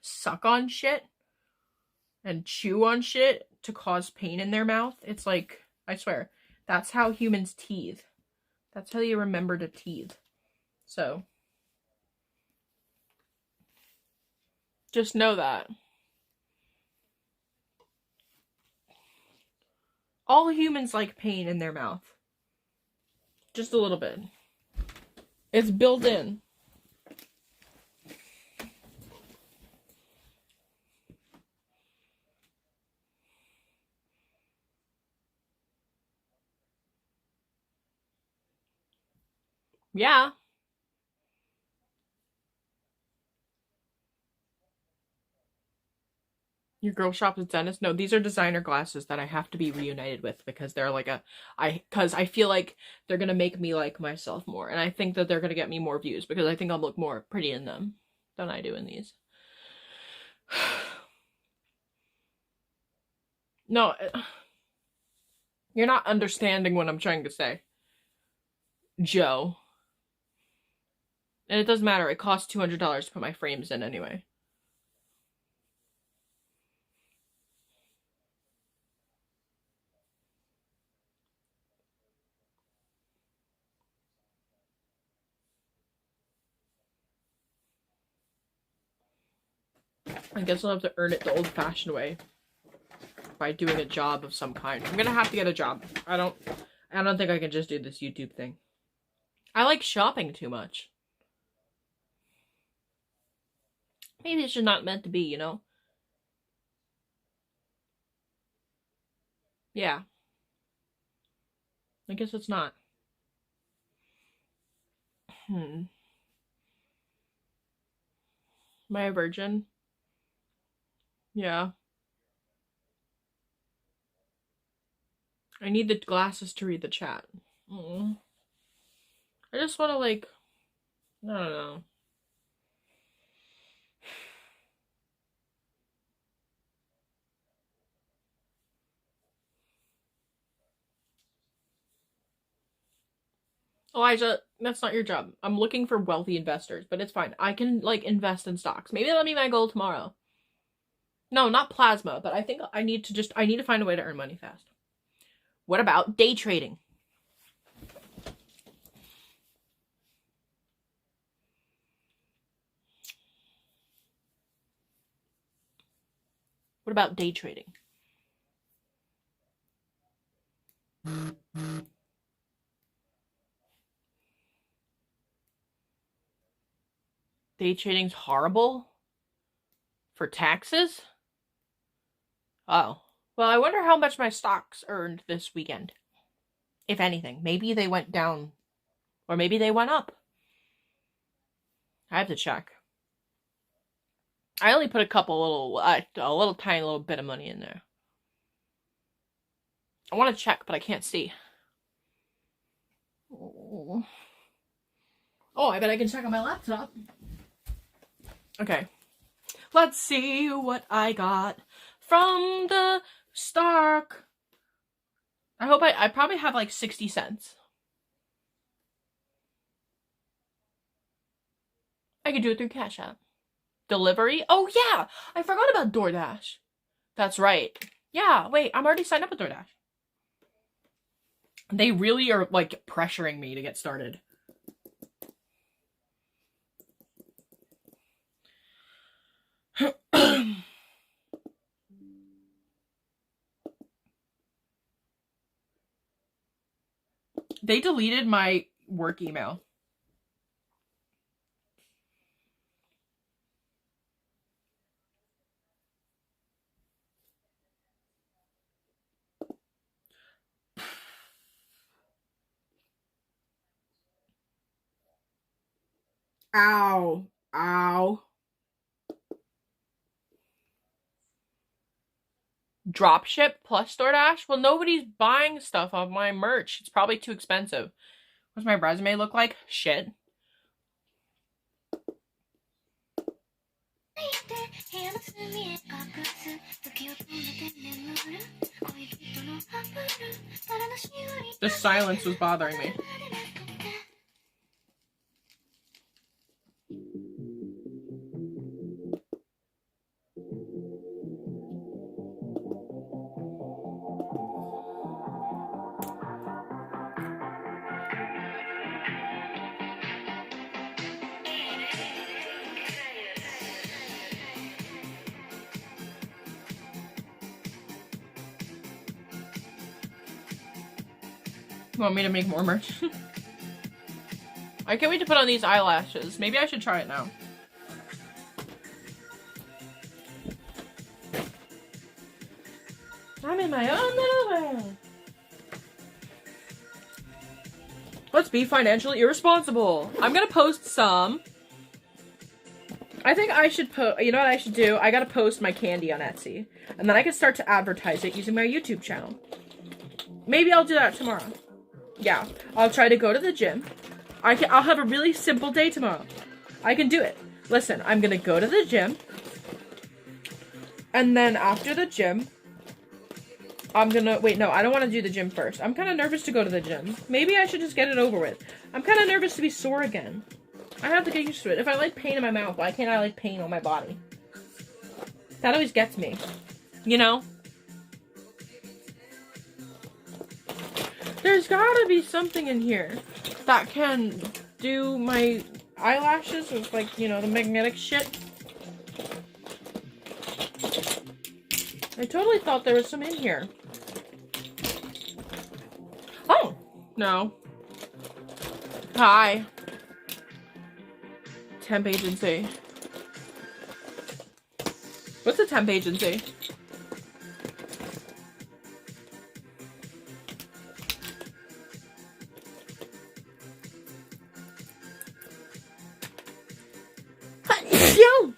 suck on shit and chew on shit to cause pain in their mouth. It's like, I swear, that's how humans teethe. That's how you remember to teethe. So just know that. All humans like pain in their mouth. Just a little bit. It's built in. Yeah. Your girl shop is dentist? No, these are designer glasses that I have to be reunited with because they're like because I feel like they're gonna make me like myself more. And I think that they're gonna get me more views because I think I'll look more pretty in them than I do in these. No, you're not understanding what I'm trying to say, Joe. And it doesn't matter, it costs $200 to put my frames in anyway. I guess I'll have to earn it the old-fashioned way by doing a job of some kind. I'm gonna have to get a job. I don't think I can just do this YouTube thing. I like shopping too much. Maybe it's just not meant to be, you know? Yeah. I guess it's not. Am I a virgin? Yeah. I need the glasses to read the chat. I just want to like, I don't know. Elijah, that's not your job. I'm looking for wealthy investors, but it's fine. I can like invest in stocks. Maybe that'll be my goal tomorrow. No, not plasma, but I think I need to find a way to earn money fast. What about day trading? What about day trading? Day trading's horrible? For taxes? Oh. Well, I wonder how much my stocks earned this weekend. If anything. Maybe they went down Or maybe they went up. I have to check. I only put a little tiny little bit of money in there. I want to check, but I can't see. Oh, I bet I can check on my laptop. Okay. Let's see what I got from the Stark. I hope I probably have like 60 cents. I could do it through Cash App. Delivery? Oh yeah! I forgot about DoorDash. That's right. Yeah, wait, I'm already signed up with DoorDash. They really are like pressuring me to get started. They deleted my work email. Ow. Ow. Dropship plus DoorDash? Well, nobody's buying stuff off my merch. It's probably too expensive. What's my resume look like? Shit. The silence was bothering me. You want me to make more merch? I can't wait to put on these eyelashes. Maybe I should try it now. I'm in my own little world. Let's be financially irresponsible. I'm gonna post some. I think I should you know what I should do? I gotta post my candy on Etsy. And then I can start to advertise it using my YouTube channel. Maybe I'll do that tomorrow. Yeah, I'll try to go to the gym. I'll have a really simple day tomorrow. I can do it. Listen, I'm gonna go to the gym. And then after the gym, wait, no, I don't want to do the gym first. I'm kind of nervous to go to the gym. Maybe I should just get it over with. I'm kind of nervous to be sore again. I have to get used to it. If I like pain in my mouth, why can't I like pain on my body? That always gets me. You know? There's gotta be something in here that can do my eyelashes with, like, you know, the magnetic shit. I totally thought there was some in here. Oh! No. Hi. Temp agency. What's a temp agency? Yo!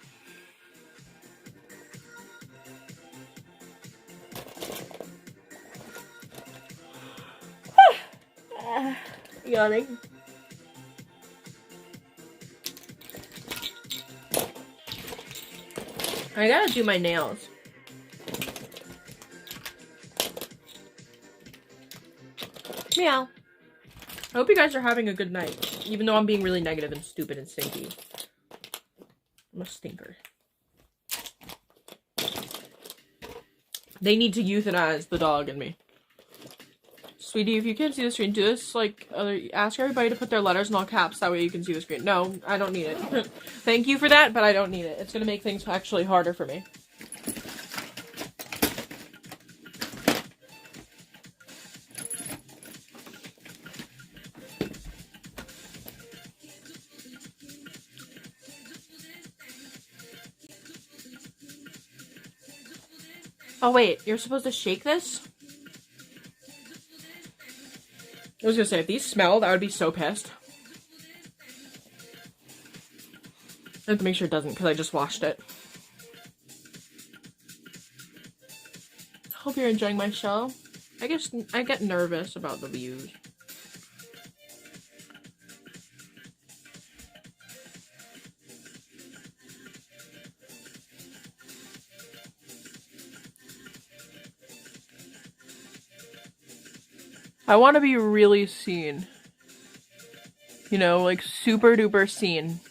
Yawning. I gotta do my nails. Meow. I hope you guys are having a good night, even though I'm being really negative and stupid and stinky. I'm a stinker. They need to euthanize the dog in me. Sweetie, if you can't see the screen, do this like ask everybody to put their letters in all caps, that way you can see the screen. No, I don't need it. Thank you for that, but I don't need it. It's gonna make things actually harder for me. Oh wait, you're supposed to shake this? I was gonna say, if these smelled, I would be so pissed. I have to make sure it doesn't because I just washed it. Hope you're enjoying my show. I guess I get nervous about the views. I want to be really seen. You know, like super duper seen.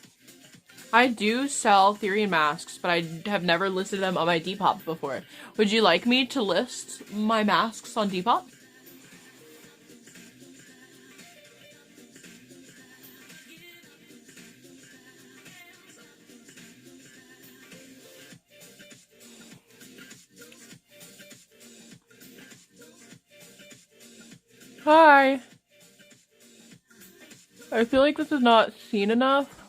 I do sell Therian masks, but I have never listed them on my Depop before. Would you like me to list my masks on Depop? Hi. I feel like this is not seen enough.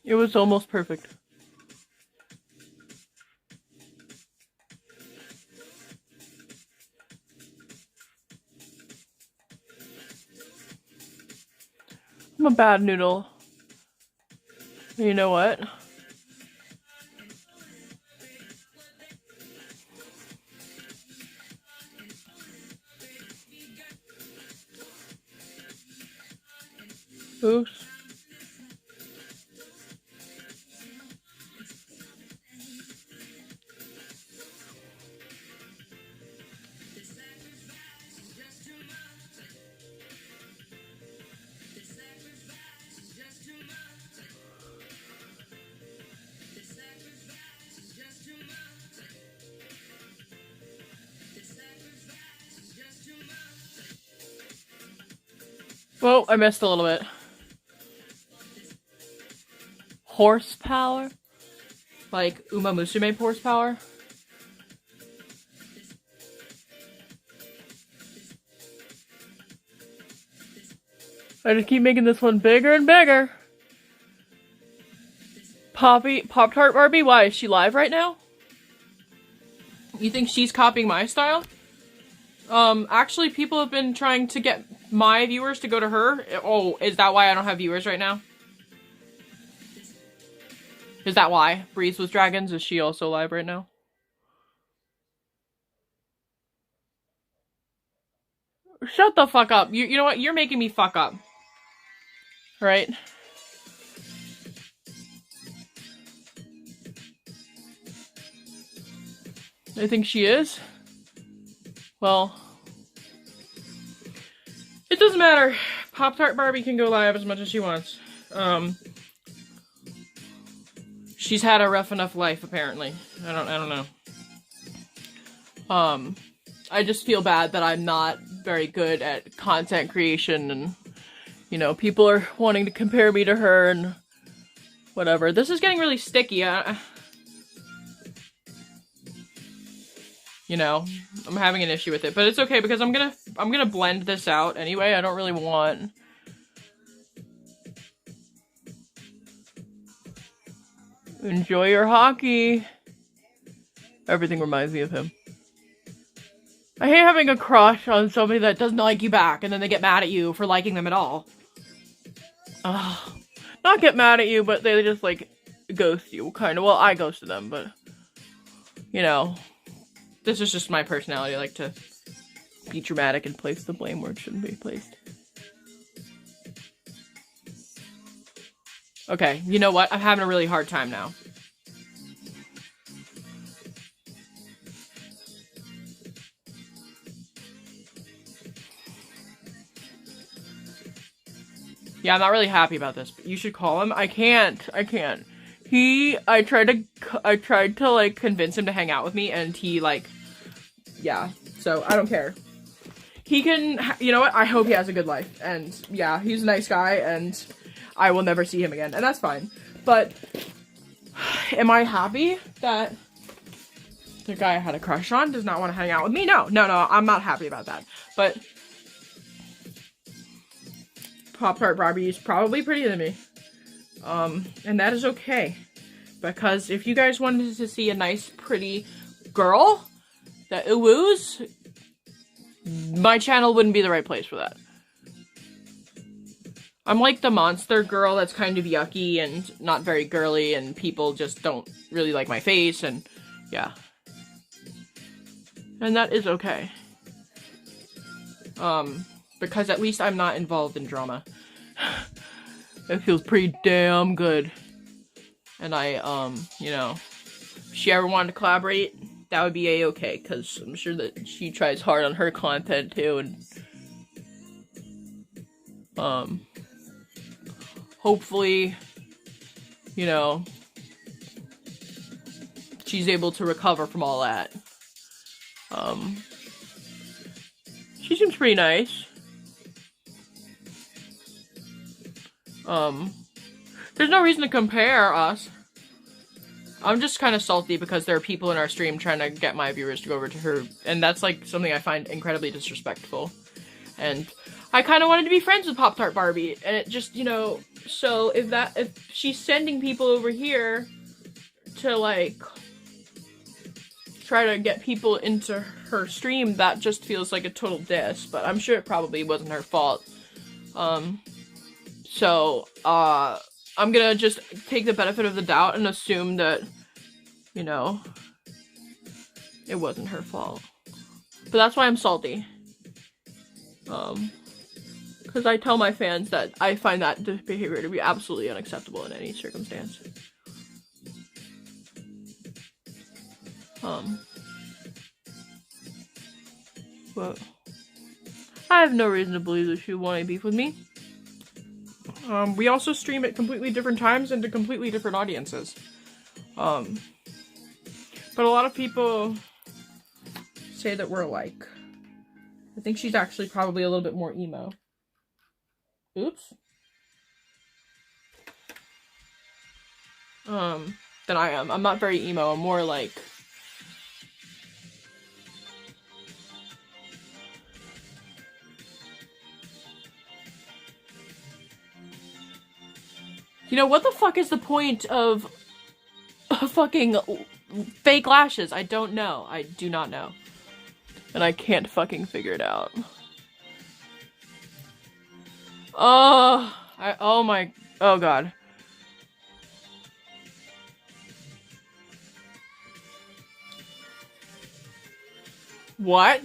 It was almost perfect. I'm a bad noodle. You know what? Oops. Well, I missed a little bit. Horsepower? Like Uma Musume horsepower? I just keep making this one bigger and bigger. Pop-Tart Barbie, why? Is she live right now? You think she's copying my style? Actually, people have been trying to get my viewers to go to her. Oh, is that why I don't have viewers right now? Is that why? Breeze with Dragons, is she also live right now? Shut the fuck up. You know what? You're making me fuck up. Right? I think she is. Well, it doesn't matter. Pop-Tart Barbie can go live as much as she wants. She's had a rough enough life, apparently. I don't know. I just feel bad that I'm not very good at content creation, and, you know, people are wanting to compare me to her and whatever. This is getting really sticky. You know, I'm having an issue with it, but it's okay because I'm gonna blend this out anyway. I don't really want. Enjoy your hockey. Everything reminds me of him. I hate having a crush on somebody that doesn't like you back, and then they get mad at you for liking them at all. Ugh. Not get mad at you, but they just, like, ghost you, kind of. Well, I ghosted them, but, you know, this is just my personality. I like to be dramatic and place the blame where it shouldn't be placed. Okay, you know what? I'm having a really hard time now. Yeah, I'm not really happy about this, but you should call him. I can't. I tried to, like, convince him to hang out with me, and he, like, yeah, so I don't care. He can, you know what? I hope he has a good life, and yeah, he's a nice guy, and I will never see him again, and that's fine. But, am I happy that the guy I had a crush on does not want to hang out with me? No, I'm not happy about that. But Pop-Tart Barbie is probably prettier than me. And that is okay. Because if you guys wanted to see a nice, pretty girl that ooh-woos, my channel wouldn't be the right place for that. I'm like the monster girl that's kind of yucky and not very girly, and people just don't really like my face, and yeah. And that is okay. Because at least I'm not involved in drama. It feels pretty damn good. And I, you know, if she ever wanted to collaborate, that would be a-okay, because I'm sure that she tries hard on her content too, and, hopefully, you know, she's able to recover from all that. She seems pretty nice. There's no reason to compare us. I'm just kind of salty because there are people in our stream trying to get my viewers to go over to her, and that's like something I find incredibly disrespectful. And I kind of wanted to be friends with Pop-Tart Barbie, and it just, you know, so if she's sending people over here to like try to get people into her stream, that just feels like a total diss, but I'm sure it probably wasn't her fault. So, I'm gonna just take the benefit of the doubt and assume that, you know, it wasn't her fault. But that's why I'm salty. Because I tell my fans that I find that behavior to be absolutely unacceptable in any circumstance. But I have no reason to believe that she would want any beef with me. We also stream at completely different times and to completely different audiences. But a lot of people say that we're alike. I think she's actually probably a little bit more emo. Oops. Than I am. I'm not very emo, I'm more like... You know, what the fuck is the point of fucking fake lashes? I don't know. I do not know. And I can't fucking figure it out. Oh god. What?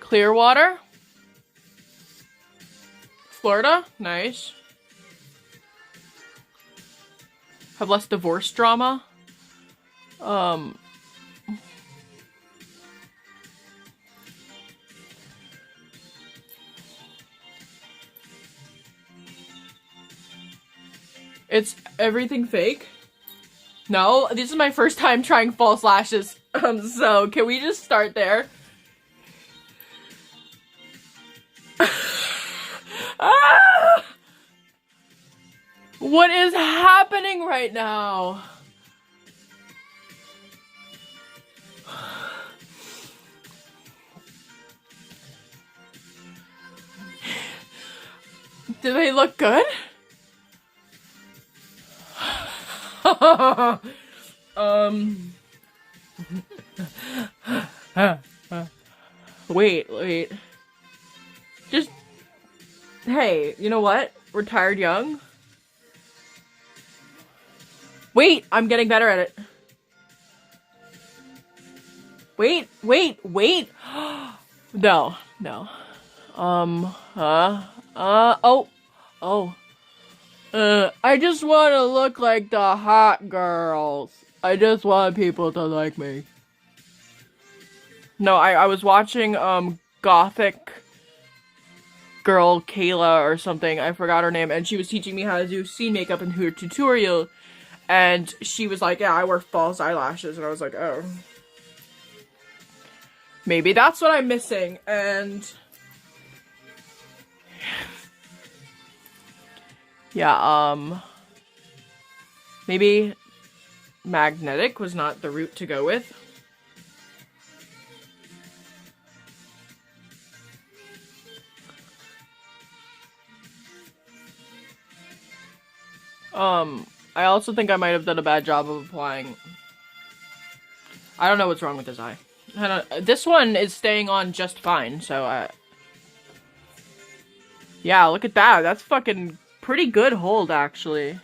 Clearwater? Florida? Nice. Have less divorce drama? It's everything fake? No, this is my first time trying false lashes. So can we just start there? Ah! What is happening right now? Do they look good? Wait. Just, hey, you know what? Retired young. Wait, I'm getting better at it. Wait. No. I just want to look like the hot girls. I just want people to like me. No, I was watching, Gothic girl Kayla or something, I forgot her name, and she was teaching me how to do scene makeup in her tutorial, and she was like, yeah, I wear false eyelashes, and I was like, oh. Maybe that's what I'm missing, and... yeah, maybe magnetic was not the route to go with. I also think I might have done a bad job of applying. I don't know what's wrong with this eye. This one is staying on just fine, so yeah, look at that. That's fucking pretty good hold, actually.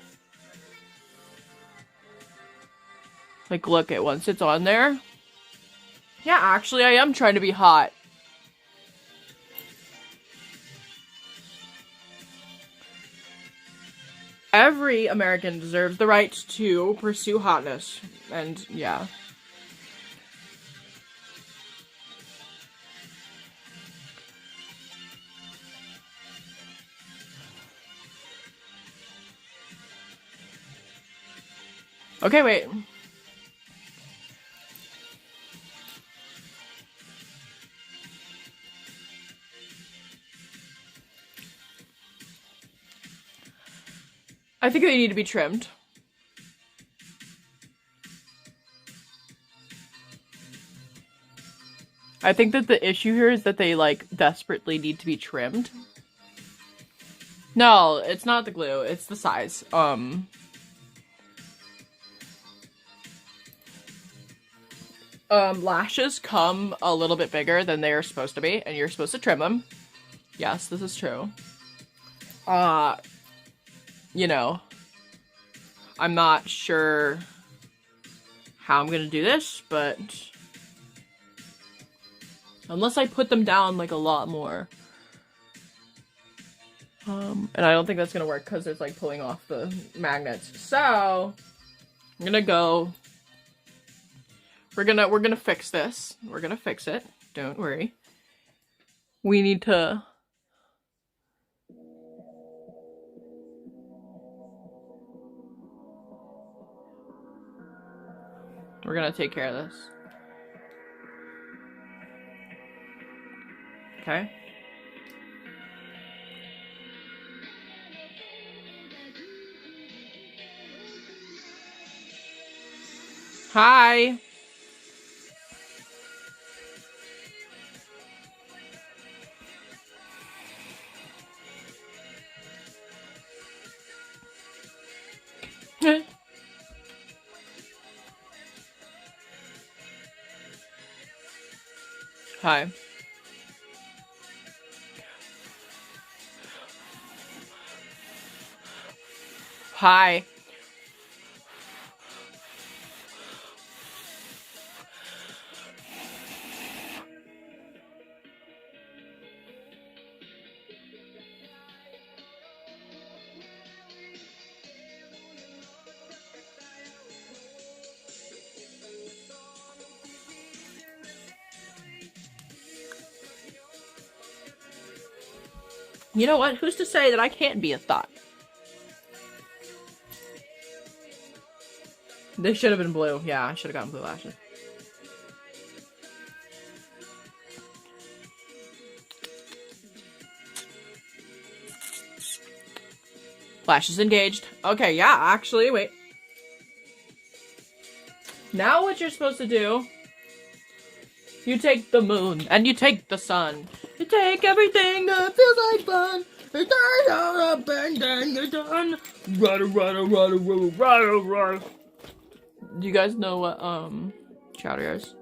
Like, look at once it's on there. Yeah, actually, I am trying to be hot. Every American deserves the right to pursue hotness. And, yeah. Okay, wait. I think they need to be trimmed. I think that the issue here is that they, like, desperately need to be trimmed. No, it's not the glue. It's the size. Lashes come a little bit bigger than they are supposed to be, and you're supposed to trim them. Yes, this is true. You know, I'm not sure how I'm gonna do this, but unless I put them down, like, a lot more. And I don't think that's gonna work because it's, like, pulling off the magnets. So, I'm gonna go. We're gonna fix this. We're gonna fix it. Don't worry. We need to... We're gonna take care of this. Okay? Hi! Hi. Hi. You know what? Who's to say that I can't be a thought? They should have been blue. Yeah, I should have gotten blue lashes. Lashes engaged. Okay, yeah, actually, wait. Now what you're supposed to do, you take the moon, and you take the sun. You take everything that feels like fun. You turn up and then you're done. Run. Do you guys know what, chowder is?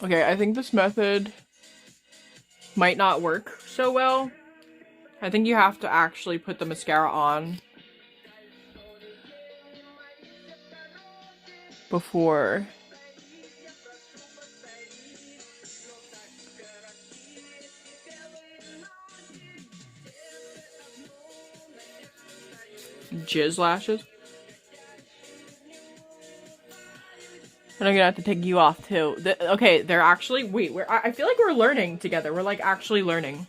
Okay, I think this method might not work so well. I think you have to actually put the mascara on before jizz lashes. And I'm gonna have to take you off too. Okay, they're actually, wait, I feel like we're learning together. We're like actually learning.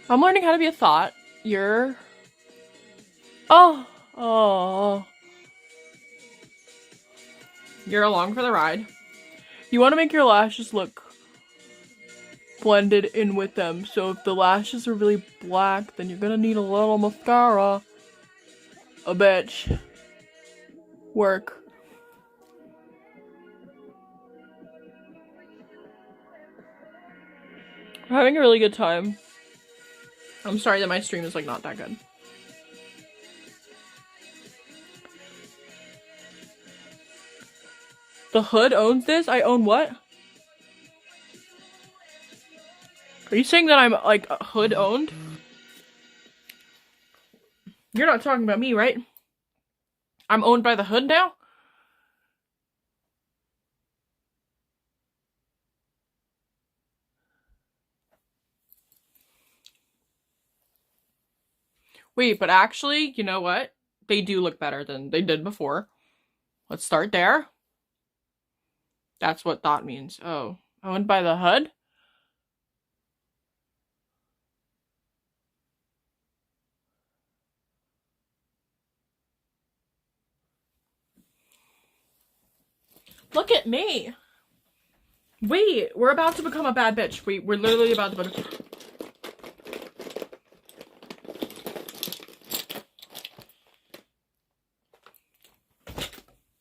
I'm learning how to be a thought. You're... Oh. You're along for the ride. You want to make your lashes look blended in with them. So if the lashes are really black, then you're gonna need a little mascara. A bitch. Work. I'm having a really good time. I'm sorry that my stream is like not that good. The hood owns this? I own what? Are you saying that I'm like hood owned? You're not talking about me, right? I'm owned by the hood now? Wait, but actually, you know what? They do look better than they did before. Let's start there. That's what that means. Oh, owned by the hood? Look at me. Wait, we're about to become a bad bitch. We're literally about to become...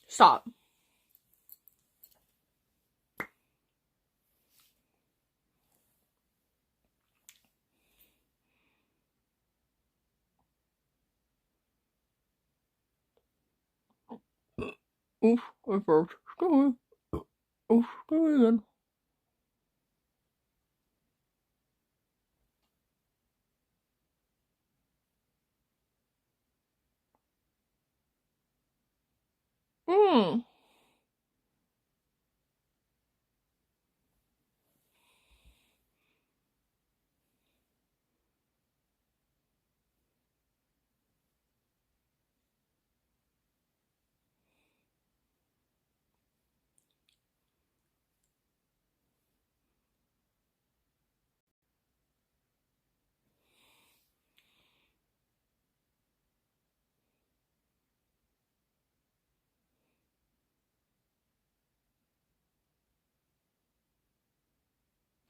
Stop. Oof, I burped. Go on. Oof, go again. Hmm.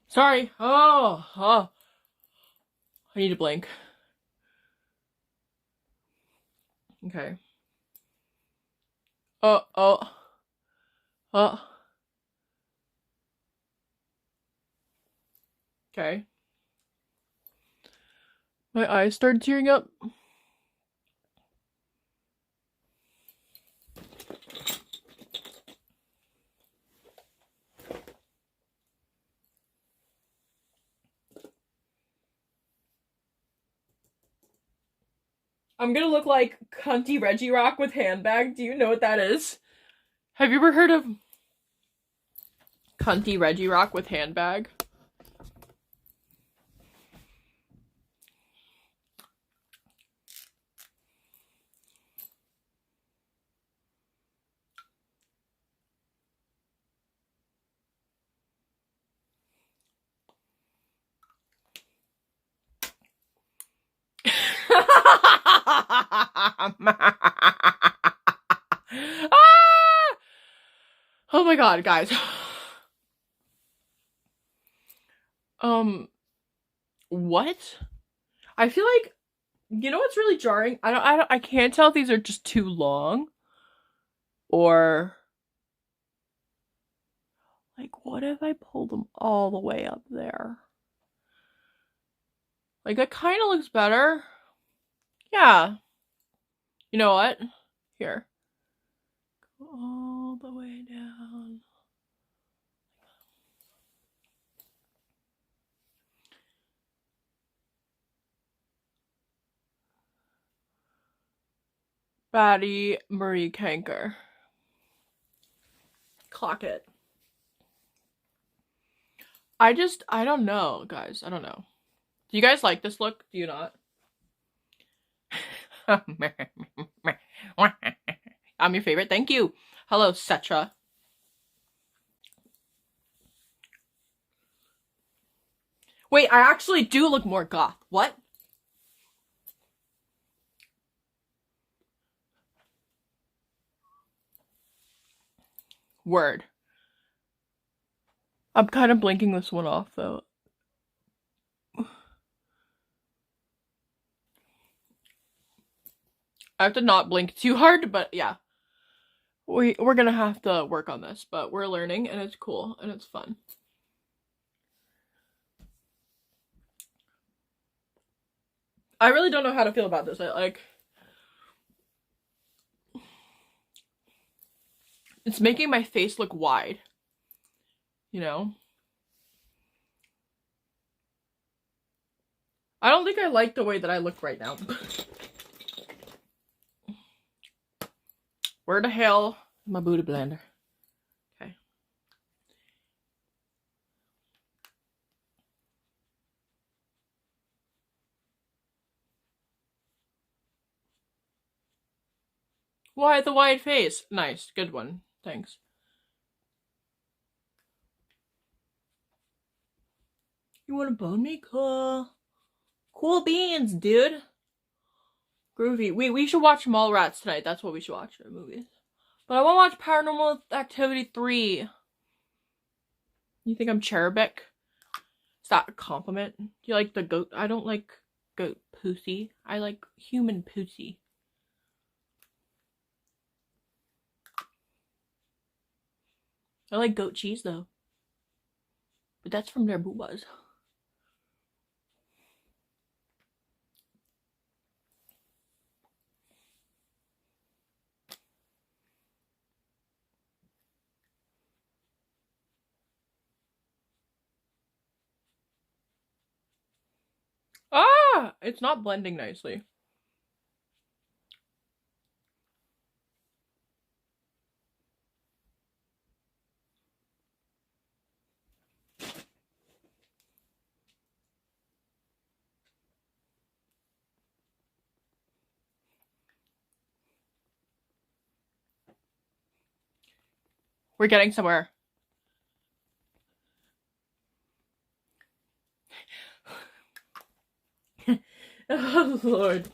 Sorry. Oh. I need to blink. Okay. Oh. Okay. My eyes started tearing up. I'm gonna look like cunty Reggie Rock with handbag. Do you know what that is? Have you ever heard of cunty Reggie Rock with handbag? Oh my god, guys. What? I feel like, you know what's really jarring? I can't tell if these are just too long or like what if I pull them all the way up there? Like that kind of looks better. Yeah. You know what? Here. Go all the way down. Batty Marie Kanker. Clock it. I don't know, guys. I don't know. Do you guys like this look? Do you not? I'm your favorite. Thank you. Hello, Setra. Wait, I actually do look more goth. What? Word. I'm kind of blinking this one off, though. I have to not blink too hard, but yeah. We're gonna have to work on this, but we're learning, and it's cool, and it's fun. I really don't know how to feel about this. It's making my face look wide. You know? I don't think I like the way that I look right now. Where the hell is my booty blender? Okay. Why the wide face? Nice. Good one. Thanks. You wanna bone me? Cool. Cool beans, dude. Groovy. We should watch Mallrats tonight. That's what we should watch in movies. But I want to watch Paranormal Activity 3. You think I'm cherubic? Is that a compliment? Do you like the goat? I don't like goat pussy. I like human pussy. I like goat cheese though. But that's from their boobas. Ah! It's not blending nicely. We're getting somewhere. Oh, Lord.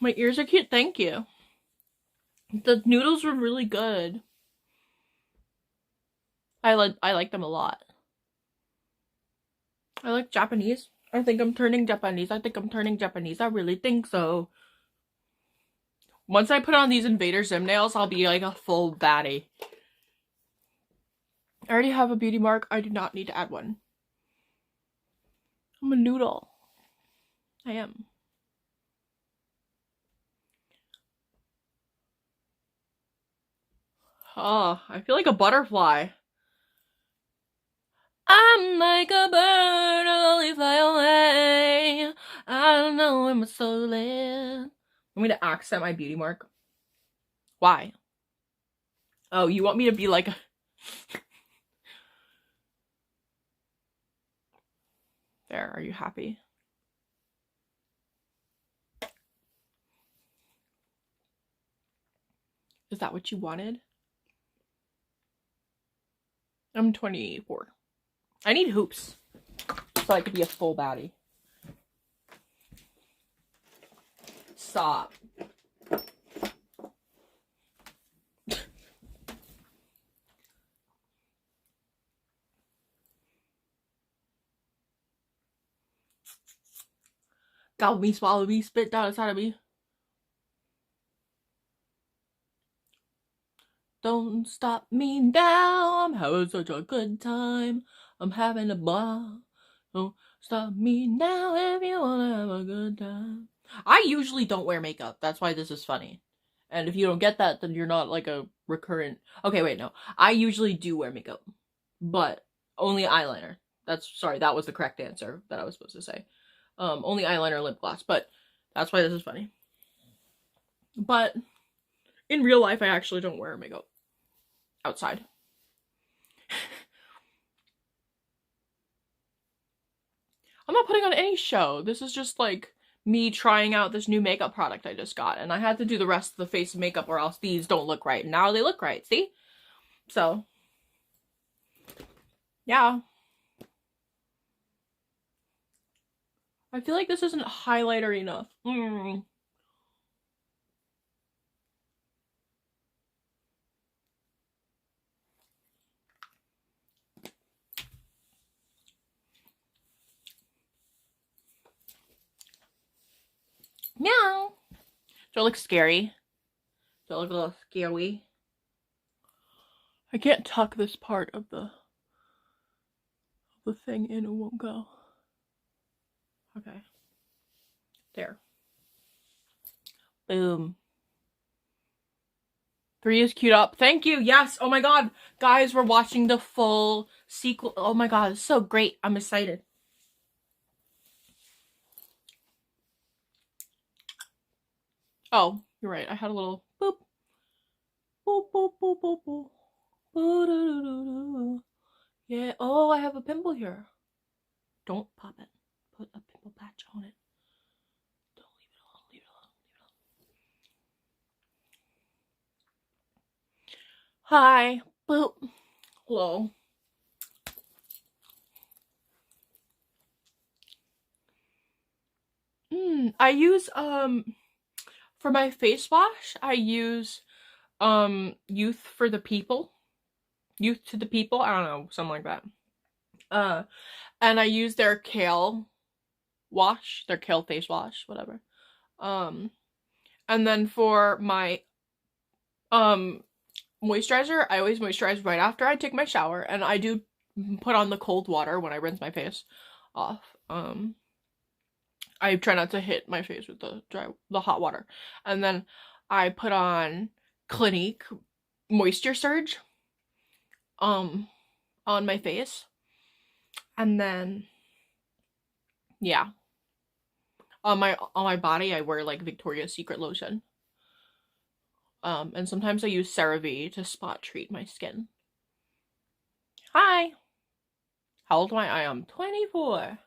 My ears are cute, thank you. The noodles were really good. I like them a lot. I like Japanese. I think I'm turning Japanese. I really think so. Once I put on these Invader Zim nails, I'll be like a full baddie. I already have a beauty mark. I do not need to add one. I'm a noodle. I am. Oh, I feel like a butterfly. I'm like a bird, I'll only fly away. I don't know where my soul is. I'm gonna accent my beauty mark. Why? Oh, you want me to be like a... There, are you happy? Is that what you wanted? I'm 24. I need hoops so I could be a full baddie. Stop. Gobble me, swallow me, spit down inside of me. Don't stop me now, I'm having such a good time. I'm having a ball. Don't stop me now if you wanna have a good time. I usually don't wear makeup, that's why this is funny. And if you don't get that, then you're not like a recurrent... Okay, wait, no. I usually do wear makeup, but only eyeliner. Sorry, that was the correct answer that I was supposed to say. Only eyeliner, lip gloss, but that's why this is funny. But in real life, I actually don't wear makeup outside. I'm not putting on any show. This is just like me trying out this new makeup product I just got, and I had to do the rest of the face makeup or else these don't look right. Now they look right, see? So, yeah. I feel like this isn't highlighter enough. Meow. Do I look scary? Do I look a little scary? I can't tuck this part of the thing in, it won't go. Okay. There. Boom. 3 is queued up. Thank you. Yes. Oh my god. Guys, we're watching the full sequel. Oh my god. It's so great. I'm excited. Oh, you're right. I had a little boop. Boop, boop, boop, boop, boop. Boo-doo-doo-doo-doo. Yeah. Oh, I have a pimple here. Don't pop it. Put a pimple patch on it. Don't leave it alone. Leave it alone. Leave it alone. Hi. Boop. Hello. I use for my face wash, I use Youth for the People. Youth to the People. I don't know, something like that. And I use their kale wash, their kale face wash, whatever. And then for my moisturizer, I always moisturize right after I take my shower, and I do put on the cold water when I rinse my face off. I try not to hit my face with the hot water. And then I put on Clinique Moisture Surge on my face. And then yeah. On my body I wear like Victoria's Secret lotion. And sometimes I use CeraVe to spot treat my skin. Hi. How old am I? I am 24.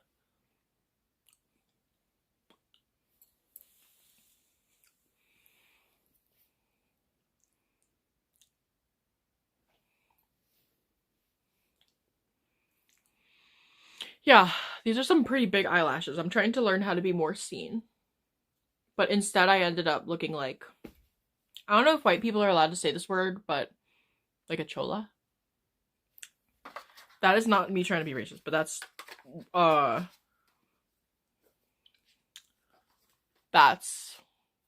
Yeah, these are some pretty big eyelashes. I'm trying to learn how to be more seen. But instead I ended up looking like, I don't know if white people are allowed to say this word, but like a chola. That is not me trying to be racist, but that's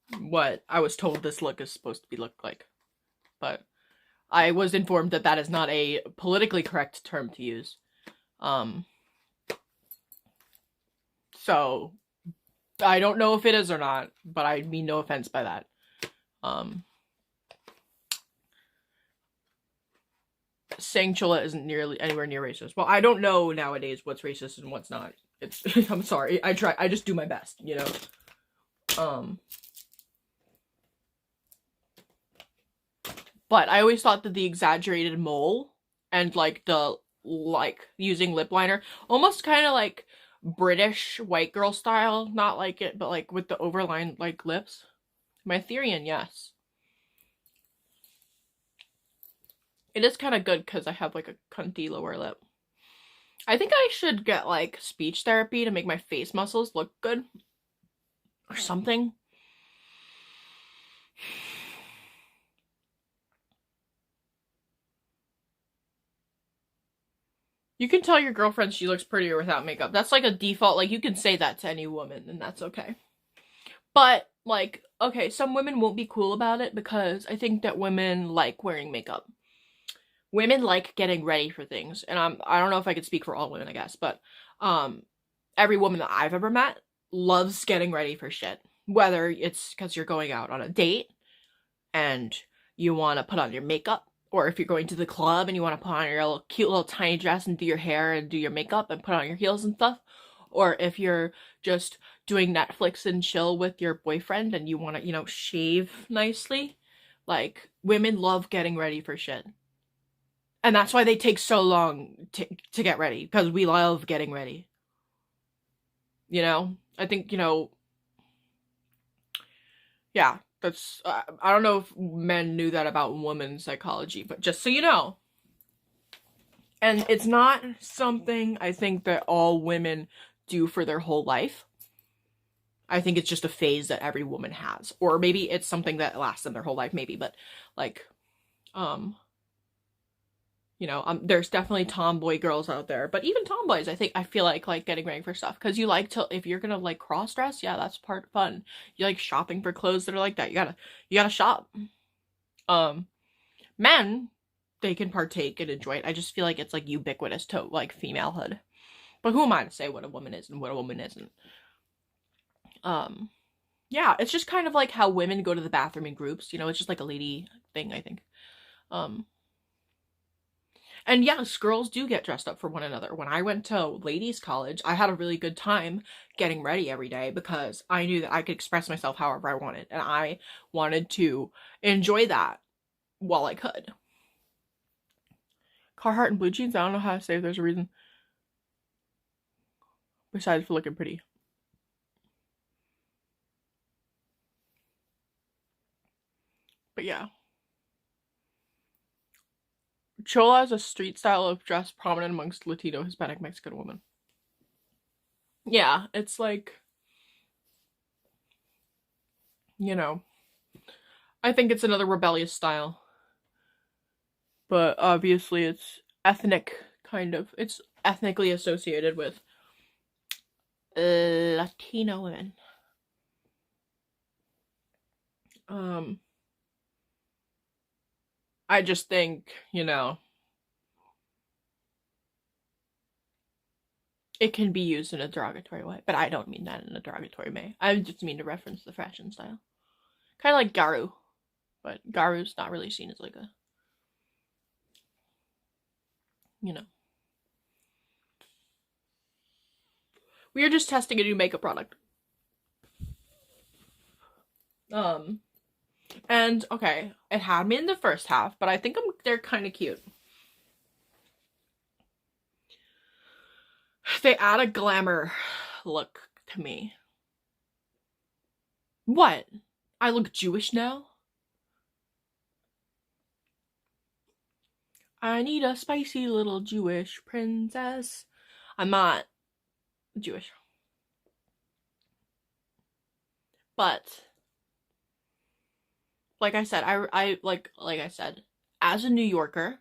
what I was told this look is supposed to look like. But I was informed that that is not a politically correct term to use. So I don't know if it is or not, but I mean no offense by that. Saying chola isn't anywhere near racist. Well, I don't know nowadays what's racist and what's not. It's I'm sorry. I just do my best, you know. But I always thought that the exaggerated mole and like the using lip liner, almost kind of like British white girl style, not like it, but like with the overlined like lips. My Therian, yes. It is kind of good because I have like a cunty lower lip. I think I should get like speech therapy to make my face muscles look good. Or something. You can tell your girlfriend she looks prettier without makeup. That's like a default, like you can say that to any woman and that's okay. But like, okay, some women won't be cool about it because I think that women like wearing makeup. Women like getting ready for things, and I don't know if I could speak for all women, I guess, but every woman that I've ever met loves getting ready for shit. Whether it's because you're going out on a date and you want to put on your makeup, or if you're going to the club and you want to put on your cute little tiny dress and do your hair and do your makeup and put on your heels and stuff, or if you're just doing Netflix and chill with your boyfriend and you want to, you know, shave nicely. Like, women love getting ready for shit. And that's why they take so long to get ready, because we love getting ready. You know? I think, you know, yeah, that's, I don't know if men knew that about women's psychology, but just so you know. And it's not something I think that all women do for their whole life. I think it's just a phase that every woman has. Or maybe it's something that lasts them their whole life, maybe, but like, um, there's definitely tomboy girls out there, but even tomboys, I feel like getting ready for stuff, because you like to, if you're gonna like cross dress, yeah, that's part fun. You like shopping for clothes that are like that. You gotta shop. Um, Men, they can partake and enjoy it. I just feel like it's like ubiquitous to like femalehood. But who am I to say what a woman is and what a woman isn't? Um, yeah, it's just kind of like how women go to the bathroom in groups. It's just like a lady thing, I think. Um, and yes, girls do get dressed up for one another. When I went to ladies' college, I had a really good time getting ready every day because I knew that I could express myself however I wanted, and I wanted to enjoy that while I could. Carhartt and blue jeans, I don't know how to say if there's a reason besides for looking pretty. But yeah. Chola is a street style of dress prominent amongst Latino, Hispanic, Mexican women. Yeah, it's like, I think it's another rebellious style. But obviously it's ethnic, kind of. It's ethnically associated with Latino women. I just think, it can be used in a derogatory way, but I don't mean that in a derogatory way. I just mean to reference the fashion style. Kind of like Garu, but Garu's not really seen as like a, we are just testing a new makeup product. And okay, it had me in the first half, but I think they're kind of cute. They add a glamour look to me. What? I look Jewish now? I need a spicy little Jewish princess. I'm not Jewish. But like I said, I like I said, as a New Yorker,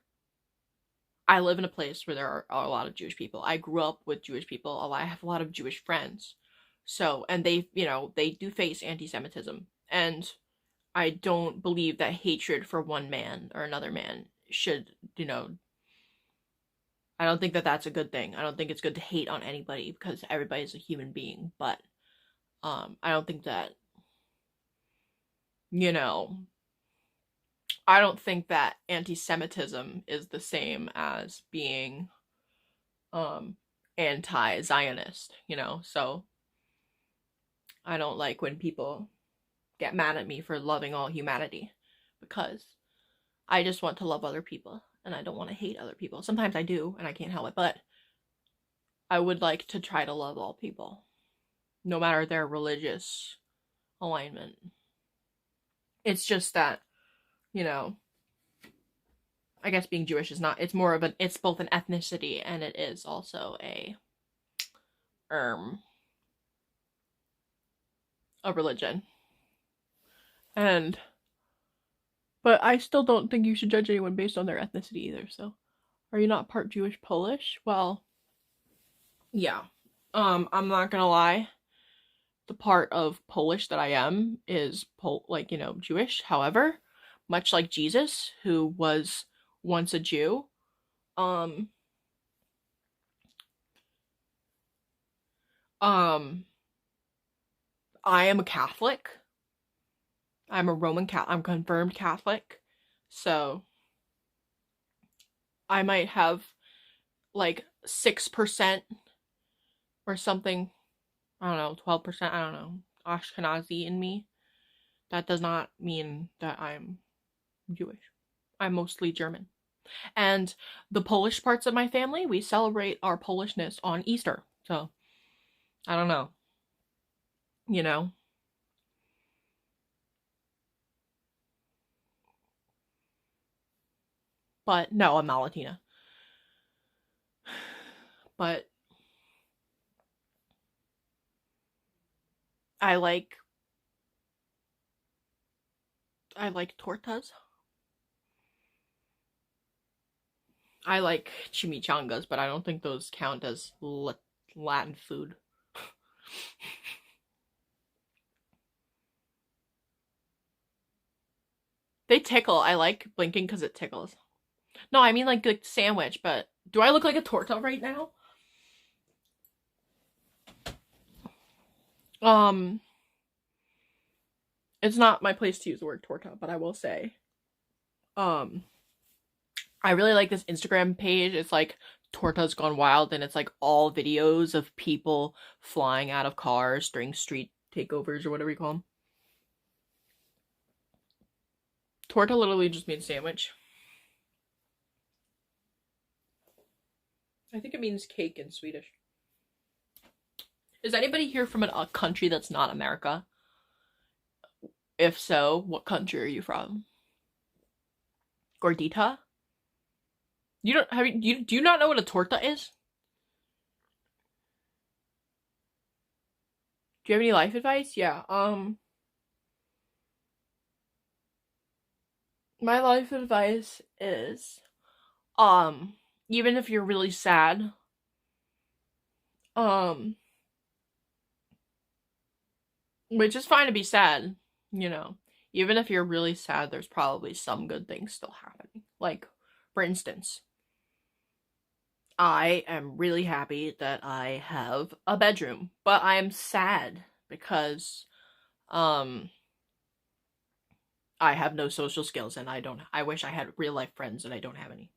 I live in a place where there are a lot of Jewish people. I grew up with Jewish people. I have a lot of Jewish friends. So, and they, they do face anti-Semitism. And I don't believe that hatred for one man or another man should, I don't think that that's a good thing. I don't think it's good to hate on anybody because everybody's a human being. But I don't think that, I don't think that anti-Semitism is the same as being anti-Zionist, so I don't like when people get mad at me for loving all humanity, because I just want to love other people and I don't want to hate other people. Sometimes I do and I can't help it, but I would like to try to love all people, no matter their religious alignment. It's just that, I guess being Jewish is not, it's more of it's both an ethnicity and it is also a religion. But I still don't think you should judge anyone based on their ethnicity either, so. Are you not part Jewish Polish? Well, yeah. I'm not gonna lie. The part of Polish that I am is Jewish. However, much like Jesus, who was once a Jew, um I am a Catholic. I'm a Roman Catholic. I'm confirmed Catholic. So I might have like 6% or something. I don't know, 12%, I don't know, Ashkenazi in me. That does not mean that I'm Jewish. I'm mostly German. And the Polish parts of my family, we celebrate our Polishness on Easter. So, I don't know. But no, I'm not Latina. But I like tortas. I like chimichangas, but I don't think those count as Latin food. They tickle. I like blinking because it tickles. No, I mean like sandwich, but do I look like a torta right now? It's not my place to use the word torta, but I will say, I really like this Instagram page. It's like Tortas Gone Wild, and it's like all videos of people flying out of cars during street takeovers or whatever you call them. Torta literally just means sandwich. I think it means cake in Swedish. Is anybody here from a country that's not America? If so, what country are you from? Gordita? You don't have you do you not know what a torta is? Do you have any life advice? Yeah. My life advice is even if you're really sad, which is fine to be sad, you know. Even if you're really sad, there's probably some good things still happening. Like, for instance, I am really happy that I have a bedroom, but I am sad because I have no social skills and I wish I had real life friends and I don't have any.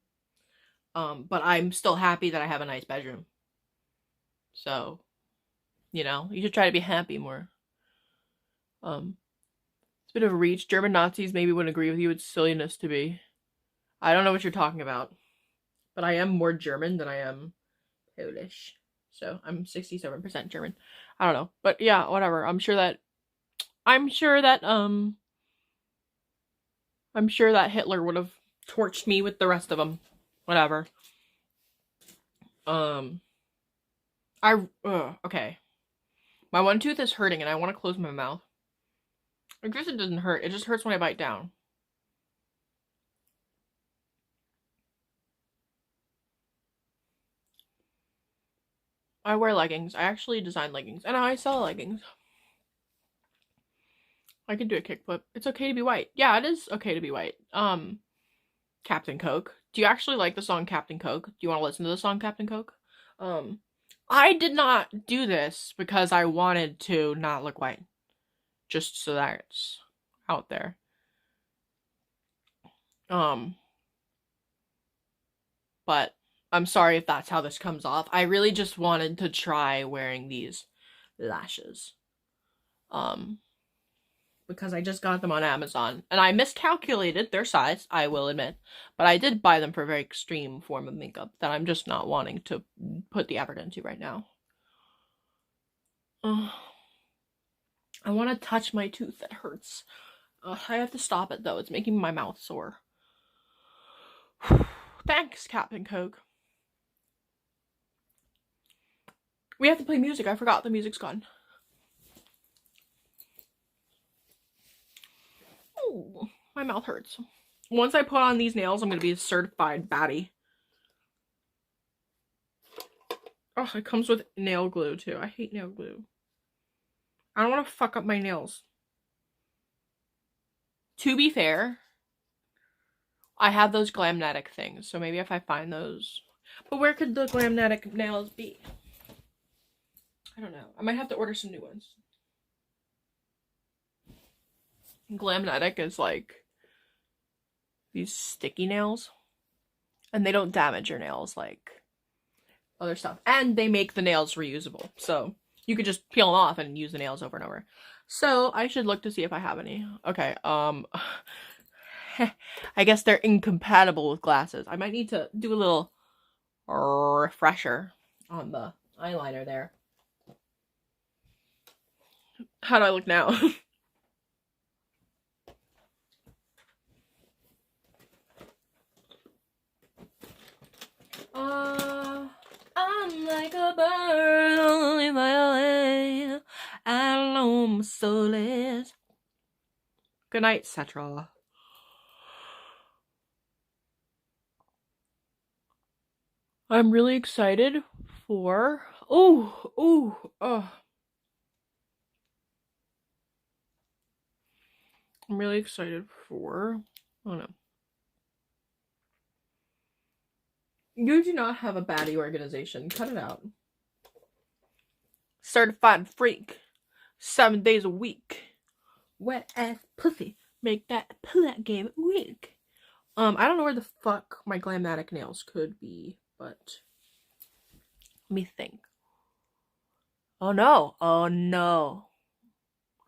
But I'm still happy that I have a nice bedroom. So, you know, you should try to be happy more. It's a bit of a reach. German Nazis maybe wouldn't agree with you. It's silliness to be. I don't know what you're talking about. But I am more German than I am Polish. So I'm 67% German. I don't know. But yeah, whatever. I'm sure that Hitler would have torched me with the rest of them. Whatever. Okay. My one tooth is hurting and I want to close my mouth. I guess it doesn't hurt. It just hurts when I bite down. I wear leggings. I actually design leggings. And I sell leggings. I can do a kickflip. It's okay to be white. Yeah, it is okay to be white. Captain Coke. Do you actually like the song Captain Coke? Do you want to listen to the song Captain Coke? I did not do this because I wanted to not look white. Just so that it's out there. But I'm sorry if that's how this comes off. I really just wanted to try wearing these lashes. Because I just got them on Amazon. And I miscalculated their size, I will admit. But I did buy them for a very extreme form of makeup that I'm just not wanting to put the effort into right now. I want to touch my tooth that hurts. I have to stop it though. It's making my mouth sore. Thanks, Captain Coke. We have to play music. I forgot the music's gone. Ooh, my mouth hurts. Once I put on these nails, I'm going to be a certified baddie. Oh, it comes with nail glue too. I hate nail glue. I don't want to fuck up my nails. To be fair, I have those Glamnetic things, so maybe if I find those. But where could the Glamnetic nails be? I don't know. I might have to order some new ones. Glamnetic is like these sticky nails. And they don't damage your nails like other stuff. And they make the nails reusable. So you could just peel them off and use the nails over and over. So I should look to see if I have any. Okay, I guess they're incompatible with glasses. I might need to do a little refresher on the eyeliner there. How do I look now? I'm like a bird only by way. I don't home soulless. Good night, Cetra. I'm really excited for... I'm really excited for... Oh no. You do not have a baddie organization. Cut it out. Certified freak. 7 days a week. Wet ass pussy. Make that pull-out game weak. I don't know where the fuck my Glammatic nails could be, but let me think. Oh no. Oh no.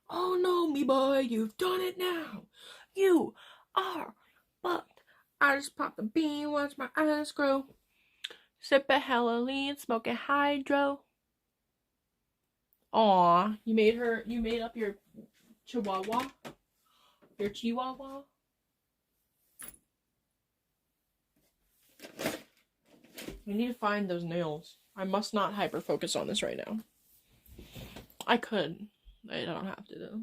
Oh no, me boy, you've done it now. You are fucked. I just popped a bean, watch my eyes grow. Sip a hella lean, smoke a hydro. Aw, you made up your chihuahua? Your chihuahua? We need to find those nails. I must not hyper focus on this right now. I could. I don't have to though.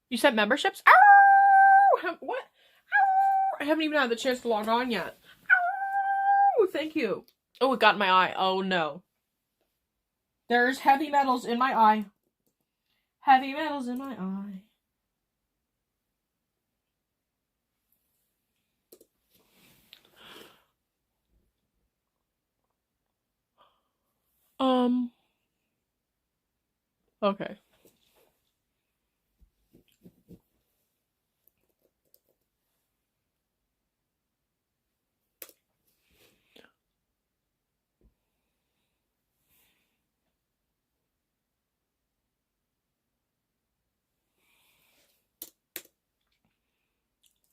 You sent memberships? Ow! What? Ow! I haven't even had the chance to log on yet. Ow! Thank you. Oh, it got in my eye. Oh no. There's heavy metals in my eye. Heavy metals in my eye. Okay.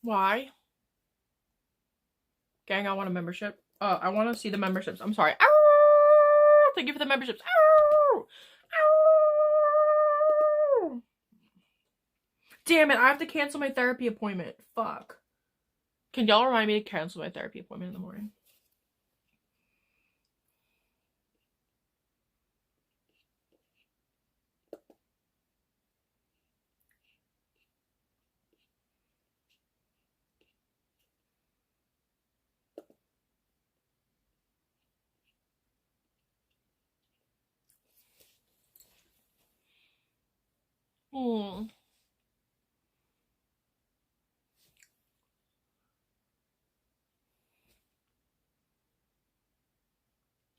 Why? Gang, I want a membership. I want to see the memberships. I'm sorry. Ow! Thank you for the memberships. Ow! Ow! Damn it, I have to cancel my therapy appointment. Fuck. Can y'all remind me to cancel my therapy appointment in the morning?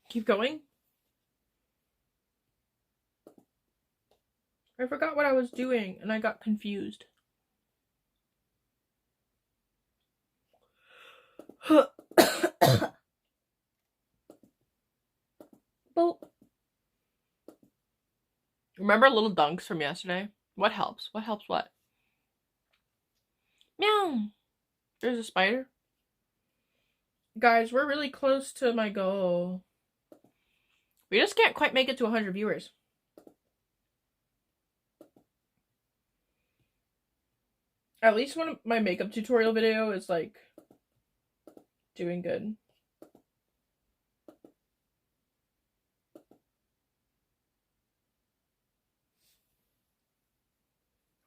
Keep going. I forgot what I was doing and I got confused. Boop. Remember little dunks from yesterday? What helps? What helps what? Meow. There's a spider. Guys, we're really close to my goal. We just can't quite make it to 100 viewers. At least one of my makeup tutorial video is like doing good.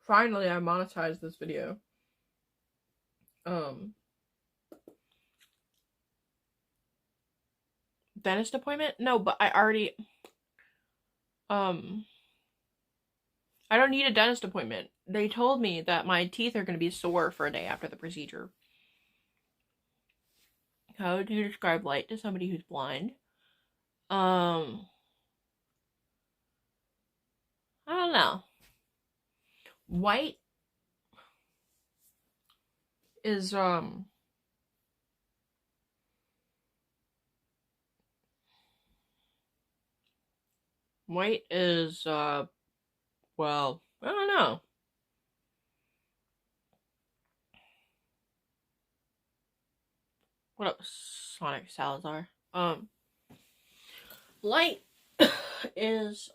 Finally, I monetized this video. Dentist appointment? No, but I already... I don't need a dentist appointment. They told me that my teeth are going to be sore for a day after the procedure. How do you describe light to somebody who's blind? I don't know. White is, white is, well, I don't know. What up, Sonic Salazar? Light is,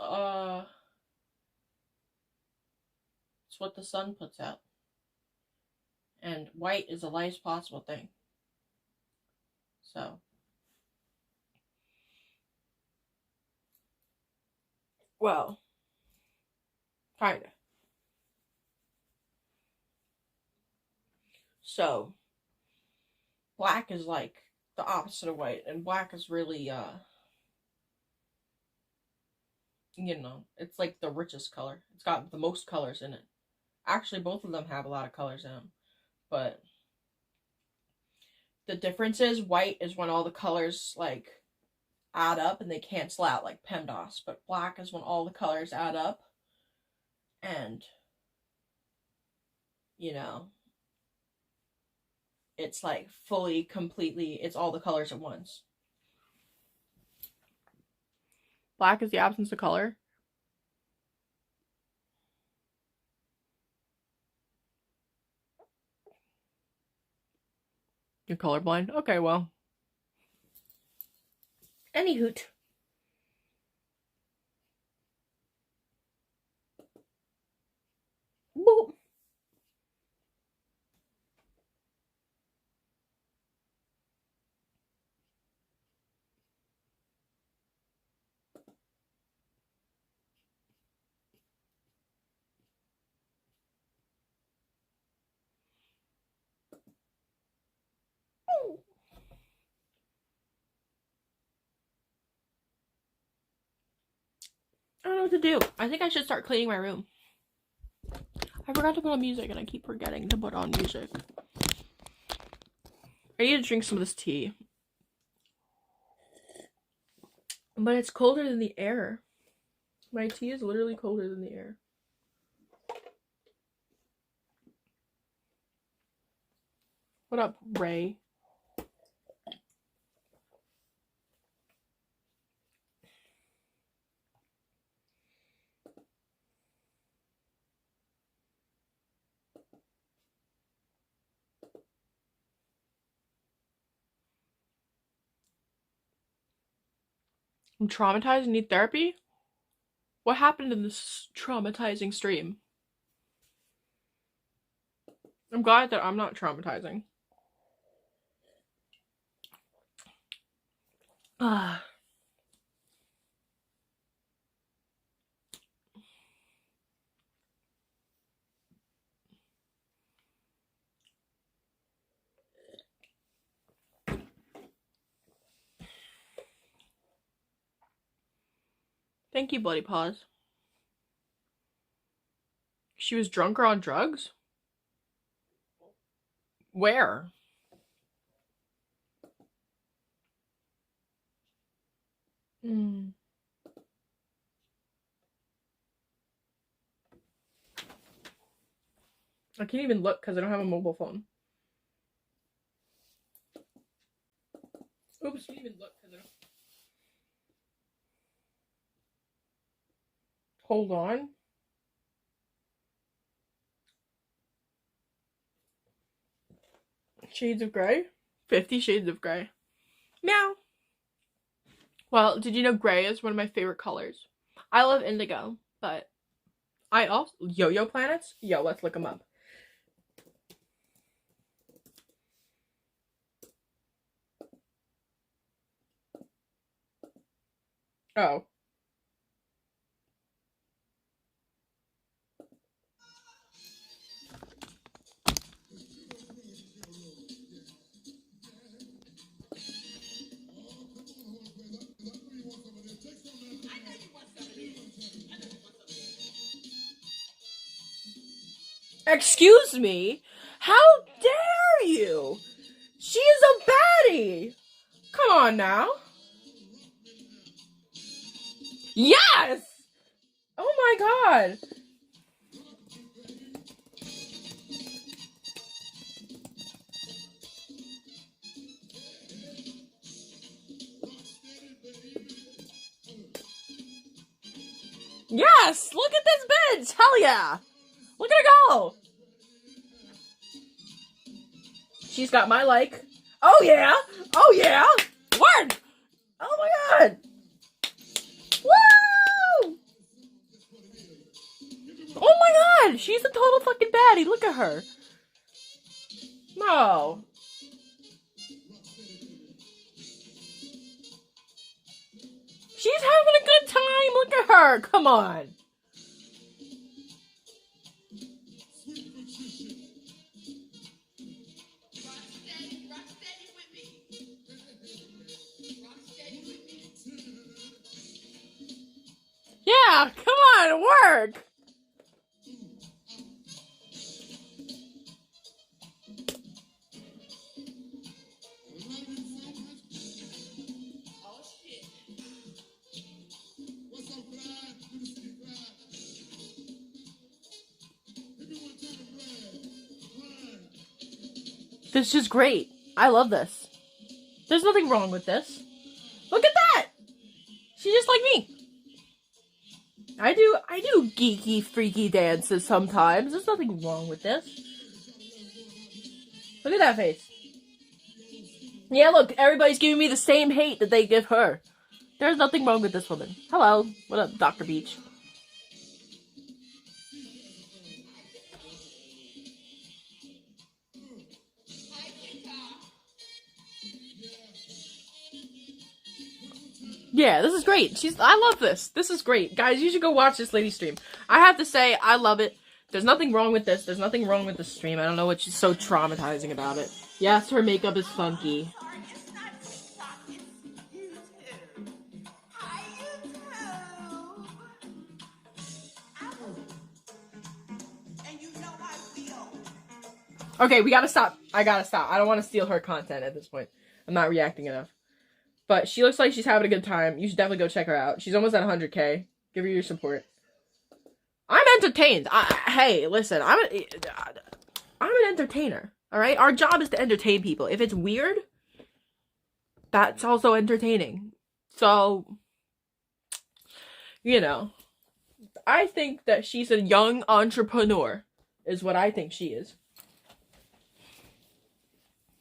it's what the sun puts out. And white is the lightest possible thing. So, Well, kinda. So, black is like the opposite of white, and black is really, it's like the richest color. It's got the most colors in it. Actually, both of them have a lot of colors in them, but the difference is white is when all the colors, like, add up and they cancel out, like PEMDAS, but black is when all the colors add up and, you know, it's like fully, completely, it's all the colors at once. Black is the absence of color. You're colorblind? Okay, well. Any hoot. Boop. I don't know what to do. I think I should start cleaning my room. I forgot to put on music and I keep forgetting to put on music. I need to drink some of this tea. But it's colder than the air. My tea is literally colder than the air. What up, Ray? I'm traumatized and need therapy? What happened in this traumatizing stream? I'm glad that I'm not traumatizing. Ah. Thank you, Bloody Paws. She was drunk or on drugs? Where? I can't even look because I don't have a mobile phone. Oops, I can't even look because I don't. Hold on. Shades of Grey? 50 Shades of Grey. Meow. Well, did you know gray is one of my favorite colors? I love indigo, but I also... Yo-Yo planets? Yo, let's look them up. Oh. Excuse me? How dare you? She is a baddie! Come on now. Yes! Oh my god. Yes! Look at this bitch! Hell yeah! Look at her go! She's got my like. Oh yeah! Oh yeah! Word! Oh my god! Woo! Oh my god! She's a total fucking baddie. Look at her. No. She's having a good time. Look at her! Come on! Yeah, come on, work! This is great. I love this. There's nothing wrong with this. Look at that! She's just like me. I do geeky, freaky dances sometimes. There's nothing wrong with this. Look at that face. Yeah, look, everybody's giving me the same hate that they give her. There's nothing wrong with this woman. Hello. What up, Dr. Beach? Yeah, this is great. I love this. This is great. Guys, you should go watch this lady stream. I have to say, I love it. There's nothing wrong with this. There's nothing wrong with the stream. I don't know what's so traumatizing about it. Yes, her makeup is funky. Okay, we gotta stop. I gotta stop. I don't want to steal her content at this point. I'm not reacting enough. But she looks like she's having a good time. You should definitely go check her out. She's almost at 100K. Give her your support. I'm entertained. Hey, listen. I'm an entertainer. All right? Our job is to entertain people. If it's weird, that's also entertaining. So, you know, I think that she's a young entrepreneur is what I think she is.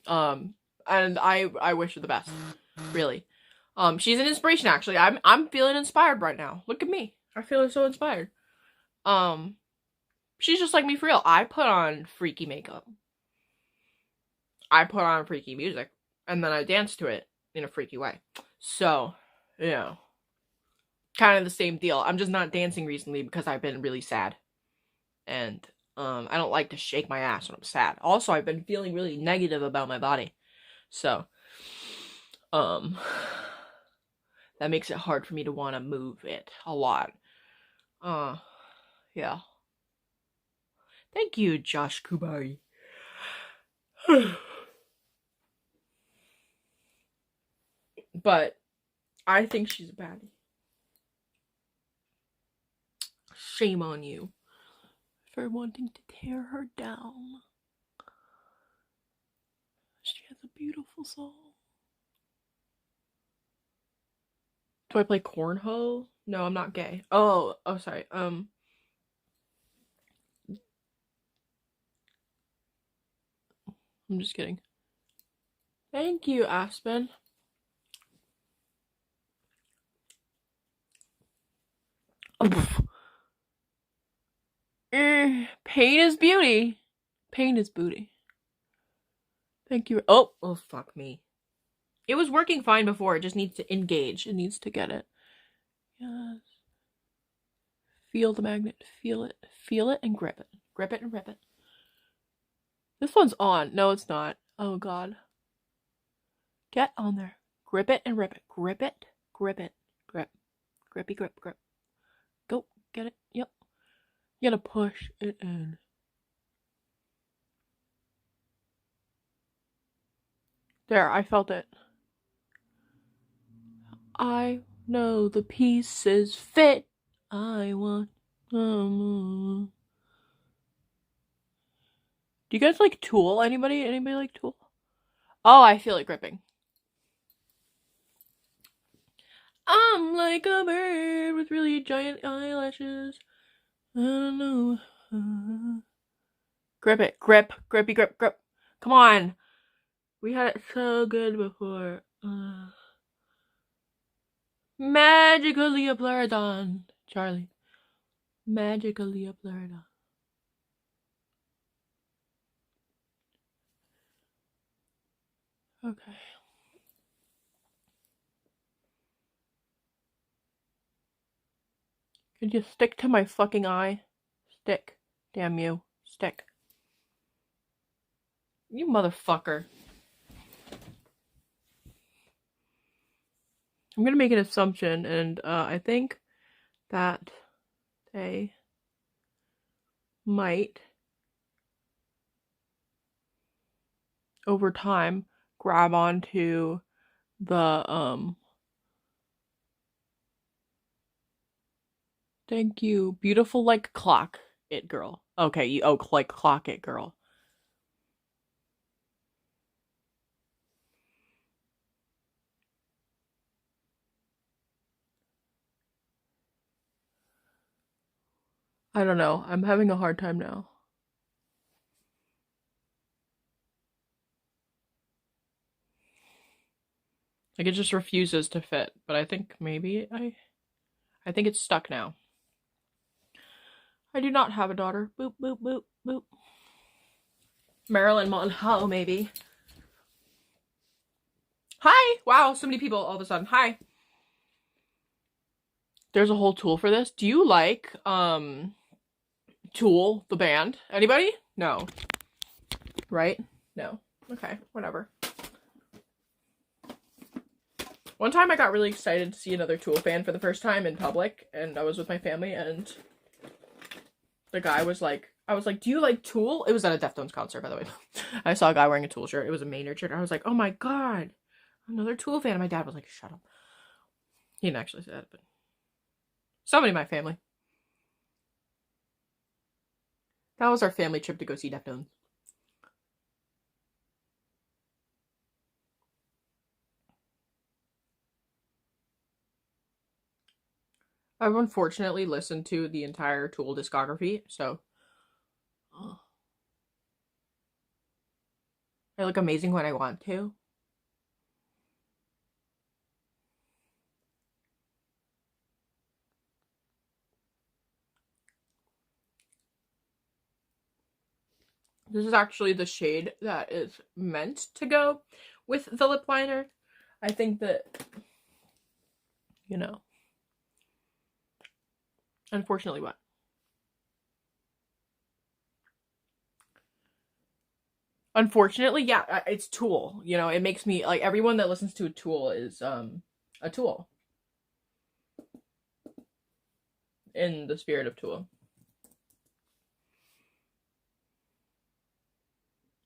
And I wish her the best. Really. She's an inspiration, actually. I'm feeling inspired right now. Look at me. I feel so inspired. She's just like me for real. I put on freaky makeup. I put on freaky music. And then I dance to it in a freaky way. So, you know. Kind of the same deal. I'm just not dancing recently because I've been really sad. And, I don't like to shake my ass when I'm sad. Also, I've been feeling really negative about my body. So, that makes it hard for me to want to move it a lot. Yeah. Thank you, Josh Kubari. But I think she's a baddie. Shame on you for wanting to tear her down. She has a beautiful soul. Do I play cornhole? No, I'm not gay. Oh, sorry. I'm just kidding. Thank you, Aspen. Pain is beauty. Pain is booty. Thank you. Oh, fuck me. It was working fine before. It just needs to engage. It needs to get it. Yes. Feel the magnet. Feel it. Feel it and grip it. Grip it and rip it. This one's on. No, it's not. Oh, God. Get on there. Grip it and rip it. Grip it. Grip it. Grip. Grippy grip. Grip. Go. Get it. Yep. You gotta push it in. There, I felt it. I know the pieces fit. I want Do you guys like Tool? Anybody like Tool? Oh, I feel it gripping. I'm like a bird with really giant eyelashes. I don't know. Grip it. Grip. Grippy grip. Grip. Come on. We had it so good before. Magically a Blurridon. Charlie. Magically a Blurridon. Okay. Could you stick to my fucking eye? Stick. Damn you. Stick. You motherfucker. I'm gonna make an assumption, and I think that they might, over time, grab onto the, thank you, beautiful like clock it girl. Okay, you, oh, like clock it girl. I don't know, I'm having a hard time now. Like, it just refuses to fit, but I think maybe I think it's stuck now. I do not have a daughter. Boop, boop, boop, boop. Marilyn Monroe, maybe. Hi! Wow, so many people all of a sudden. Hi. There's a whole Tool for this. Do you like, Tool, the band? Anybody? No. Right? No. Okay, whatever. One time I got really excited to see another Tool fan for the first time in public, and I was with my family, and the guy was like, I was like, do you like Tool? It was at a Deftones concert, by the way. I saw a guy wearing a Tool shirt. It was a Maynard shirt. I was like, oh my god, another Tool fan. And my dad was like, shut up. He didn't actually say that, but somebody in my family. That was our family trip to go see Deftones. I've unfortunately listened to the entire Tool discography, so I look amazing when I want to. This is actually the shade that is meant to go with the lip liner. I think that, you know, unfortunately what? Unfortunately, yeah, it's Tool. You know, it makes me, like, everyone that listens to a Tool is, a Tool. In the spirit of Tool.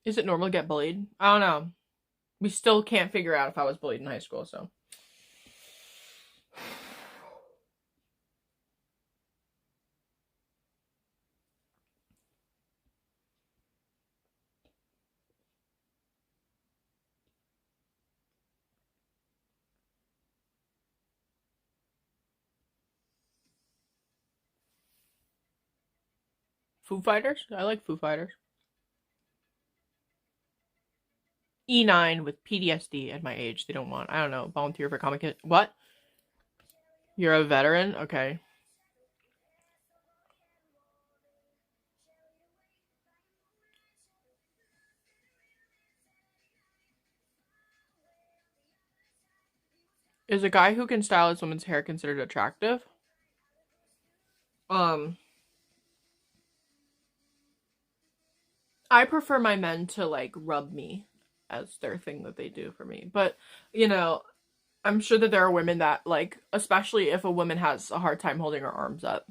Is it normal to get bullied? I don't know. We still can't figure out if I was bullied in high school, so. Foo Fighters? I like Foo Fighters. E9 with PTSD at my age. They don't want, I don't know, volunteer for comic kit. What? You're a veteran? Okay. Is a guy who can style his woman's hair considered attractive? I prefer my men to, like, rub me as their thing that they do for me. But, you know, I'm sure that there are women that, like, especially if a woman has a hard time holding her arms up.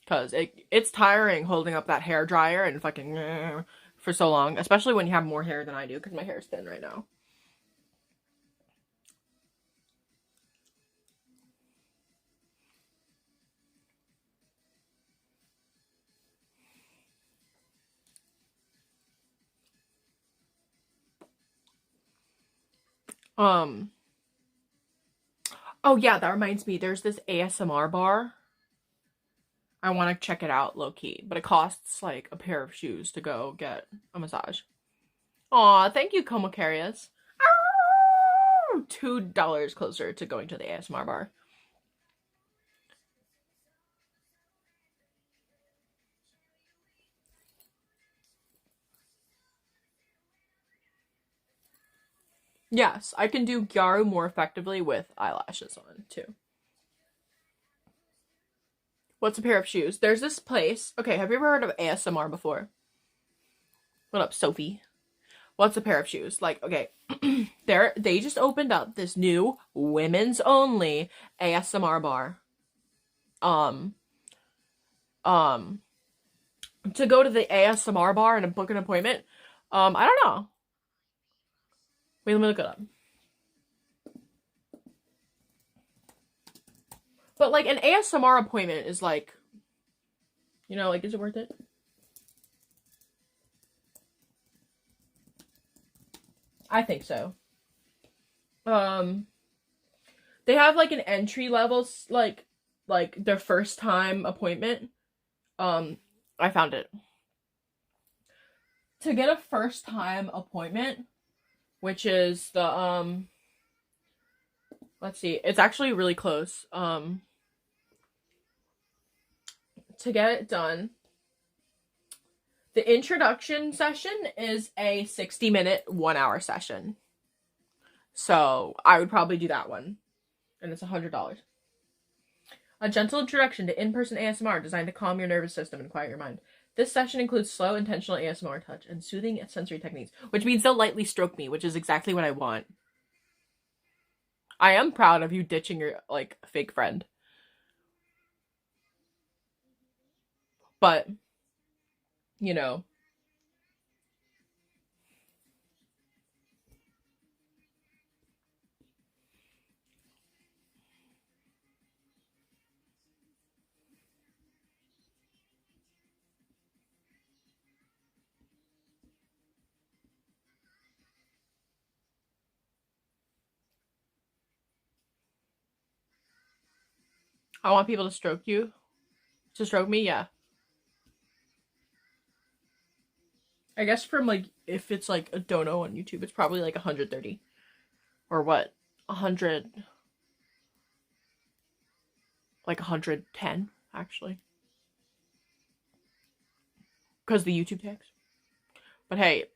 Because it's tiring holding up that hair dryer and fucking for so long. Especially when you have more hair than I do, because my hair is thin right now. Oh yeah, that reminds me. There's this ASMR bar. I want to check it out low key, but it costs like a pair of shoes to go get a massage. Aw, thank you, Comocarius. $2 closer to going to the ASMR bar. Yes, I can do Gyaru more effectively with eyelashes on, too. What's a pair of shoes? There's this place. Okay, have you ever heard of ASMR before? What up, Sophie? What's a pair of shoes? Like, okay, they just opened up this new women's only ASMR bar. Um, um, to go to the ASMR bar and book an appointment. I don't know. Wait, let me look it up. But like an ASMR appointment is like, you know, like, is it worth it? I think so. They have like an entry level, like their first time appointment. I found it. To get a first time appointment, which is the, let's see, it's actually really close. To get it done, the introduction session is a 60-minute, 1-hour session. So I would probably do that one. And it's $100. A gentle introduction to in-person ASMR designed to calm your nervous system and quiet your mind. This session includes slow, intentional ASMR touch and soothing sensory techniques, which means they'll lightly stroke me, which is exactly what I want. I am proud of you ditching your, like, fake friend. But, you know. I want people to stroke you. To stroke me, yeah. I guess from, like, if it's, like, a dono on YouTube, it's probably, like, 130. Or what? 100. Like, 110, actually. Because the YouTube tax. But hey,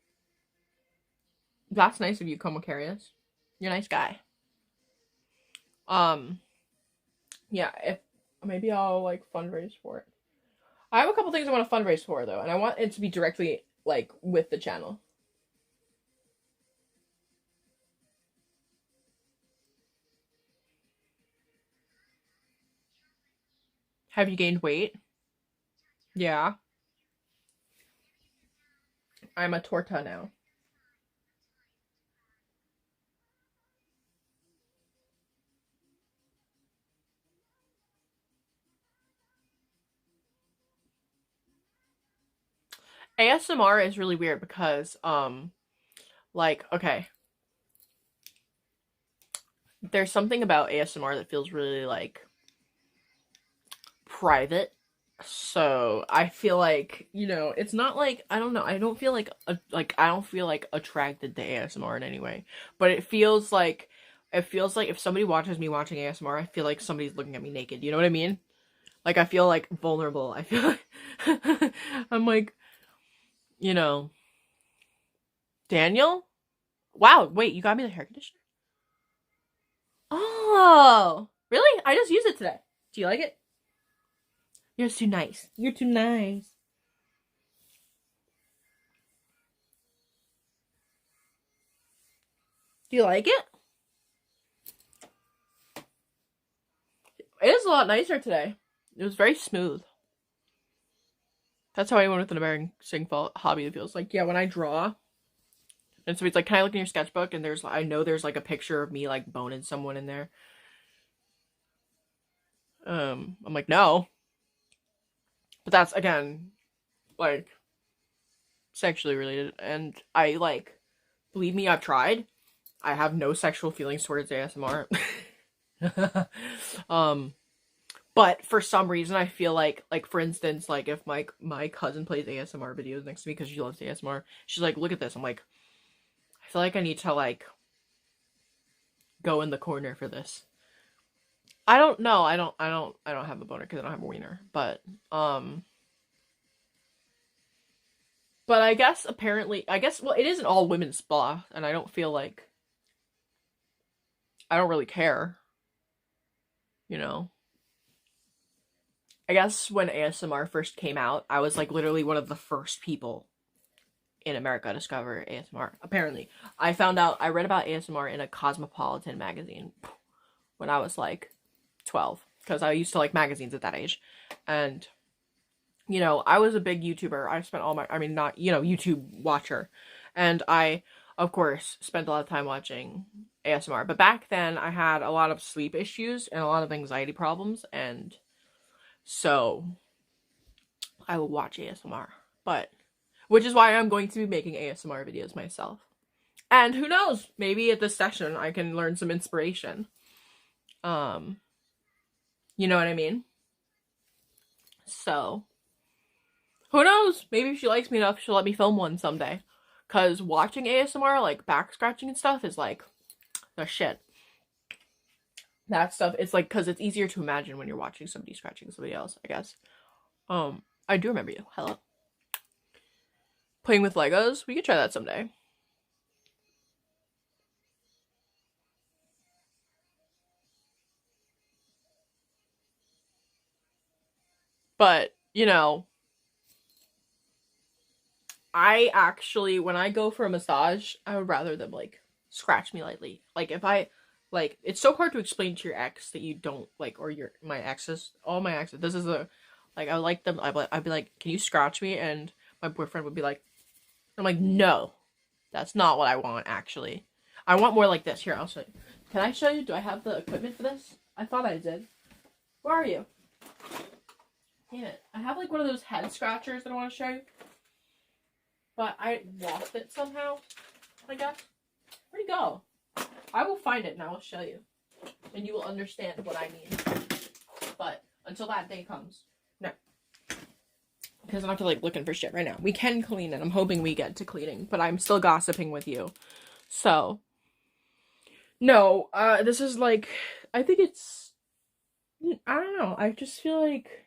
that's nice of you, Comocarius. You're a nice guy. Yeah, if maybe I'll like fundraise for it. I have a couple things I want to fundraise for though, and I want it to be directly like with the channel. Have you gained weight? Yeah. I'm a torta now. ASMR is really weird because, like, okay. There's something about ASMR that feels really, like, private. So, I feel like, you know, it's not like, I don't know, I don't feel like, I don't feel, like, attracted to ASMR in any way. But it feels like if somebody watches me watching ASMR, I feel like somebody's looking at me naked. You know what I mean? Like, I feel, like, vulnerable. I feel like, I'm like, you know, Daniel? Wow, wait, you got me the hair conditioner? Oh, really? I just used it today. Do you like it? You're too nice. You're too nice. Do you like it? It is a lot nicer today. It was very smooth. That's how anyone with an embarrassing hobby feels. Like, yeah, when I draw, and somebody's like, can I look in your sketchbook? And I know there's like a picture of me like boning someone in there. I'm like, no. But that's, again, like, sexually related. And I, like, believe me, I've tried. I have no sexual feelings towards ASMR. But for some reason, I feel like, for instance, like, if my cousin plays ASMR videos next to me because she loves ASMR, she's like, look at this. I'm like, I feel like I need to, like, go in the corner for this. I don't know. I don't have a boner because I don't have a wiener. But I guess apparently, well, it is an all women's spa, and I don't feel like, I don't really care. You know? I guess when ASMR first came out, I was like literally one of the first people in America to discover ASMR. Apparently, I read about ASMR in a Cosmopolitan magazine when I was like 12, because I used to like magazines at that age. And I was a big YouTuber. I spent not, YouTube watcher. And I, of course, spent a lot of time watching ASMR. But back then, I had a lot of sleep issues and a lot of anxiety problems. And so I would watch ASMR. Which is why I'm going to be making ASMR videos myself. And who knows, maybe at this session I can learn some inspiration. You know what I mean? So, who knows? Maybe if she likes me enough, she'll let me film one someday. Because watching ASMR, like back scratching and stuff, is like the shit. That stuff, it's like, because it's easier to imagine when you're watching somebody scratching somebody else, I guess. I do remember you. Hello. Playing with Legos? We could try that someday. But, I actually, when I go for a massage, I would rather them, like, scratch me lightly. Like, if I, like, it's so hard to explain to your ex that you don't, like, or all my exes, this is I would like them, I'd be like, can you scratch me? And my boyfriend would be like, I'm like, no, that's not what I want, actually. I want more like this. Here, I'll show you. Can I show you? Do I have the equipment for this? I thought I did. Where are you? Damn it. I have, like, one of those head scratchers that I want to show you. But I lost it somehow, I guess. Where'd it go? I will find it and I will show you. And you will understand what I mean. But until that day comes, no. Because I'm not like looking for shit right now. We can clean it. I'm hoping we get to cleaning. But I'm still gossiping with you. So. No, this is like, I think it's, I don't know. I just feel like,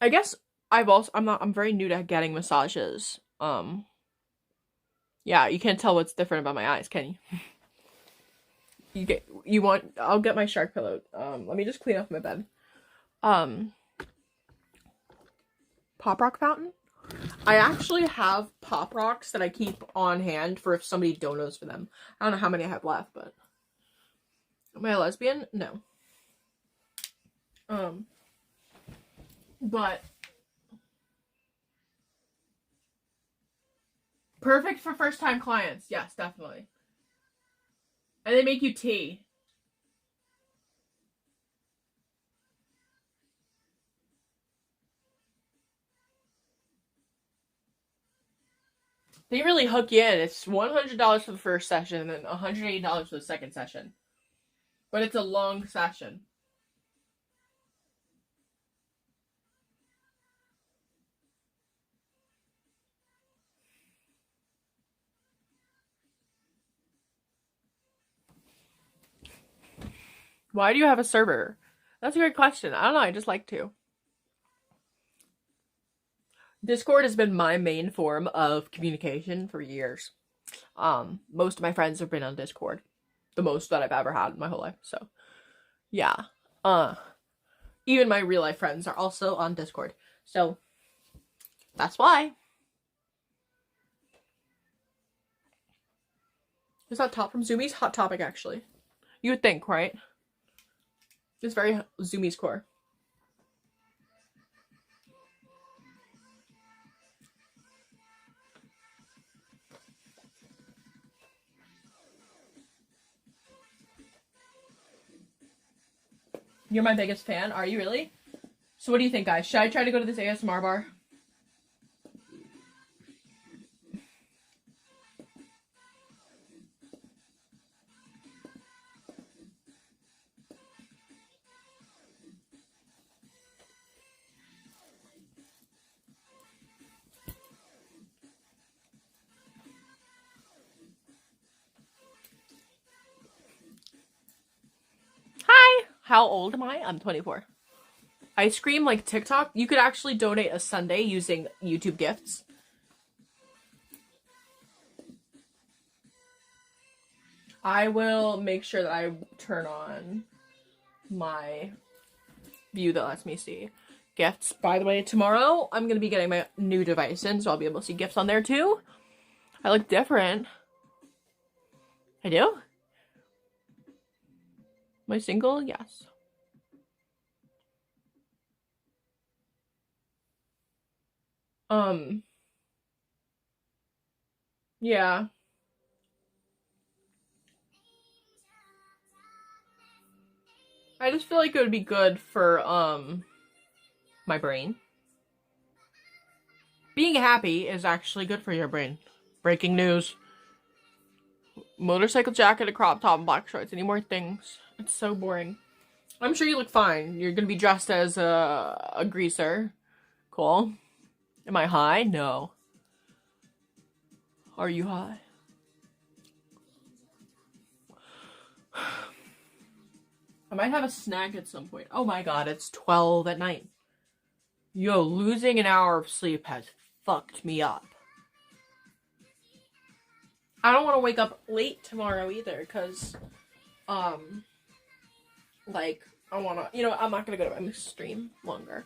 I guess I'm very new to getting massages. Yeah, you can't tell what's different about my eyes, can you? I'll get my shark pillow. Let me just clean off my bed. Pop Rock fountain? I actually have Pop Rocks that I keep on hand for if somebody donos for them. I don't know how many I have left, but am I a lesbian? No. But perfect for first-time clients. Yes, definitely. And they make you tea. They really hook you in. It's $100 for the first session and then $180 for the second session. But it's a long session. Why do you have a server? That's a great question. I don't know. I just like to. Discord has been my main form of communication for years. Most of my friends have been on Discord. The most that I've ever had in my whole life. So, yeah. Even my real life friends are also on Discord. So, that's why. Is that top from Zoomies? Hot Topic, actually. You would think, right? It's very Zoomies core. You're my biggest fan? Are you really? So what do you think, guys? Should I try to go to this ASMR bar? Hi! How old am I? I'm 24. Ice cream, like TikTok? You could actually donate a sundae using YouTube gifts. I will make sure that I turn on my view that lets me see gifts. By the way, tomorrow I'm gonna be getting my new device in, so I'll be able to see gifts on there too. I look different. I do? Am I single? Yes. Yeah. I just feel like it would be good for, my brain. Being happy is actually good for your brain. Breaking news. Motorcycle jacket, a crop top, and black shorts. Any more things? It's so boring. I'm sure you look fine. You're gonna be dressed as a greaser. Cool. Am I high? No. Are you high? I might have a snack at some point. Oh my god, it's 12 at night. Yo, losing an hour of sleep has fucked me up. I don't want to wake up late tomorrow either, because, like, I want to, you know, I'm not going to go to my stream longer.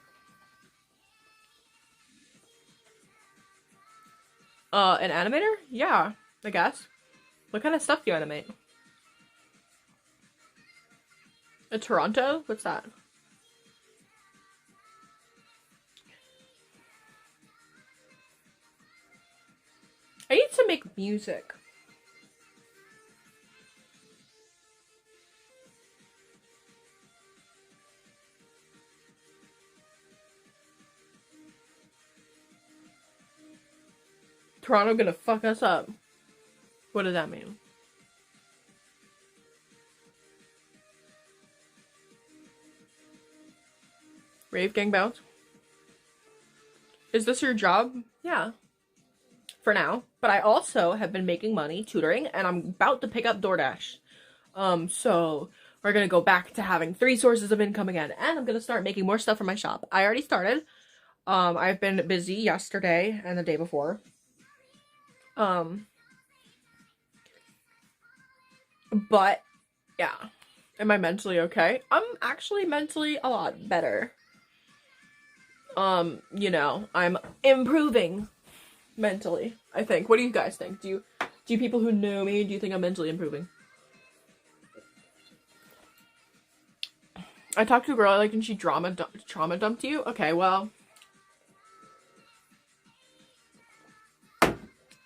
An animator? Yeah, I guess. What kind of stuff do you animate? A Toronto? What's that? I need to make music. Toronto gonna fuck us up. What does that mean? Rave gang bounce? Is this your job? Yeah. For now. But I also have been making money tutoring, and I'm about to pick up DoorDash. So we're gonna go back to having 3 sources of income again, and I'm gonna start making more stuff for my shop. I already started. I've been busy yesterday and the day before. But yeah. Am I mentally okay? I'm actually mentally a lot better. You know, I'm improving mentally, I think. What do you guys think? Do you people who know me, do you think I'm mentally improving? I talked to a girl I liked and she trauma dumped you? Okay, well.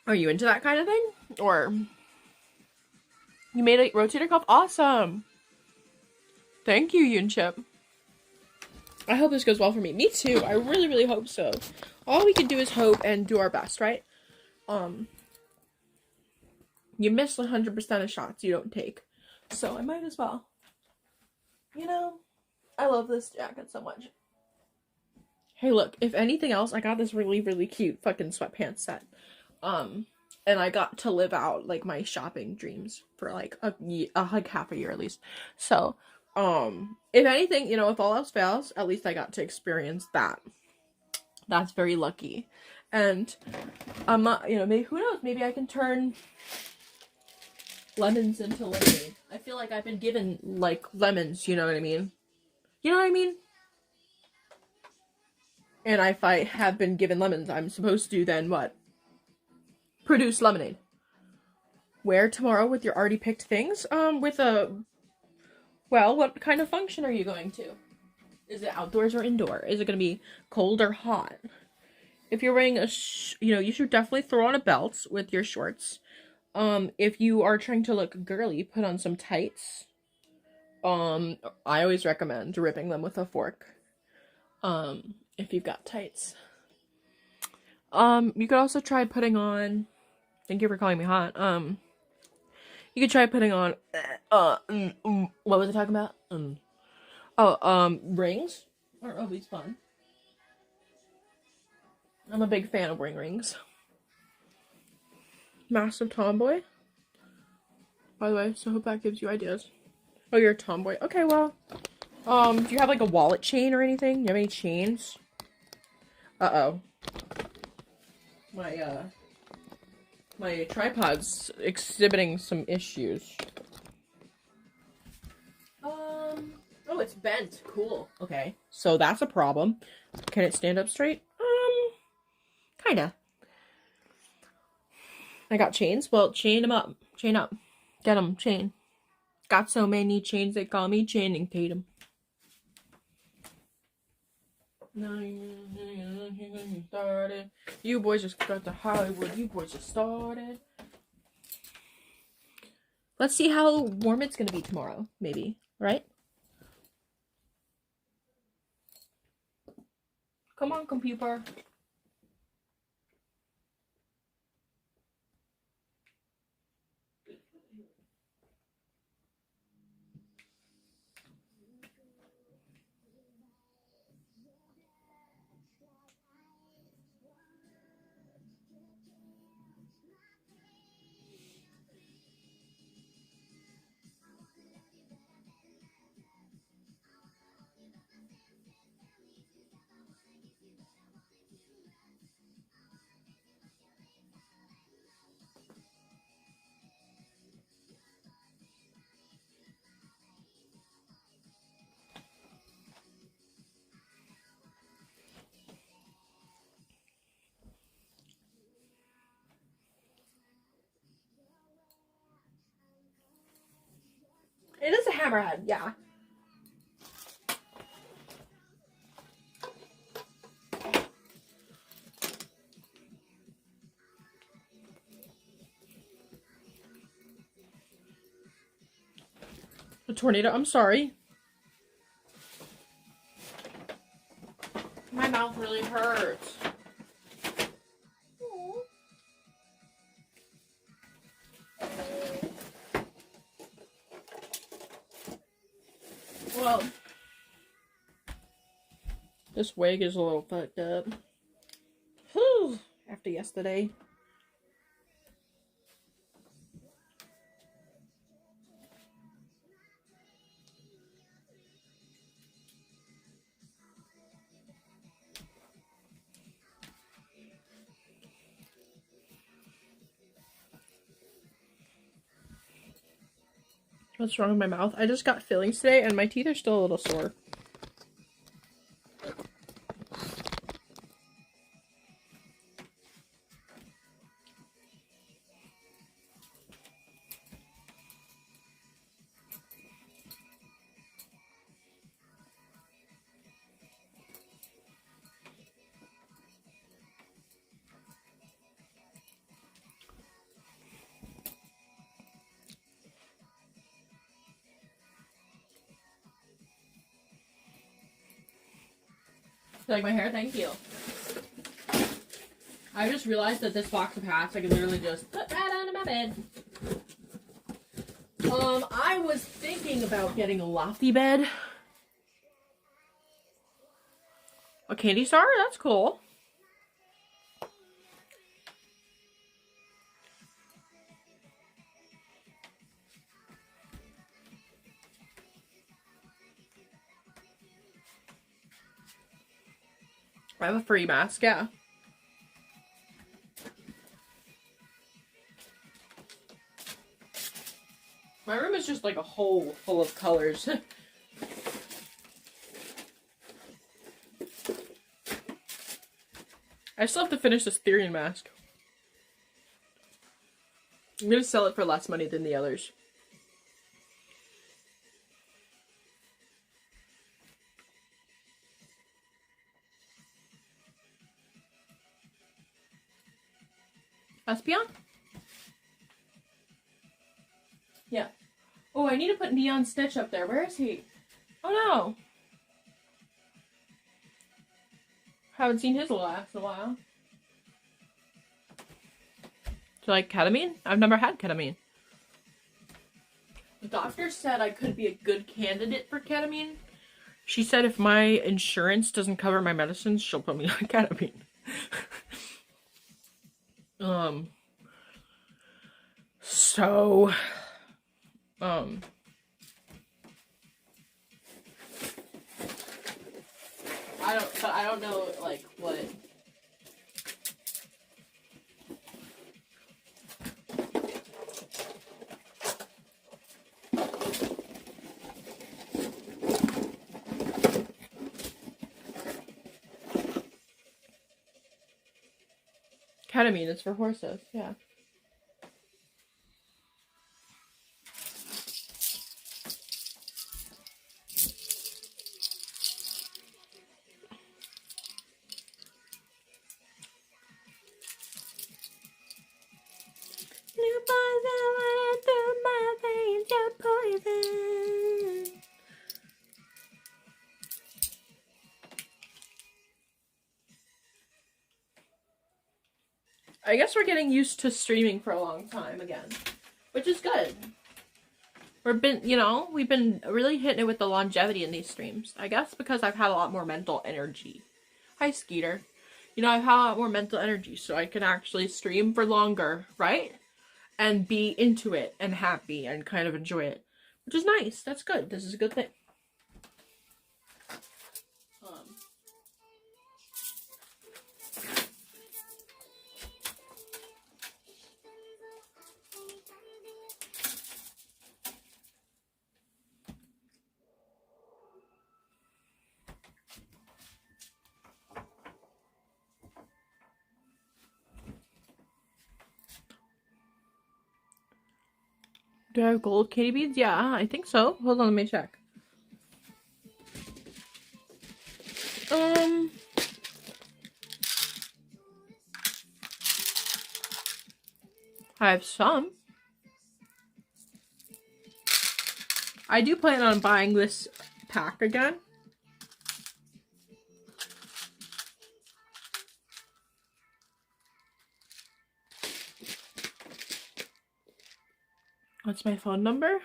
Are you into that kind of thing? Or you made a rotator cuff? Awesome. Thank you, Yunchip. I hope this goes well for me. Me too. I really, really hope so. All we can do is hope and do our best, right? You miss 100% of shots you don't take. So I might as well. You know, I love this jacket so much. Hey, look, if anything else, I got this really, really cute fucking sweatpants set. And I got to live out, like, my shopping dreams for, like, like half a year at least. So, if anything, you know, if all else fails, at least I got to experience that. That's very lucky. And I'm not, you know, maybe, who knows, maybe I can turn lemons into lemonade. I feel like I've been given, like, lemons, you know what I mean? You know what I mean? And if I have been given lemons, I'm supposed to then what? Produce lemonade. Where tomorrow with your already picked things? Well, what kind of function are you going to? Is it outdoors or indoor? Is it going to be cold or hot? If you're wearing you know, you should definitely throw on a belt with your shorts. If you are trying to look girly, put on some tights. I always recommend ripping them with a fork. If you've got tights. You could also try putting on, thank you for calling me hot. You could try putting on, what was I talking about? Rings are always fun. I'm a big fan of wearing rings. Massive tomboy. By the way, so I hope that gives you ideas. Oh, you're a tomboy. Okay, well, do you have like a wallet chain or anything? Do you have any chains? Uh-oh. My tripod's exhibiting some issues. Oh, Oh, it's bent. Cool. Okay. So that's a problem. Can it stand up straight? Kinda. I got chains. Well, chain them up. Chain up. Get them. Chain. Got so many chains they call me Channing Tatum. Started. You boys just got to Hollywood. You boys just started. Let's see how warm it's gonna be tomorrow. Maybe. Right? Come on, computer. It is a hammerhead, yeah. A tornado, I'm sorry. My mouth really hurts. Well, this wig is a little fucked up. Whew, after yesterday. What's wrong with my mouth? I just got fillings today and my teeth are still a little sore. You like my hair? Thank you. I just realized that this box of hats I can literally just put right under my bed. I was thinking about getting a lofty bed. A candy star? That's cool. I have a free mask, yeah. My room is just like a hole full of colors. I still have to finish this Therian mask. I'm gonna sell it for less money than the others. Espion? Yeah. Oh, I need to put Neon Stitch up there. Where is he? Oh no! Haven't seen his little ass in a while. Do you like ketamine? I've never had ketamine. The doctor said I could be a good candidate for ketamine. She said if my insurance doesn't cover my medicines, she'll put me on ketamine. So, I don't know, like, what. ketamine. It's for horses. Yeah. New poison running through my veins, your poison. I guess we're getting used to streaming for a long time again, which is good. We've been really hitting it with the longevity in these streams. I guess because I've had a lot more mental energy. Hi, Skeeter. I've had a lot more mental energy, so I can actually stream for longer, right? And be into it and happy and kind of enjoy it, which is nice. That's good. This is a good thing. Do I have gold kitty beads? Yeah, I think so. Hold on, let me check. I have some. I do plan on buying this pack again. What's my phone number?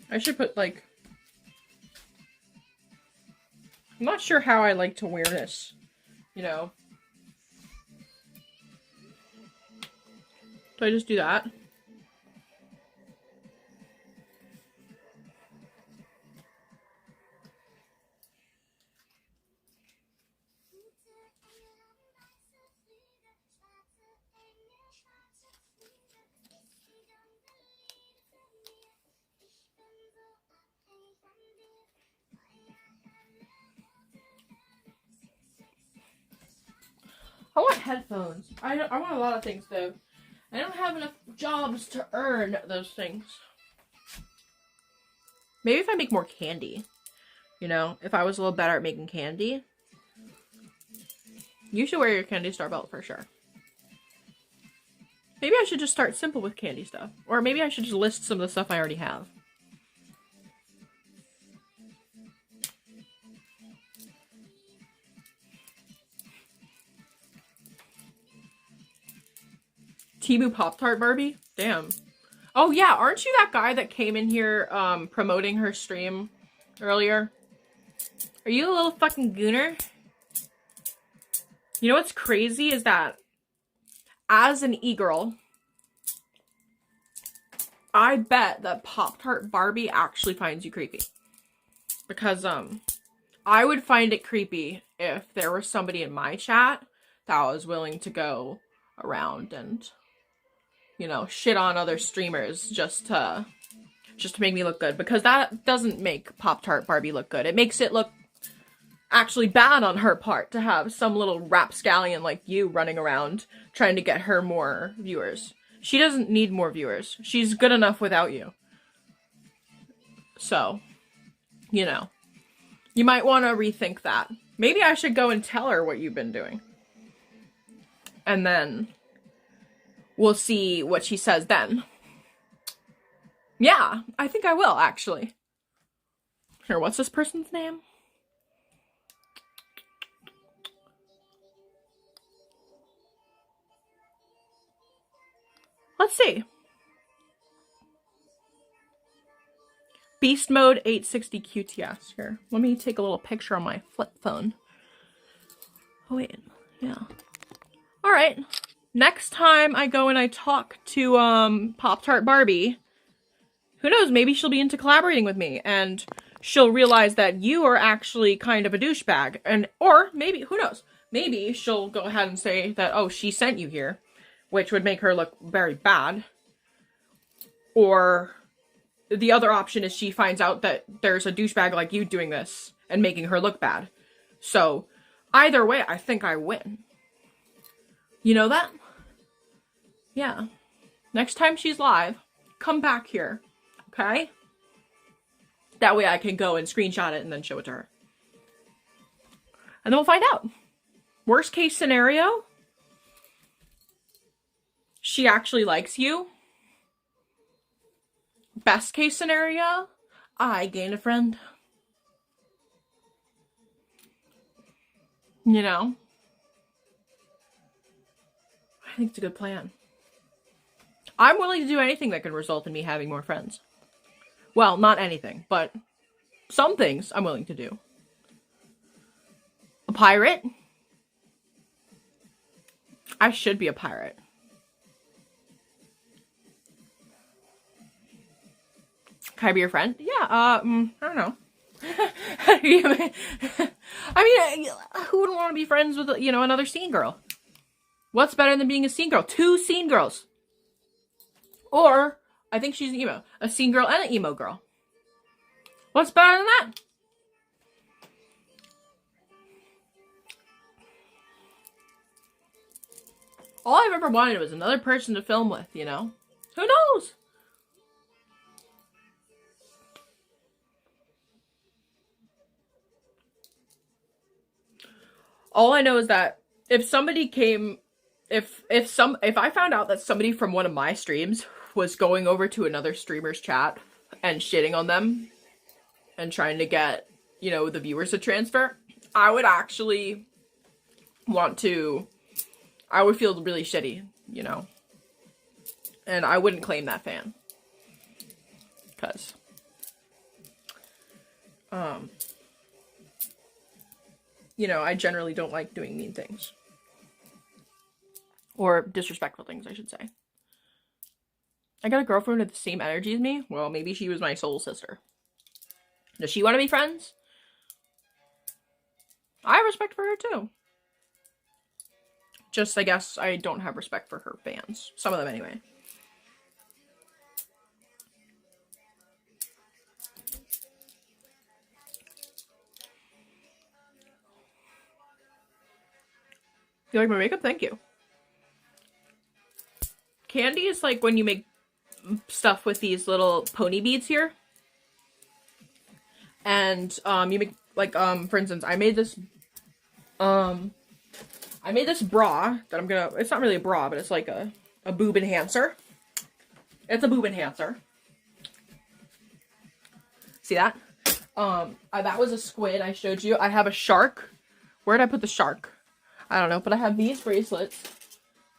I should put, like... I'm not sure how I like to wear this, Do I just do that? I want headphones. I want a lot of things, though. I don't have enough jobs to earn those things. Maybe if I make more candy. If I was a little better at making candy. You should wear your candy star belt for sure. Maybe I should just start simple with candy stuff. Or maybe I should just list some of the stuff I already have. Timu Pop-Tart Barbie? Damn. Oh yeah, aren't you that guy that came in here promoting her stream earlier? Are you a little fucking gooner? You know what's crazy is that as an e-girl, I bet that Pop-Tart Barbie actually finds you creepy. Because I would find it creepy if there was somebody in my chat that was willing to go around and shit on other streamers just to make me look good, because that doesn't make Pop-Tart Barbie look good. It makes it look actually bad on her part to have some little rapscallion like you running around trying to get her more viewers. She doesn't need more viewers. She's good enough without you. So, you might want to rethink that. Maybe I should go and tell her what you've been doing. And then we'll see what she says then. Yeah, I think I will, actually. Here, what's this person's name? Let's see. Beast Mode 860 QTS. Here, let me take a little picture on my flip phone. Oh, wait. Yeah. Alright. Next time I go and I talk to Pop-Tart Barbie, who knows, maybe she'll be into collaborating with me and she'll realize that you are actually kind of a douchebag, or maybe, who knows, maybe she'll go ahead and say that, oh, she sent you here, which would make her look very bad. Or the other option is she finds out that there's a douchebag like you doing this and making her look bad. So, either way, I think I win. You know that? Yeah. Next time she's live, come back here. Okay? That way I can go and screenshot it and then show it to her. And then we'll find out. Worst case scenario, she actually likes you. Best case scenario, I gain a friend. You know? I think it's a good plan. I'm willing to do anything that can result in me having more friends. Well, not anything, but some things I'm willing to do. A pirate? I should be a pirate. Can I be your friend? Yeah, I don't know. I mean, who wouldn't want to be friends with, you know, another scene girl? What's better than being a scene girl? 2 scene girls. Or, I think she's an emo. A scene girl and an emo girl. What's better than that? All I've ever wanted was another person to film with, you know? Who knows? All I know is that if somebody came, if I found out that somebody from one of my streams was going over to another streamer's chat and shitting on them and trying to get, you know, the viewers to transfer, I would actually I would feel really shitty, you know, and I wouldn't claim that fan, because, you know, I generally don't like doing mean things. Or disrespectful things, I should say. I got a girlfriend with the same energy as me? Well, maybe she was my soul sister. Does she want to be friends? I have respect for her, too. Just, I guess, I don't have respect for her fans. Some of them, anyway. You like my makeup? Thank you. Candy is like when you make stuff with these little pony beads here. And, you make, like, for instance, I made this bra that I'm gonna, it's not really a bra, but it's like a boob enhancer. It's a boob enhancer. See that? That was a squid I showed you. I have a shark. Where did I put the shark? I don't know, but I have these bracelets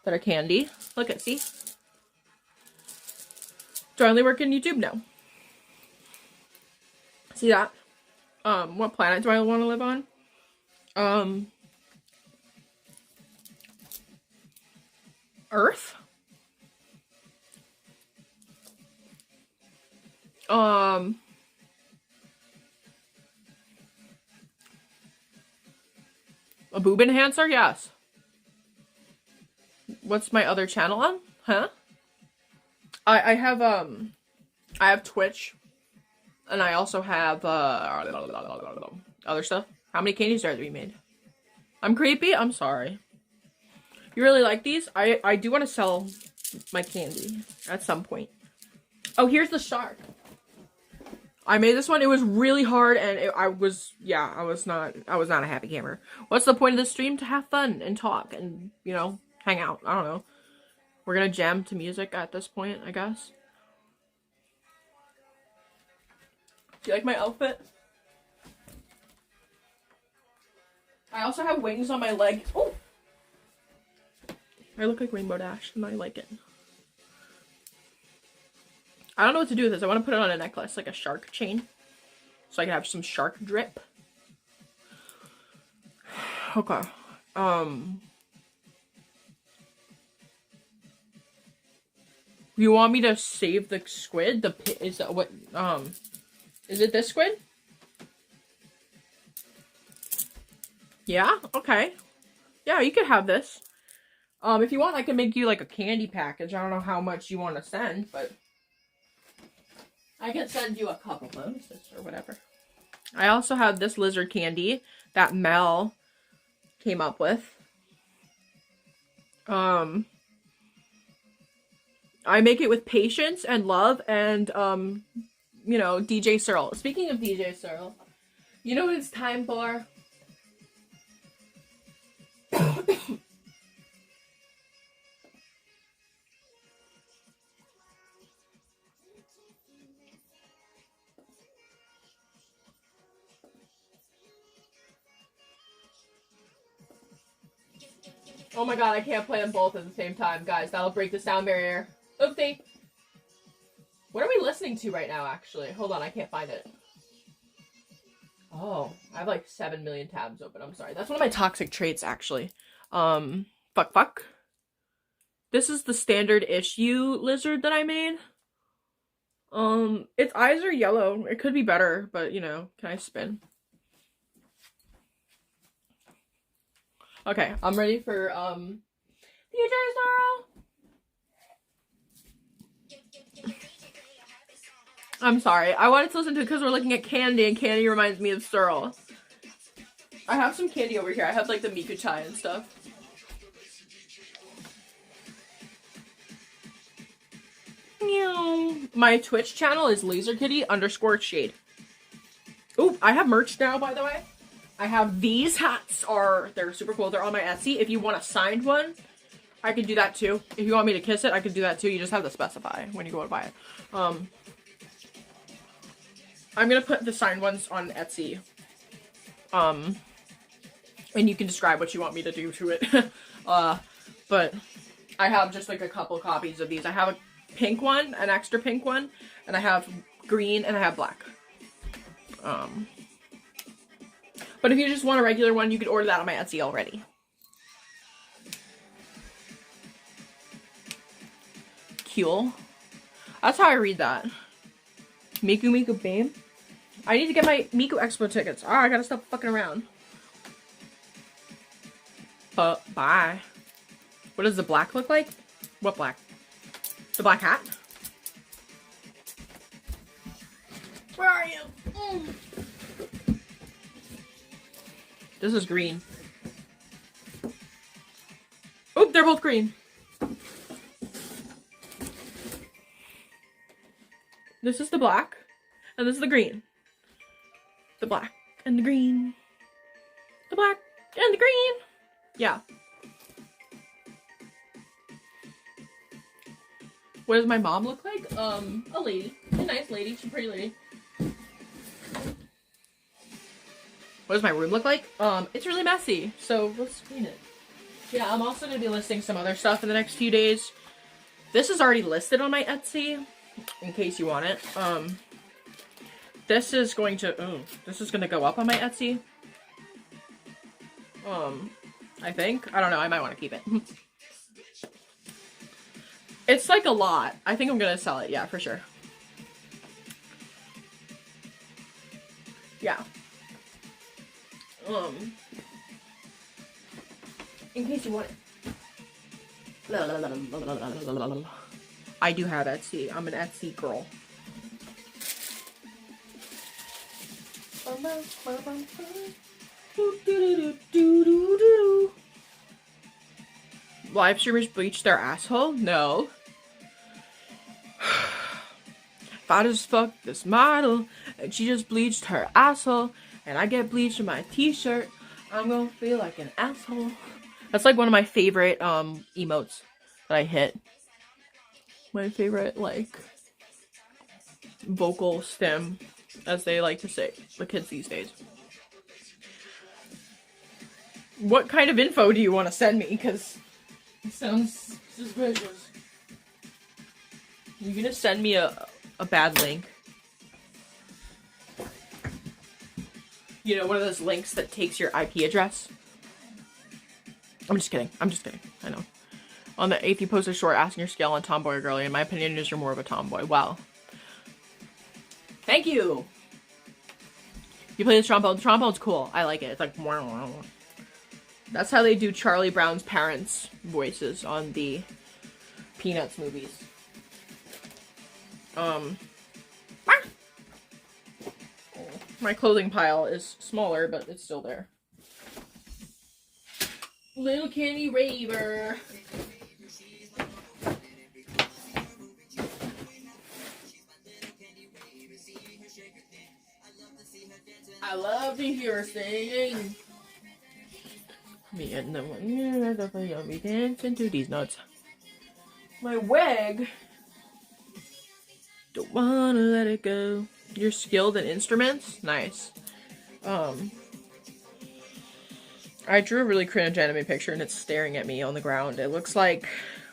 that are candy. Look at, see? Do I only work in YouTube? No. See that? What planet do I want to live on? Earth? A boob enhancer? Yes. What's my other channel on? Huh? I have Twitch. And I also have, other stuff. How many candy stars have we made? I'm creepy? I'm sorry. You really like these? I do want to sell my candy at some point. Oh, here's the shark. I made this one. It was really hard, and I was not a happy gamer. What's the point of the stream? To have fun and talk and, you know, hang out. I don't know. We're gonna jam to music at this point, I guess. Do you like my outfit? I also have wings on my leg. Oh! I look like Rainbow Dash, and I like it. I don't know what to do with this. I want to put it on a necklace, like a shark chain. So I can have some shark drip. Okay. You want me to save the squid? Is that what, is it this squid? Yeah? Okay. Yeah, you could have this. If you want, I can make you like a candy package. I don't know how much you want to send, but I can send you a couple bonuses or whatever. I also have this lizard candy that Mel came up with. I make it with patience and love and, you know, DJ Searle. Speaking of DJ Searle, you know what it's time for? Oh my god, I can't play them both at the same time, guys. That'll break the sound barrier. Oopsie. What are we listening to right now, actually? Hold on, I can't find it. Oh, I have like 7 million tabs open. I'm sorry. That's one of my toxic traits, actually. Fuck. This is the standard issue lizard that I made. Its eyes are yellow. It could be better, but, you know, can I spin? Okay, I'm ready for, DJ Sorrow. I'm sorry. I wanted to listen to it because we're looking at candy, and candy reminds me of Searle. I have some candy over here. I have, like, the Miku chai and stuff. My Twitch channel is Lazerkitty_shade. Ooh, I have merch now, by the way. I have these hats. They're super cool. They're on my Etsy. If you want a signed one, I can do that too. If you want me to kiss it, I can do that too. You just have to specify when you go to buy it. I'm gonna put the signed ones on Etsy. And you can describe what you want me to do to it. But I have just like a couple copies of these. I have a pink one, an extra pink one, and I have green, and I have black. But if you just want a regular one, you could order that on my Etsy already. Cool. That's how I read that. Miku babe. I need to get my Miku Expo tickets. Oh, I gotta stop fucking around. Bye. What does the black look like? What black? The black hat? Where are you? This is green. Oh, they're both green. This is the black, and this is the green. The black and the green. The black and the green. Yeah. What does my mom look like? A lady. A nice lady. She's a pretty lady. What does my room look like? It's really messy, so let's clean it. Yeah, I'm also going to be listing some other stuff in the next few days. This is already listed on my Etsy, in case you want it. This is going to go up on my Etsy. I think. I don't know, I might want to keep it. It's like a lot. I think I'm going to sell it, yeah, for sure. Yeah. In case you want it. I do have Etsy. I'm an Etsy girl. Live streamers bleach their asshole? No. Fat as fuck, this model, and she just bleached her asshole, and I get bleached in my t-shirt. I'm gonna feel like an asshole. That's like one of my favorite emotes that I hit. My favorite, like, vocal stem, as they like to say, the kids these days. What kind of info do you want to send me? Because it sounds suspicious. You're gonna send me a bad link. You know, one of those links that takes your IP address. I'm just kidding. I'm just kidding. I know. On the 8th, you posted a short asking your scale on tomboy or girly. In my opinion, is you're more of a tomboy. Wow. Thank you! You play the trombone. The trombone's cool. I like it. It's like... That's how they do Charlie Brown's parents' voices on the Peanuts movies. My clothing pile is smaller, but it's still there. Little Candy Raver. I love to hear her singing. Me and the one, I'll be dancing to these nuts. My wig. Don't wanna let it go. You're skilled in instruments? Nice. I drew a really cringe anime picture and it's staring at me on the ground. It looks like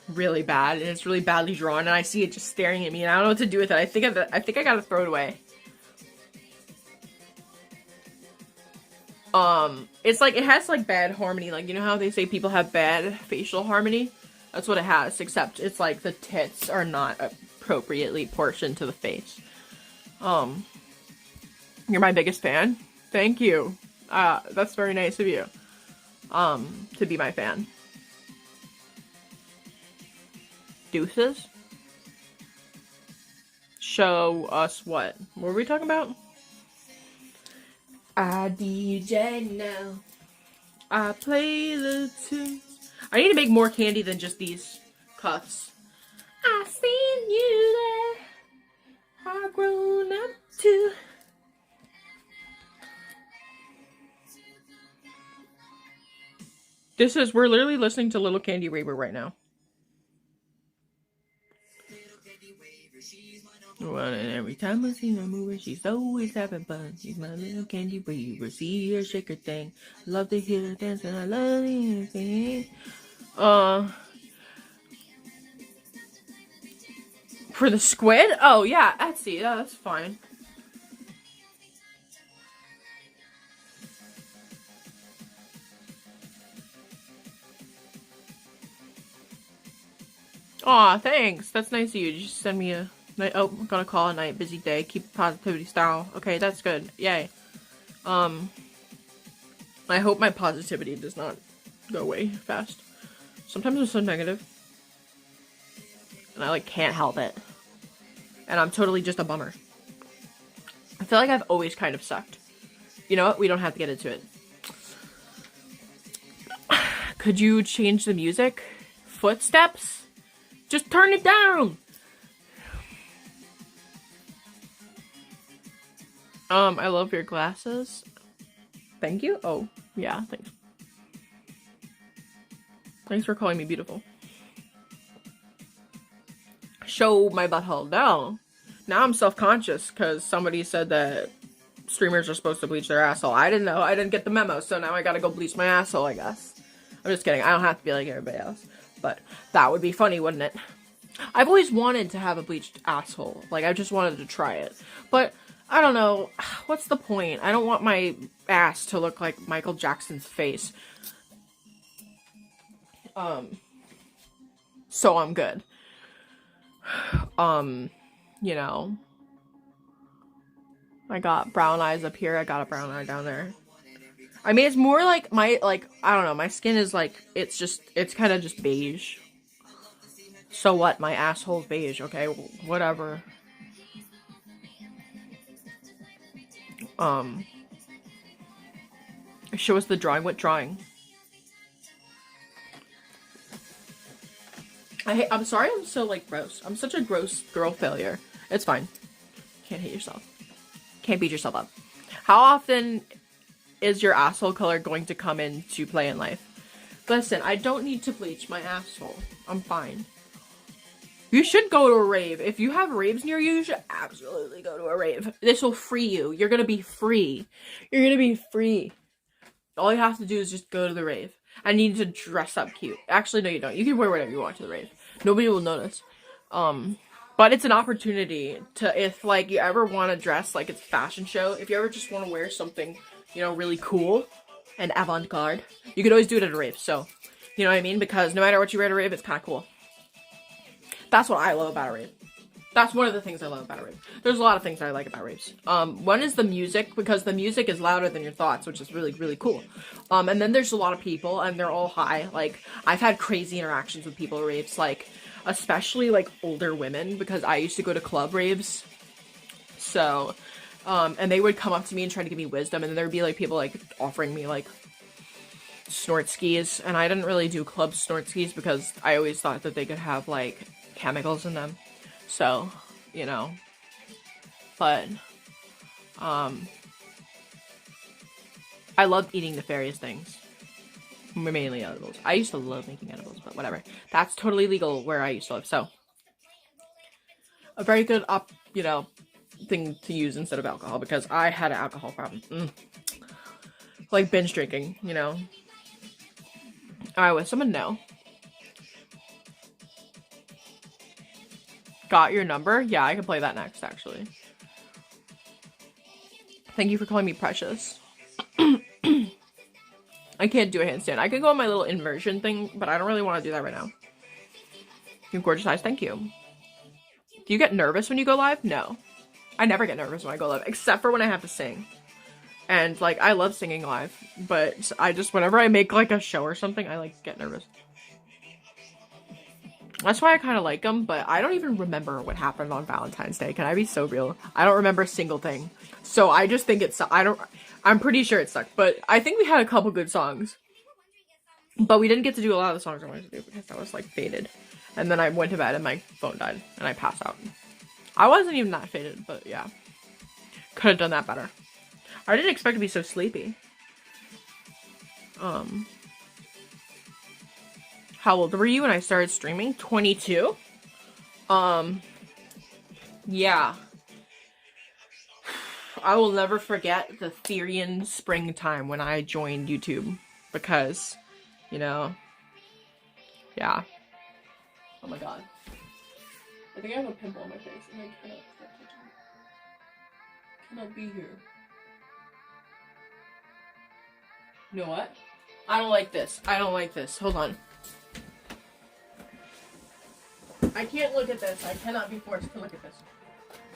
really bad and it's really badly drawn and I see it just staring at me and I don't know what to do with it. I think I gotta throw it away. It's like, it has like bad harmony. Like, you know how they say people have bad facial harmony? That's what it has, except it's like the tits are not appropriately portioned to the face. You're my biggest fan? Thank you. That's very nice of you. To be my fan. Deuces? Show us what? What were we talking about? I DJ now. I play the tunes. I need to make more candy than just these cups. I seen you there. I've grown up too. We're literally listening to Little Candy Raver right now. Well, and every time I see her moving, she's always having fun. She's my little candy raver. See her shake her thing. Love to hear her dance and I love to hear her sing. For the squid? Oh, yeah, Etsy. Yeah, that's fine. Aw, thanks. That's nice of you. Just send me a night. Oh, I'm gonna call a night. Busy day. Keep positivity style. Okay, that's good. Yay. I hope my positivity does not go away fast. Sometimes I'm so negative. And I, like, can't help it. And I'm totally just a bummer. I feel like I've always kind of sucked. You know what? We don't have to get into it. Could you change the music? Footsteps? Just turn it down! I love your glasses. Thank you? Oh, yeah, thanks. Thanks for calling me beautiful. Show my butthole. No. Now I'm self-conscious because somebody said that streamers are supposed to bleach their asshole. I didn't know. I didn't get the memo, so now I gotta go bleach my asshole, I guess. I'm just kidding. I don't have to be like everybody else. But that would be funny, wouldn't it? I've always wanted to have a bleached asshole. Like, I just wanted to try it. But, I don't know. What's the point? I don't want my ass to look like Michael Jackson's face. So I'm good. You know. I got brown eyes up here. I got a brown eye down there. I mean, it's more like I don't know, my skin is like, it's kind of just beige. So what? My asshole's beige, okay? Whatever. Show us the drawing. What drawing? I'm sorry I'm so, like, gross. I'm such a gross girl failure. It's fine. Can't hate yourself. Can't beat yourself up. How often is your asshole color going to come into play in life? Listen, I don't need to bleach my asshole. I'm fine. You should go to a rave. If you have raves near you, you should absolutely go to a rave. This will free you. You're gonna be free. You're gonna be free. All you have to do is just go to the rave. I need to dress up cute. Actually, no, you don't. You can wear whatever you want to the rave. Nobody will notice. But it's an opportunity to, if, like, you ever want to dress like it's a fashion show, if you ever just want to wear something, you know, really cool and avant-garde, you could always do it at a rave. So, you know what I mean? Because no matter what you wear at a rave, it's kind of cool. That's what I love about a rave. That's one of the things I love about a rave. There's a lot of things I like about raves. One is the music, because the music is louder than your thoughts, which is really, really cool. And then there's a lot of people, and they're all high. Like, I've had crazy interactions with people at raves, like, especially, like, older women, because I used to go to club raves. So, and they would come up to me and try to give me wisdom, and then there would be, like, people, like, offering me, like, snort skis, and I didn't really do club snort skis because I always thought that they could have, like, chemicals in them. So, you know, but, I loved eating nefarious things. Mainly edibles. I used to love making edibles, but whatever. That's totally legal where I used to live, so. A very good, you know, thing to use instead of alcohol, because I had an alcohol problem. Like binge drinking, you know. Alright, would someone know? Got your number? Yeah, I can play that next, actually. Thank you for calling me precious. I can't do a handstand. I can go on my little inversion thing, but I don't really want to do that right now. You have gorgeous eyes. Thank you. Do you get nervous when you go live? No. I never get nervous when I go live, except for when I have to sing. And, like, I love singing live, but I just, whenever I make, like, a show or something, I, like, get nervous. That's why I kind of like them, but I don't even remember what happened on Valentine's Day. Can I be so real? I don't remember a single thing. So I just think it's, I'm pretty sure it sucked, but I think we had a couple good songs. But we didn't get to do a lot of the songs I wanted to do because I was, like, faded. And then I went to bed and my phone died and I passed out. I wasn't even that faded, but yeah. Could have done that better. I didn't expect to be so sleepy. How old were you when I started streaming? 22? Yeah. I will never forget the Therian springtime when I joined YouTube. Because, you know, yeah. Oh my god. I think I have a pimple on my face and I cannot be here. You know what? I don't like this. I don't like this. Hold on. I can't look at this. I cannot be forced to look at this.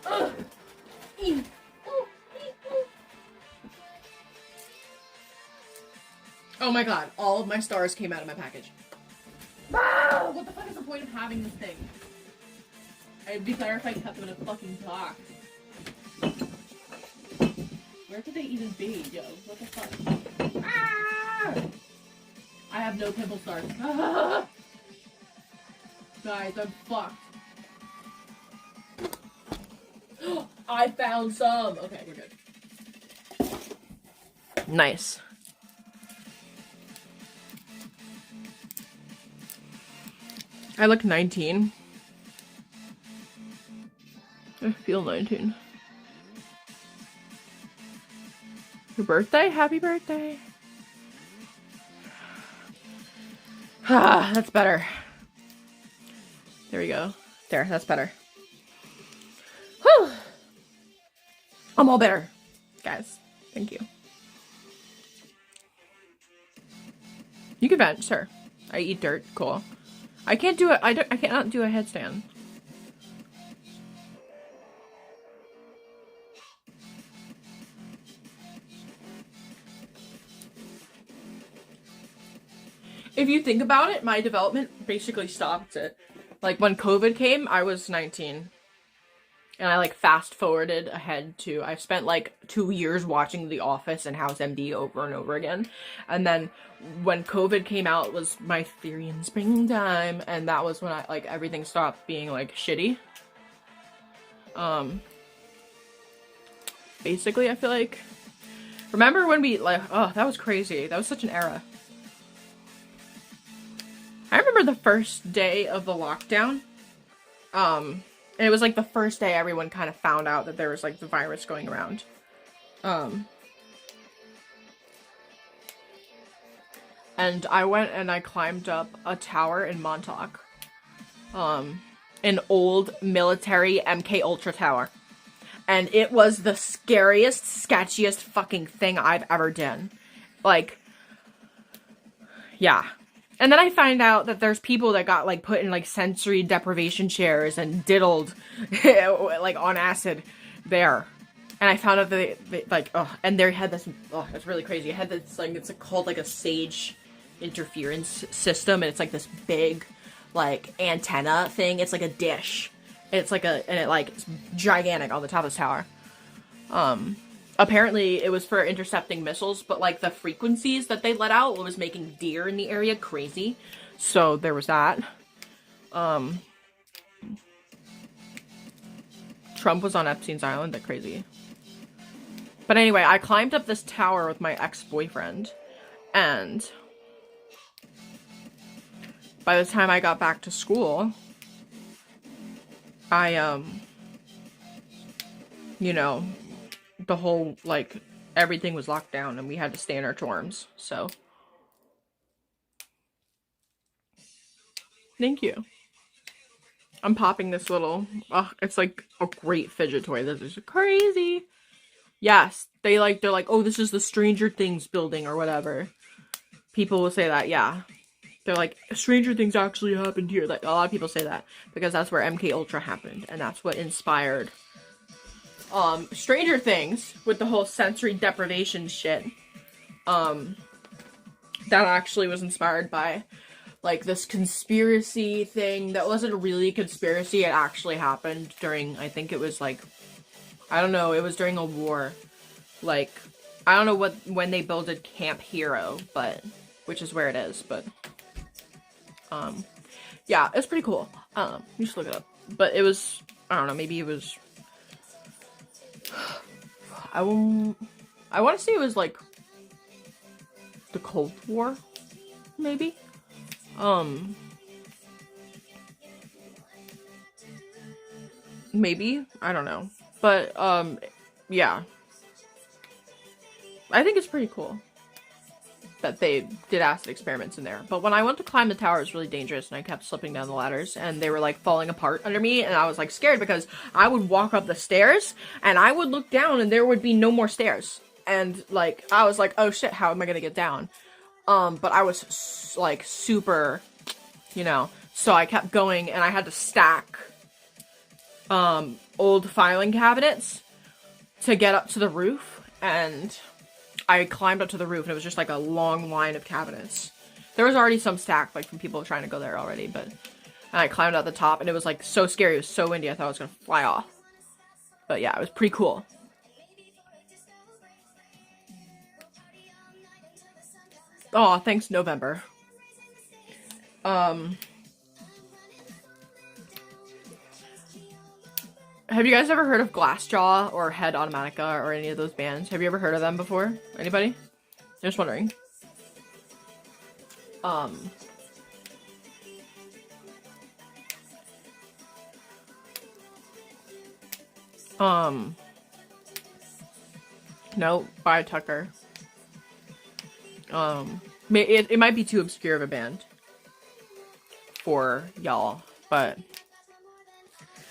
Ugh. Oh my god. All of my stars came out of my package. Ah, what the fuck is the point of having this thing? It'd be better if I kept them in a fucking box. Where could they even be, yo? What the fuck? Ah! I have no pimple stars. Ah! Guys, I'm fucked. I found some! Okay, we're good. Nice. I look 19. I feel 19. Your birthday? Happy birthday. Ah, that's better. There we go. There, that's better. Whew. I'm all better, guys. Thank you. You can vent, sure. I eat dirt. Cool. I can't do it. I cannot do a headstand. If you think about it, my development basically stopped it. Like, when COVID came, I was 19. And I, like, fast-forwarded ahead to... I spent, like, 2 years watching The Office and House MD over and over again. And then, when COVID came out, it was my Therian springtime. And that was when I, like, everything stopped being, like, shitty. Basically, I feel like... Remember when we, like... Oh, that was crazy. That was such an era. I remember the first day of the lockdown, and it was like the first day everyone kind of found out that there was like the virus going around. And I went and I climbed up a tower in Montauk, an old military MK Ultra tower, and it was the scariest, sketchiest fucking thing I've ever done. Like, yeah. And then I find out that there's people that got like put in like sensory deprivation chairs and diddled like on acid there. And I found out that they like, oh, and they had this, oh, it's really crazy. It had this, like, it's called like a sage interference system, and it's like this big, like, antenna thing. It's like a dish. It's like and it like, it's gigantic on the top of the tower. Apparently it was for intercepting missiles, but like the frequencies that they let out was making deer in the area crazy. So there was that. Trump was on Epstein's Island, that crazy. But anyway, I climbed up this tower with my ex-boyfriend, and by the time I got back to school, I, you know, the whole, like, everything was locked down and we had to stay in our dorms, so. Thank you. I'm popping this little, it's like a great fidget toy. This is crazy. Yes, they're like, oh, this is the Stranger Things building or whatever. People will say that, yeah. They're like, Stranger Things actually happened here. Like, a lot of people say that because that's where MK Ultra happened, and that's what inspired Stranger Things with the whole sensory deprivation shit. That actually was inspired by like this conspiracy thing that wasn't really a conspiracy. It actually happened during, I think it was like, I don't know, it was during a war. Like, I don't know when they built Camp Hero, but, which is where it is, but, yeah, it's pretty cool. You should look it up. But it was, I don't know, maybe it was, I want to say it was like the Cold War, maybe? Maybe? I don't know. But, yeah. I think it's pretty cool that they did acid experiments in there. But when I went to climb the tower, it was really dangerous, and I kept slipping down the ladders, and they were, like, falling apart under me, and I was, like, scared because I would walk up the stairs, and I would look down, and there would be no more stairs. And, like, I was like, oh shit, how am I gonna get down? But I was, like, super, you know, so I kept going, and I had to stack, old filing cabinets to get up to the roof, and I climbed up to the roof, and it was just like a long line of cabinets. There was already some stacked, like, from people trying to go there already, but, and I climbed out the top, and it was, like, so scary. It was so windy, I thought I was gonna fly off. But yeah, it was pretty cool. Oh, thanks, November. Have you guys ever heard of Glassjaw or Head Automatica or any of those bands? Have you ever heard of them before? Anybody? Just wondering. No, by Tucker. It might be too obscure of a band for y'all, but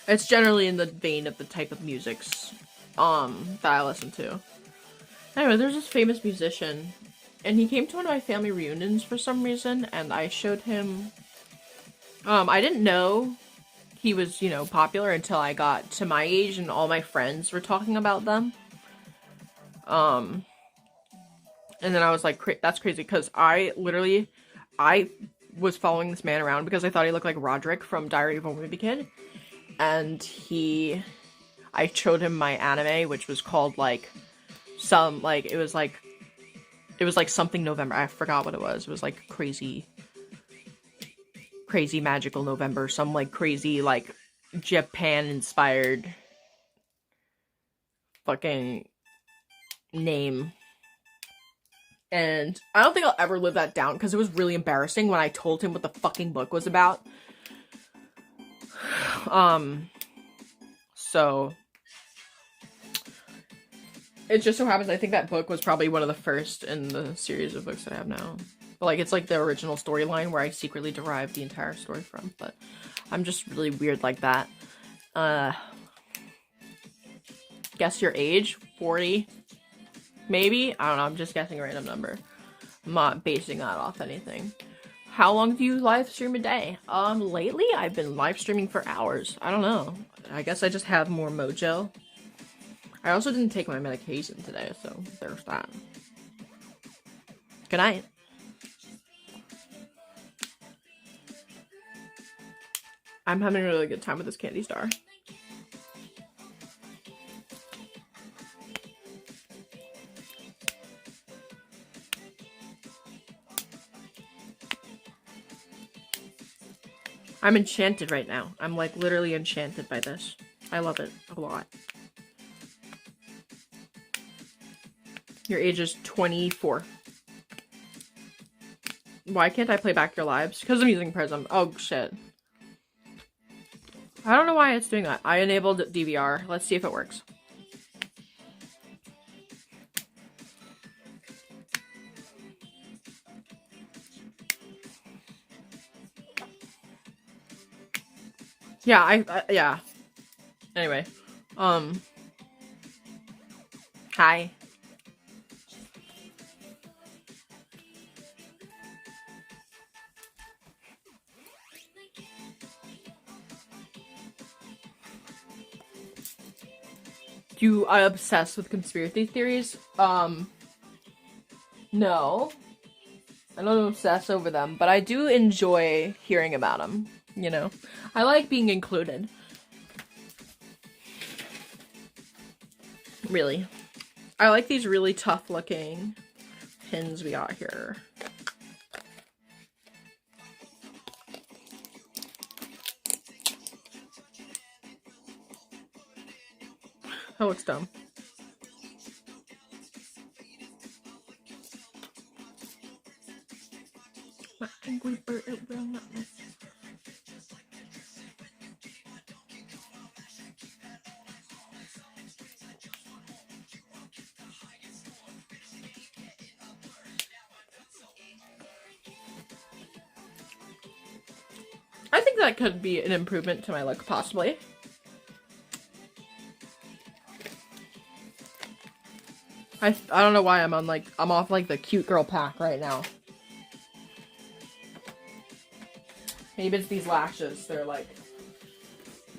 it's generally in the vein of the type of musics, that I listen to. Anyway, there's this famous musician, and he came to one of my family reunions for some reason, and I showed him, I didn't know he was, you know, popular until I got to my age and all my friends were talking about them. And then I was like, that's crazy, because I was following this man around because I thought he looked like Roderick from Diary of a Wimpy Kid. And I showed him my anime, which was called, like, it was like something November. I forgot what it was. It was, like, crazy magical November. Some, like, crazy, like, Japan-inspired fucking name. And I don't think I'll ever live that down, because it was really embarrassing when I told him what the fucking book was about. So it just so happens I think that book was probably one of the first in the series of books that I have now. But, like, it's like the original storyline where I secretly derived the entire story from, but I'm just really weird like that. Guess your age? 40? Maybe? I don't know, I'm just guessing a random number. I'm not basing that off anything. How long do you live stream a day? Lately I've been live streaming for hours. I don't know. I guess I just have more mojo. I also didn't take my medication today, so there's that. Good night. I'm having a really good time with this candy star. I'm enchanted right now. I'm like literally enchanted by this. I love it a lot. Your age is 24. Why can't I play back your lives? Because I'm using Prism. Oh shit. I don't know why it's doing that. I enabled DVR. Let's see if it works. Yeah, yeah. Anyway. Hi. You are obsessed with conspiracy theories? No. I don't obsess over them, but I do enjoy hearing about them, you know? I like being included. Really. I like these really tough looking pins we got here. That looks dumb. My angry bird, it will not miss. I think that could be an improvement to my look, possibly. I don't know why I'm off like the cute girl pack right now. Maybe it's these lashes. They're like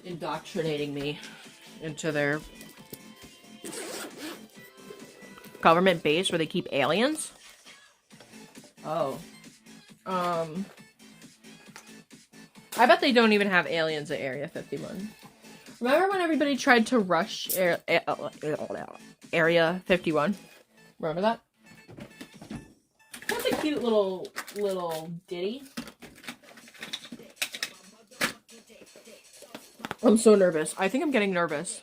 indoctrinating me into their government base where they keep aliens. Oh. I bet they don't even have aliens at Area 51. Remember when everybody tried to rush Area 51? Remember that? That's a cute little ditty. I'm so nervous. I think I'm getting nervous.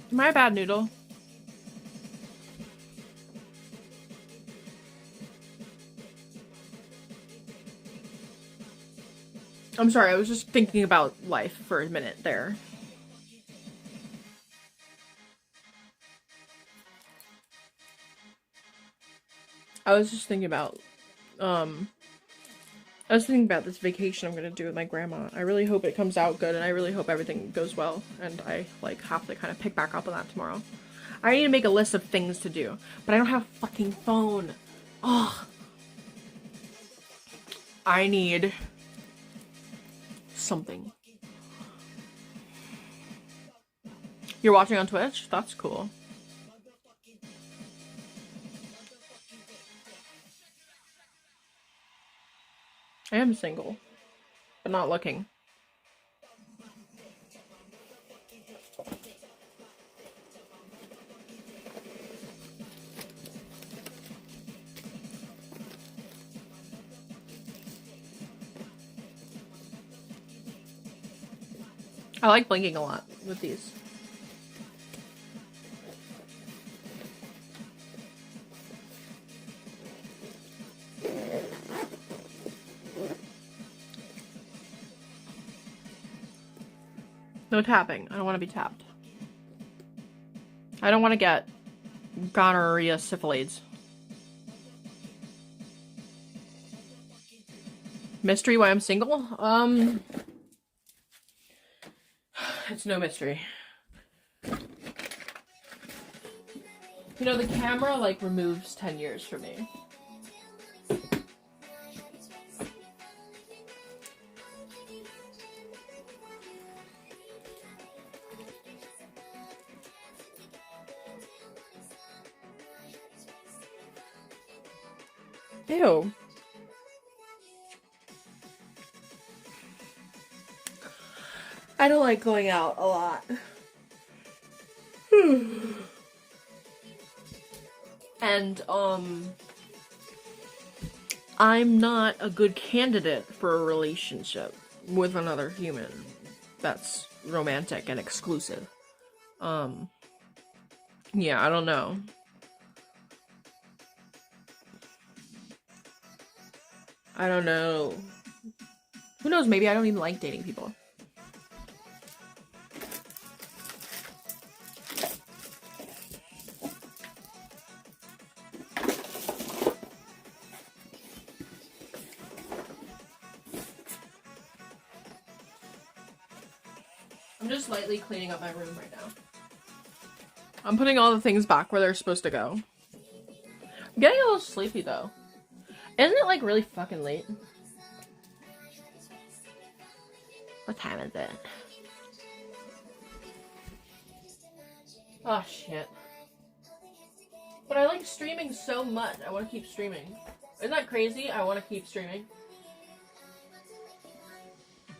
Am I a bad noodle? I'm sorry, I was just thinking about life for a minute there. I was just thinking about, this vacation I'm gonna do with my grandma. I really hope it comes out good, and I really hope everything goes well, and I, like, have to kind of pick back up on that tomorrow. I need to make a list of things to do, but I don't have a fucking phone. Ugh. I need something. You're watching on Twitch? That's cool. I am single, but not looking. I like blinking a lot with these. No tapping. I don't want to be tapped. I don't want to get gonorrhea syphilis. Mystery why I'm single? It's no mystery. You know, the camera, like, removes 10 years for me. Ew. I don't like going out a lot. And, I'm not a good candidate for a relationship with another human that's romantic and exclusive. Yeah, I don't know. I don't know. Who knows, maybe I don't even like dating people. I'm just lightly cleaning up my room right now. I'm putting all the things back where they're supposed to go. I'm getting a little sleepy though. Isn't it like really fucking late? What time is it? Oh shit. But I like streaming so much. I want to keep streaming. Isn't that crazy? I want to keep streaming.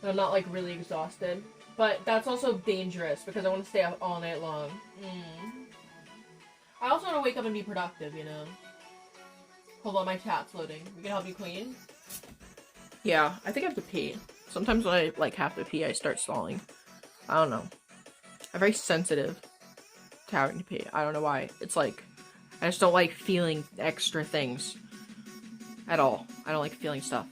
I'm not like really exhausted. But that's also dangerous because I want to stay up all night long. I also want to wake up and be productive, you know? Hold on, my chat's loading. We can help you clean? Yeah, I think I have to pee. Sometimes when I like have to pee, I start stalling. I don't know. I'm very sensitive to having to pee. I don't know why. It's like, I just don't like feeling extra things. At all. I don't like feeling stuff.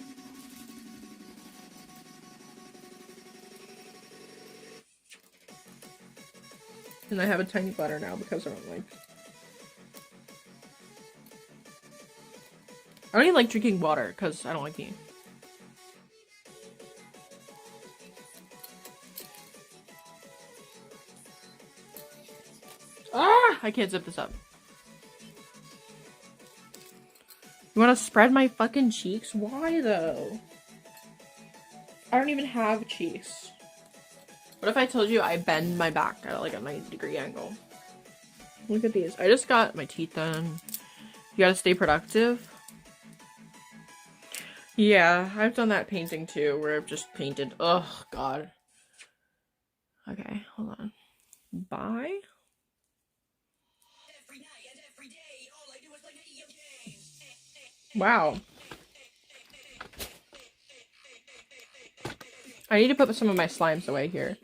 And I have a tiny bladder now because I don't like... I don't even like drinking water because I don't like peeing. Ah! I can't zip this up. You want to spread my fucking cheeks? Why though? I don't even have cheeks. What if I told you I bend my back at like a 90-degree angle? Look at these. I just got my teeth done. You gotta stay productive. Yeah, I've done that painting too, where I've just painted. Oh, God. Okay, hold on. Bye? Wow. I need to put some of my slimes away here.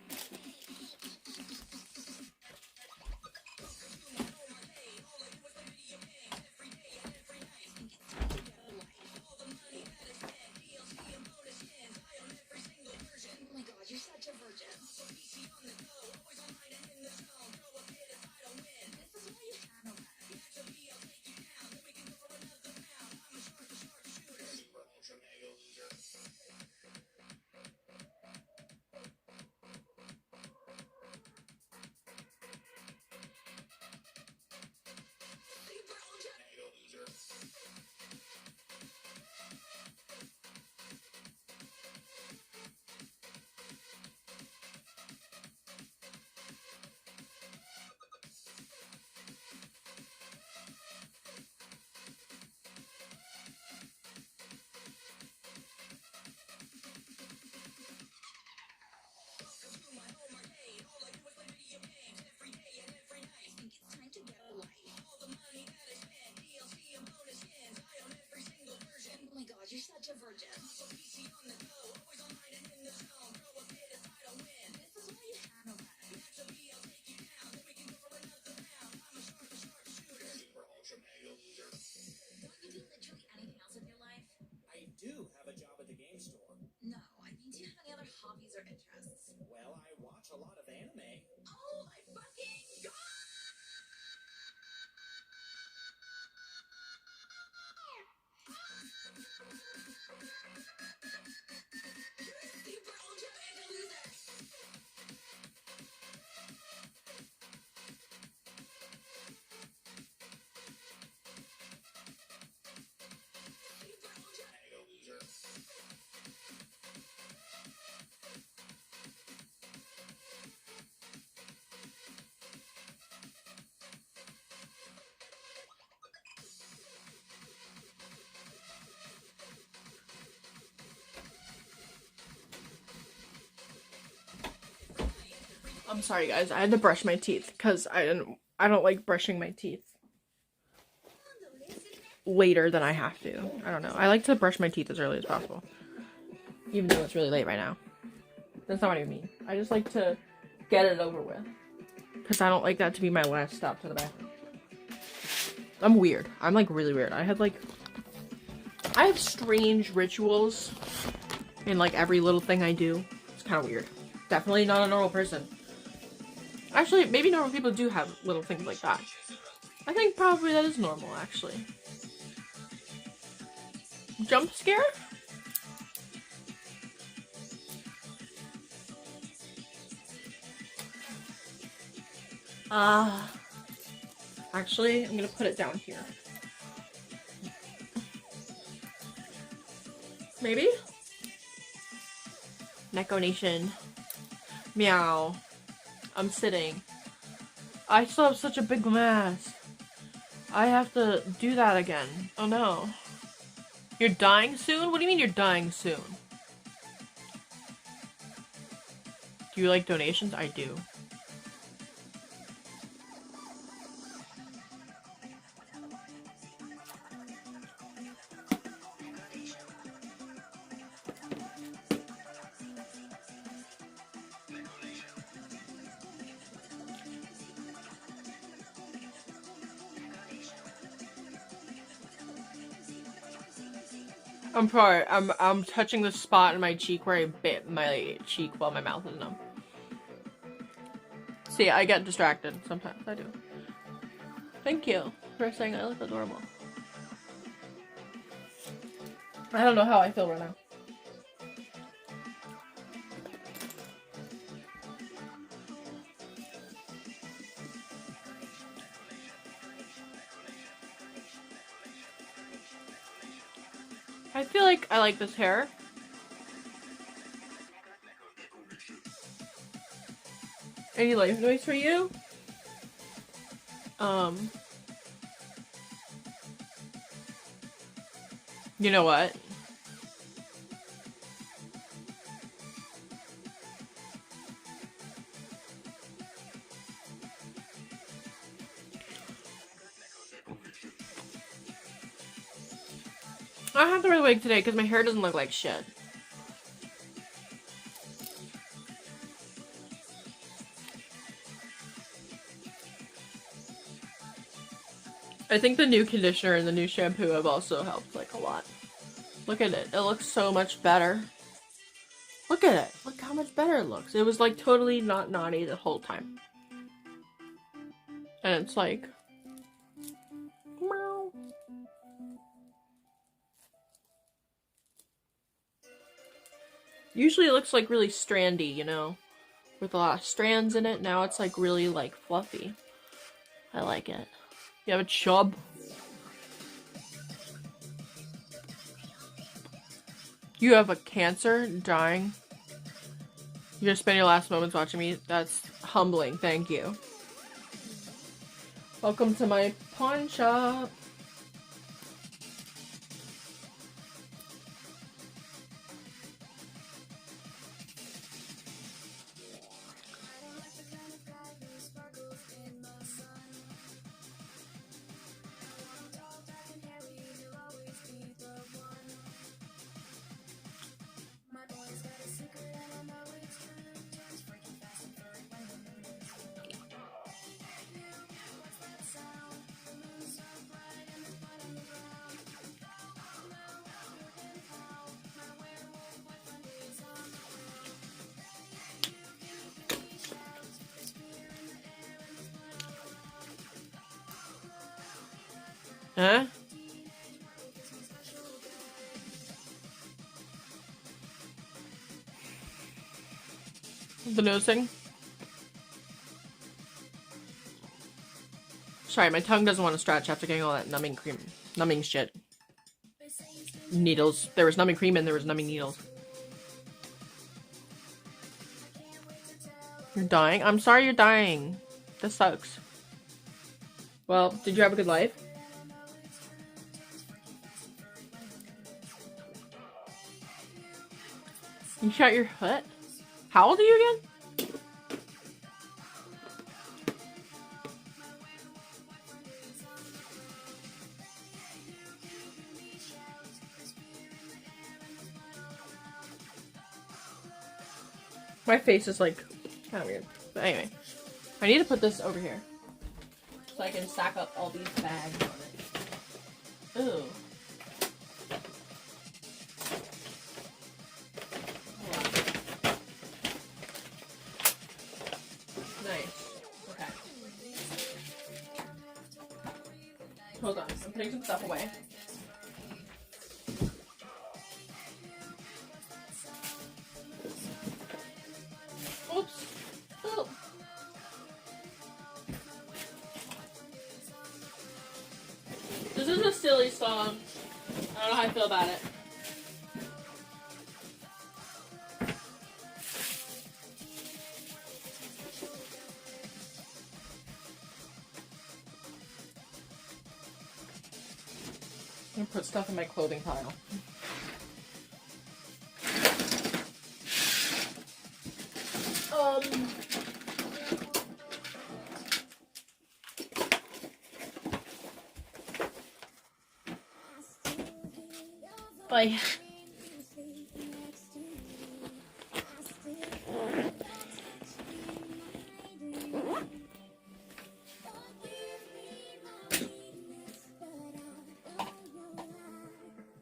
I'm sorry guys, I had to brush my teeth because I don't like brushing my teeth later than I have to. I don't know. I like to brush my teeth as early as possible. Even though it's really late right now. That's not what I mean. I just like to get it over with. Because I don't like that to be my last stop to the bathroom. I'm weird. I'm like really weird. I have strange rituals in like every little thing I do. It's kind of weird. Definitely not a normal person. Actually, maybe normal people do have little things like that. I think probably that is normal, actually. Jump scare? Actually, I'm gonna put it down here. Maybe? Neko Nation. Meow. I'm sitting. I still have such a big mask. I have to do that again. Oh no. You're dying soon? What do you mean you're dying soon? Do you like donations? I do. I'm touching the spot in my cheek where I bit my cheek while my mouth is numb. See, I get distracted sometimes. I do. Thank you for saying I look adorable. I don't know how I feel right now. I feel like I like this hair. Any life advice for you? You know what? I have to wear the wig today because my hair doesn't look like shit. I think the new conditioner and the new shampoo have also helped like a lot. Look at it. It looks so much better. Look at it. Look how much better it looks. It was like totally not naughty the whole time. And it's like... meow. Usually it looks like really strandy, you know? With a lot of strands in it. Now it's like really like fluffy. I like it. You have a chub? You have a cancer? Dying? You're gonna spend your last moments watching me? That's humbling. Thank you. Welcome to my pawn shop. Huh? The nosing? Sorry, my tongue doesn't want to stretch after getting all that numbing cream. Numbing shit. Needles. There was numbing cream and there was numbing needles. You're dying? I'm sorry you're dying. This sucks. Well, did you have a good life? You shot your foot? How old are you again? My face is like kind of weird. But anyway, I need to put this over here so I can stack up all these bags on it. Ooh. Nice. Okay. Hold on. I'm putting some stuff away. Oops. Oh. This is a silly song. I don't know how I feel about it. I'm gonna put stuff in my clothing pile. Bye.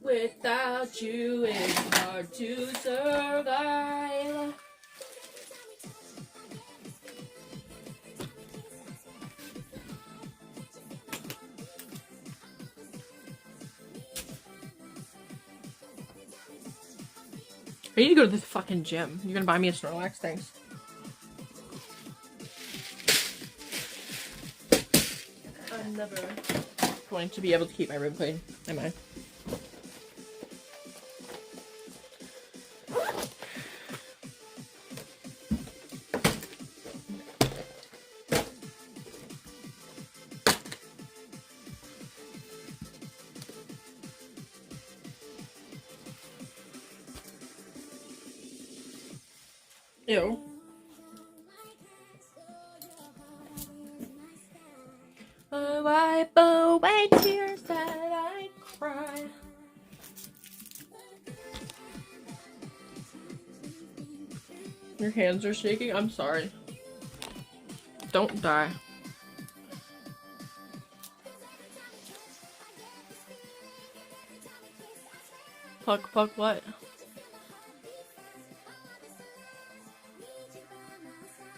Without you, it's hard to survive. I need to go to this fucking gym. You're gonna buy me a Snorlax? Thanks. I'm never going to be able to keep my room clean, am I? Ew. I wipe away tears that I cry. Your hands are shaking? I'm sorry. Don't die. Fuck what?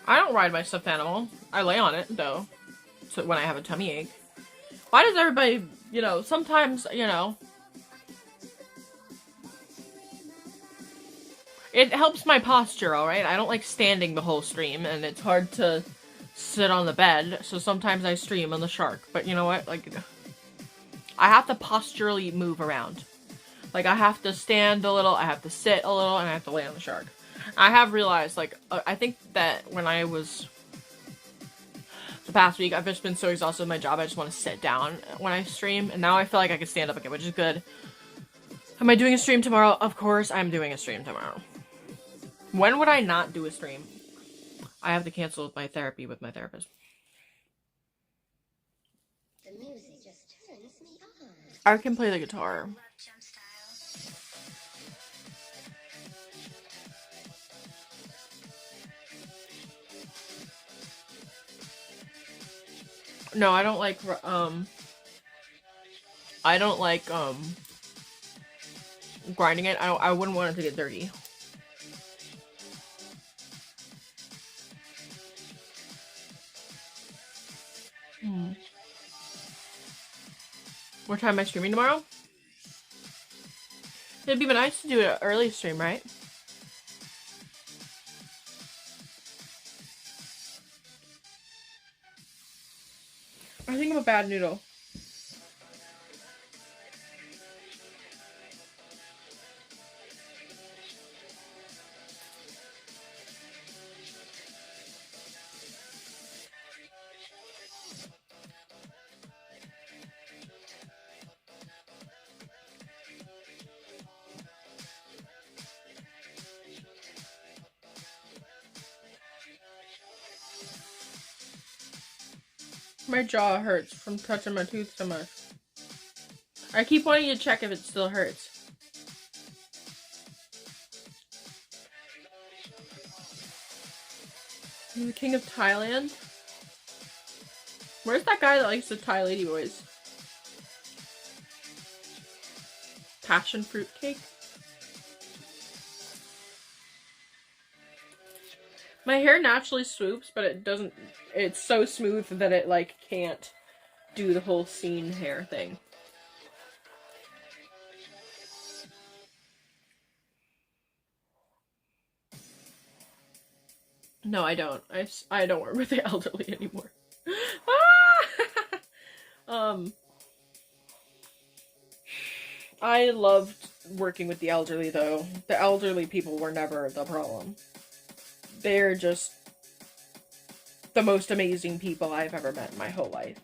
I don't ride my stuffed animal. I lay on it, though. So when I have a tummy ache. Why does everybody, sometimes, it helps my posture, alright? I don't like standing the whole stream, and it's hard to sit on the bed, so sometimes I stream on the shark. But you know what? Like, I have to posturally move around. Like, I have to stand a little, I have to sit a little, and I have to lay on the shark. I have realized, like, I think that when I was, the past week, I've just been so exhausted with my job, I just want to sit down when I stream, and now I feel like I can stand up again, which is good. Am I doing a stream tomorrow? Of course I'm doing a stream tomorrow. When would I not do a stream? I have to cancel my therapy with my therapist. The music just turns me on. I can play the guitar. No, I don't like, grinding it. I wouldn't want it to get dirty. What time am I streaming tomorrow? It'd be nice to do an early stream, right? I think I'm a bad noodle. My jaw hurts from touching my tooth so much. I keep wanting to check if it still hurts. He's the king of Thailand. Where's that guy that likes to Thai ladyboys? Passion fruit cake? My hair naturally swoops, but it doesn't. It's so smooth that it, like, can't do the whole scene hair thing. No, I don't. I don't work with the elderly anymore. I loved working with the elderly, though. The elderly people were never the problem. They're just the most amazing people I've ever met in my whole life.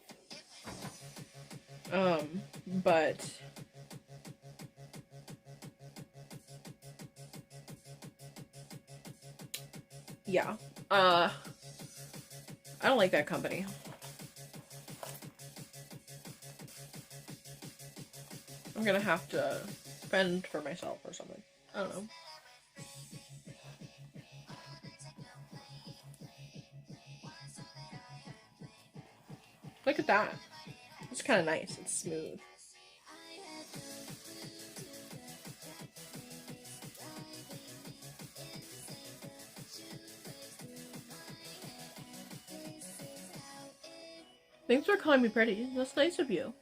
But yeah. I don't like that company. I'm gonna have to fend for myself or something. I don't know. Look at that. It's kind of nice. It's smooth. Thanks for calling me pretty. That's nice of you.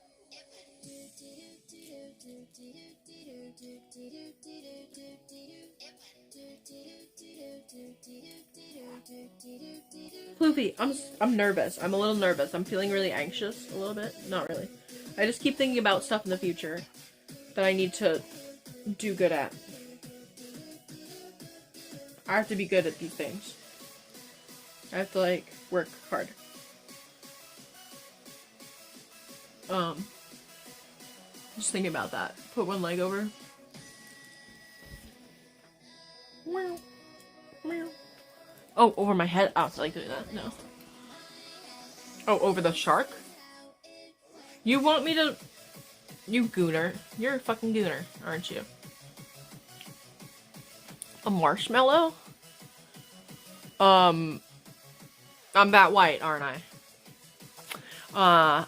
Floofy, I'm nervous. I'm a little nervous. I'm feeling really anxious a little bit. Not really. I just keep thinking about stuff in the future that I need to do good at. I have to be good at these things. I have to, like, work hard. Just thinking about that. Put one leg over. Oh, over my head? Oh, I like doing that. No. Oh, over the shark? You want me to... You gooner. You're a fucking gooner, aren't you? A marshmallow? I'm that white, aren't I?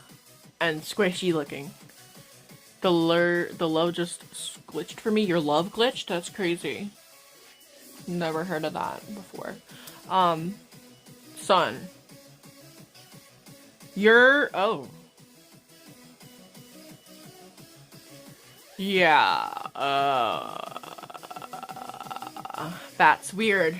And squishy looking. The love just glitched for me. Your love glitched? That's crazy. Never heard of that before. Son. You're... Oh. Yeah. That's weird.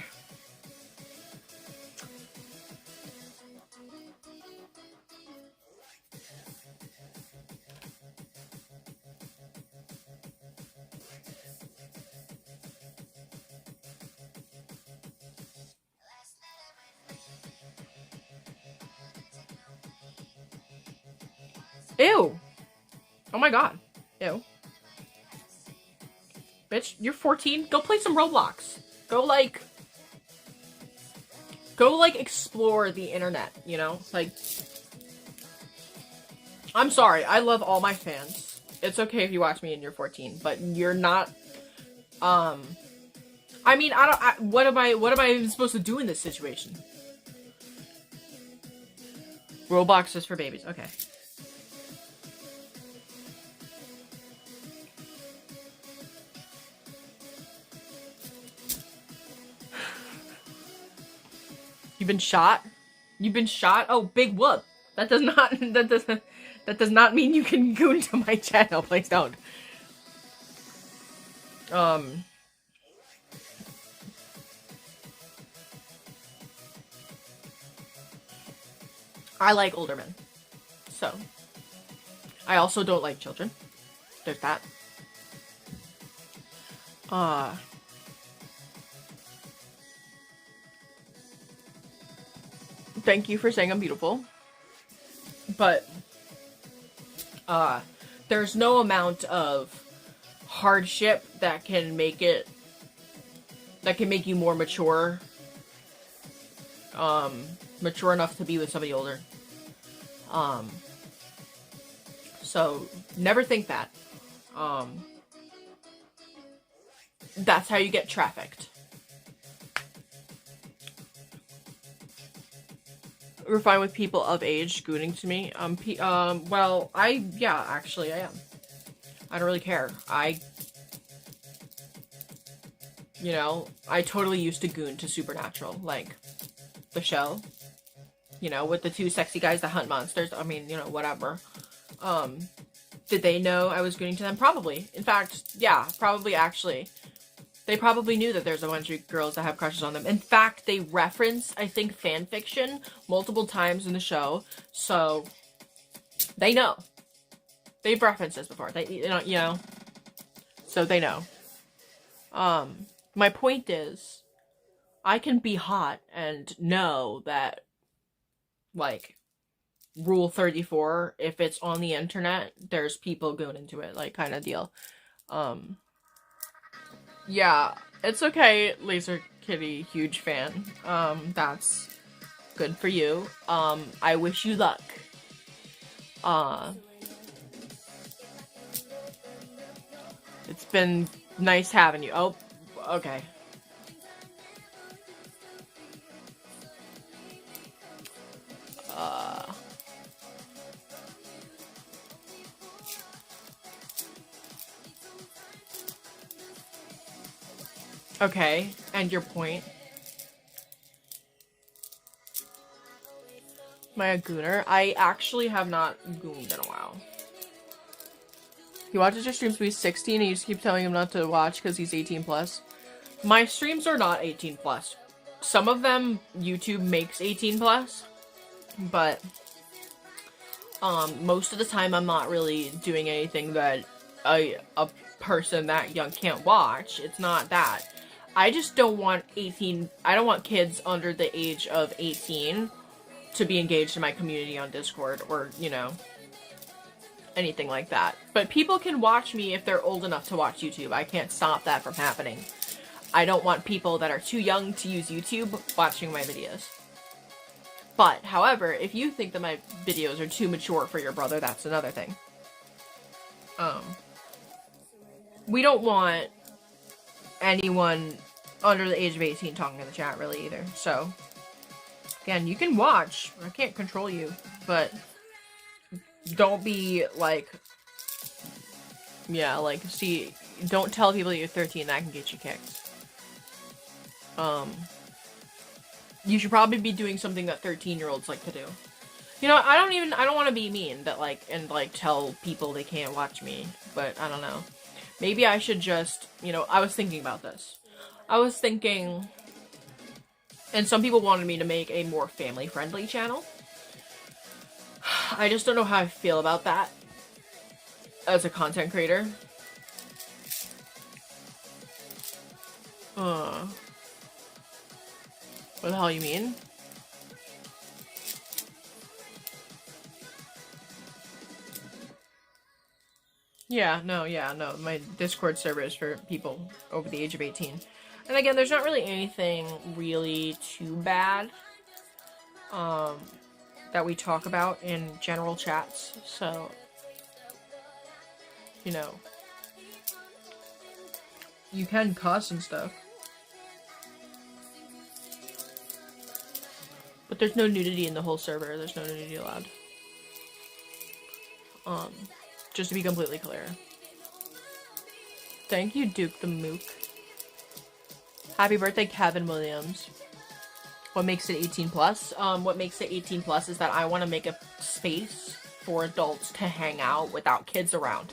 Ew. Oh my god. Ew. Bitch, you're 14? Go play some Roblox. Go, like, explore the internet, you know? Like, I'm sorry. I love all my fans. It's okay if you watch me and you're 14, but you're not, I mean, what am I even supposed to do in this situation? Roblox is for babies. Okay. You've been shot? You've been shot? Oh, big whoop. That does not mean you can go into my channel. Please don't. I like older men. So. I also don't like children. There's that. Thank you for saying I'm beautiful. But, there's no amount of hardship that can make you more mature. Mature enough to be with somebody older. So, never think that. That's how you get trafficked. You're fine with people of age gooning to me? Well, yeah, actually I am. I don't really care. I totally used to goon to Supernatural, like, the show. With the two sexy guys that hunt monsters. I mean, whatever. Did they know I was gooning to them? Probably. In fact, yeah, probably actually. They probably knew that there's a bunch of girls that have crushes on them. In fact, they reference, I think, fan fiction multiple times in the show. So, they know. They've referenced this before. So they know. My point is, I can be hot and know that, like, Rule 34, if it's on the internet, there's people going into it, like, kind of deal. Yeah, it's okay, Lazerkitty, huge fan. That's good for you. I wish you luck. It's been nice having you. Oh, okay. Okay, and your point? Am I a gooner? I actually have not gooned in a while. He watches your streams when he's 16 and you just keep telling him not to watch because he's 18 plus. My streams are not 18 plus. Some of them YouTube makes 18 plus, but most of the time I'm not really doing anything that a person that young can't watch. It's not that. I just don't want I don't want kids under the age of 18 to be engaged in my community on Discord or, anything like that. But people can watch me if they're old enough to watch YouTube. I can't stop that from happening. I don't want people that are too young to use YouTube watching my videos. But, however, if you think that my videos are too mature for your brother, that's another thing. We don't want anyone under the age of 18 talking in the chat, really, either. So, again, you can watch. I can't control you, but don't be, like, see, don't tell people you're 13, that can get you kicked. You should probably be doing something that 13-year-olds like to do. I don't want to be mean, tell people they can't watch me, but I don't know. Maybe I should just, I was thinking about this. I was thinking, and some people wanted me to make a more family-friendly channel. I just don't know how I feel about that as a content creator. What the hell you mean? Yeah, no, my Discord server is for people over the age of 18. And again, there's not really anything really too bad that we talk about in general chats, so, you can cuss and stuff. But there's no nudity in the whole server, there's no nudity allowed. Just to be completely clear. Thank you, Duke the Mook. Happy birthday, Kevin Williams. What makes it 18 plus? What makes it 18 plus is that I want to make a space for adults to hang out without kids around.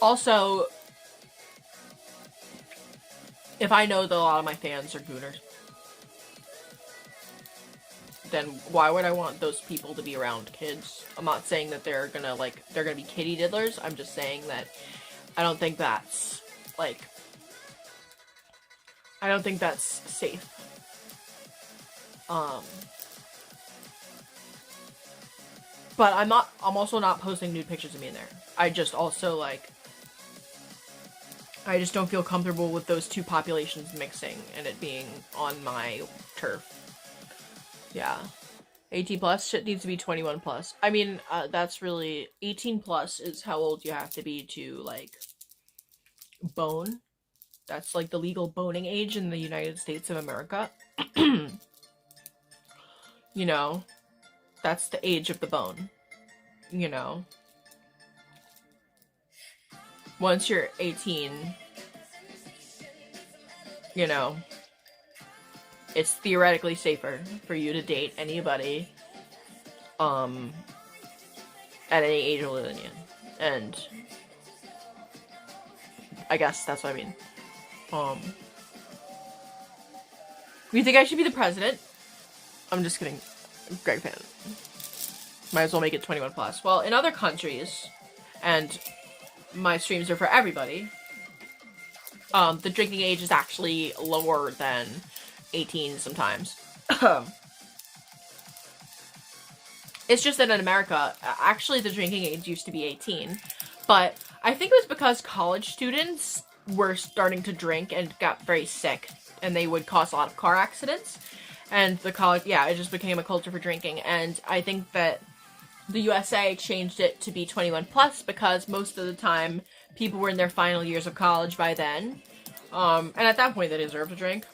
Also, if I know that a lot of my fans are gooners, then why would I want those people to be around kids? I'm not saying that they're gonna be kitty diddlers. I'm just saying that I don't think that's, I don't think that's safe. But I'm also not posting nude pictures of me in there. I just also, I just don't feel comfortable with those two populations mixing and it being on my turf. Yeah. 18 plus? Shit needs to be 21 plus. I mean, that's really... 18 plus is how old you have to be to, bone. That's, the legal boning age in the United States of America. You know, that's the age of the bone. You know, once you're 18, you know, it's theoretically safer for you to date anybody at any age older than you. And I guess that's what I mean. You think I should be the president? I'm just kidding. Greg fan. Might as well make it 21 plus. Well, in other countries, and my streams are for everybody, the drinking age is actually lower than 18 sometimes. It's just that in America, actually the drinking age used to be 18, but I think it was because college students were starting to drink and got very sick, and they would cause a lot of car accidents, and the college, yeah, it just became a culture for drinking, and I think that the USA changed it to be 21 plus because most of the time people were in their final years of college by then, and at that point they deserve to drink,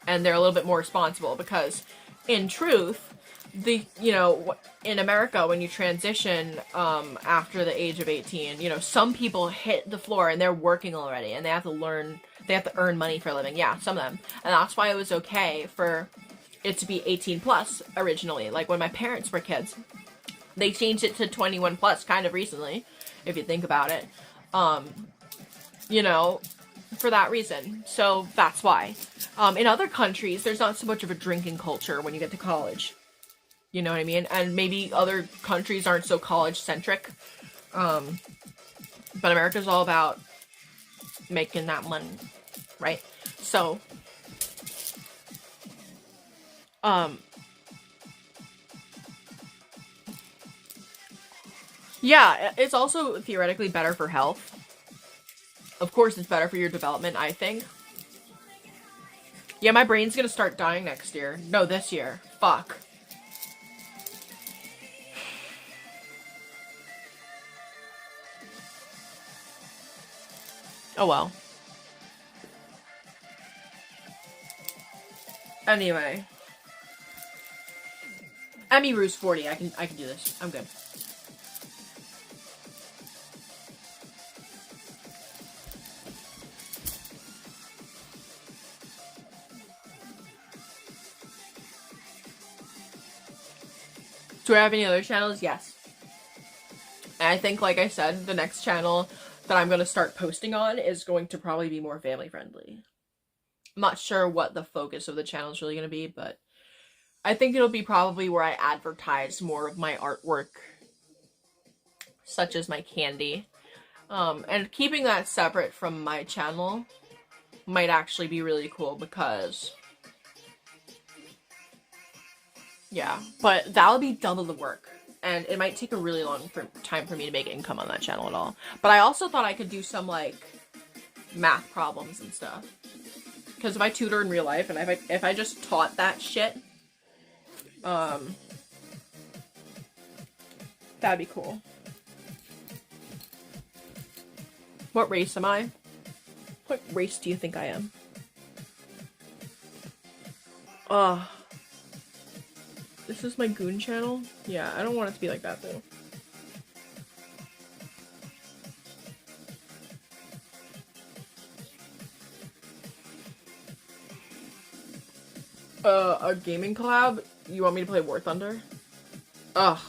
and they're a little bit more responsible because, in truth, in America, when you transition after the age of 18, some people hit the floor and they're working already and they have to earn money for a living. Yeah, some of them. And that's why it was okay for it to be 18 plus originally. Like when my parents were kids, they changed it to 21 plus kind of recently, if you think about it. For that reason. So that's why. In other countries, there's not so much of a drinking culture when you get to college. You know what I mean? And maybe other countries aren't so college-centric. But America's all about making that money, right? So, yeah, it's also theoretically better for health. Of course, it's better for your development, I think. Yeah, my brain's gonna start dying next year. No, this year. Fuck. Oh well. Anyway. Emmy Roo's 40. I can do this. I'm good. Do I have any other channels? Yes. And I think, like I said, the next channel that I'm going to start posting on is going to probably be more family friendly. I'm not sure what the focus of the channel is really going to be, but I think it'll be probably where I advertise more of my artwork, such as my candy. And keeping that separate from my channel might actually be really cool because, yeah, but that'll be double the work. And it might take a really long time for me to make income on that channel at all. But I also thought I could do some, like, math problems and stuff. Because if I tutor in real life, and if I just taught that shit, that'd be cool. What race am I? What race do you think I am? This is my goon channel? Yeah, I don't want it to be like that, though. A gaming collab? You want me to play War Thunder? Ugh.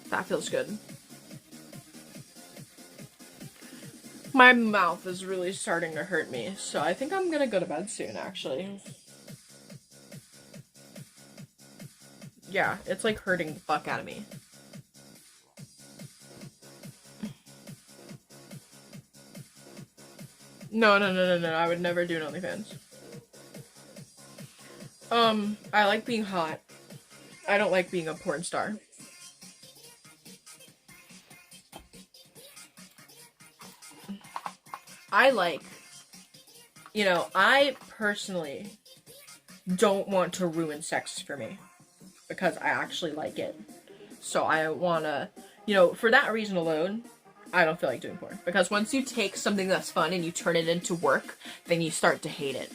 That feels good. My mouth is really starting to hurt me, so I think I'm gonna go to bed soon, actually. Yeah, it's like hurting the fuck out of me. No, I would never do an OnlyFans. I like being hot. I don't like being a porn star. I personally don't want to ruin sex for me because I actually like it. So I wanna, for that reason alone, I don't feel like doing porn. Because once you take something that's fun and you turn it into work, then you start to hate it.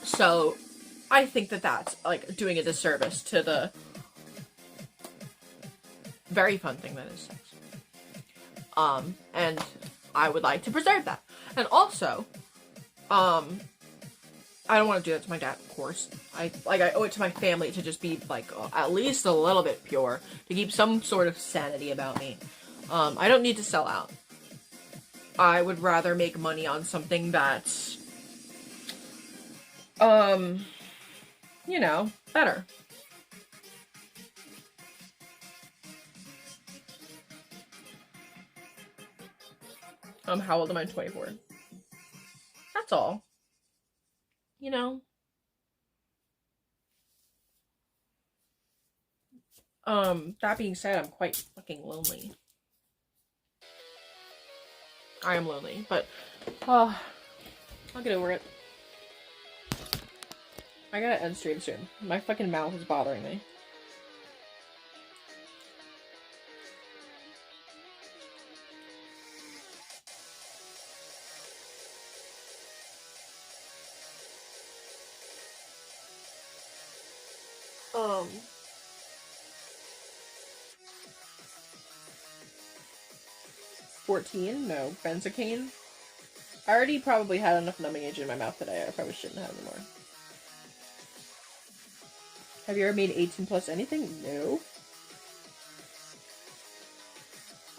So I think that that's, like, doing a disservice to the very fun thing that is sex. And I would like to preserve that. And also, I don't want to do that to my dad, of course. I owe it to my family to just be, like, at least a little bit pure, to keep some sort of sanity about me. I don't need to sell out. I would rather make money on something that's, you know, better. How old am I? 24. That's all. You know? That being said, I'm quite fucking lonely. I am lonely, but, I'll get over it. I gotta end stream soon. My fucking mouth is bothering me. Um, 14? No. Benzocaine? I already probably had enough numbing agent in my mouth today. I probably shouldn't have anymore. Have you ever made 18 plus anything? No.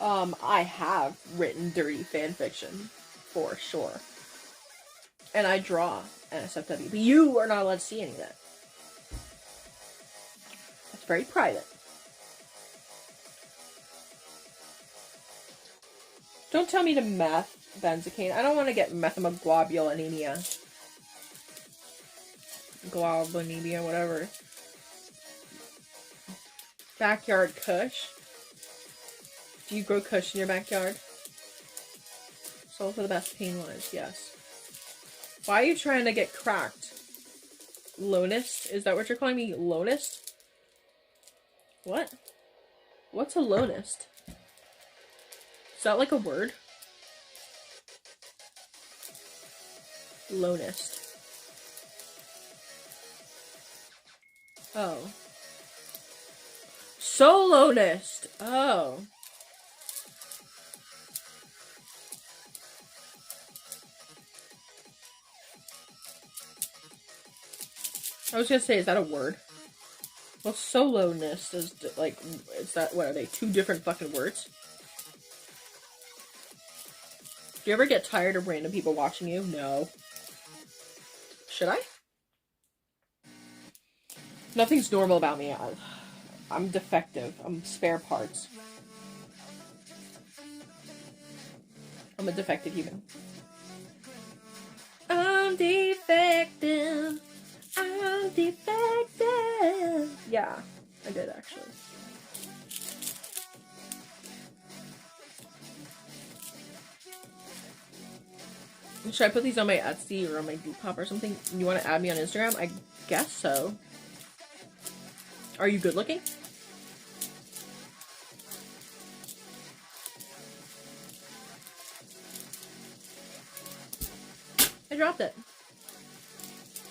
I have written dirty fanfiction, for sure. And I draw NSFW, but you are not allowed to see any of that. That's very private. Don't tell me to meth benzocaine. I don't want to get methemoglobulinemia. Globulinemia, whatever. Backyard kush. Do you grow kush in your backyard? Sold for the best pain-wise, yes. Why are you trying to get cracked? Lonist? Is that what you're calling me? Lonist? What? What's a lonist? Is that like a word? Lonist. Oh. Solonist! Oh. I was gonna say, is that a word? Well, solonist is, like, is that, what are they, two different fucking words? Do you ever get tired of random people watching you? No. Should I? Nothing's normal about me. I'm defective. I'm spare parts. I'm a defective human. I'm defective. I'm defective. Yeah, I did actually. Should I put these on my Etsy or on my Depop or something? You want to add me on Instagram? I guess so. Are you good looking? I dropped it.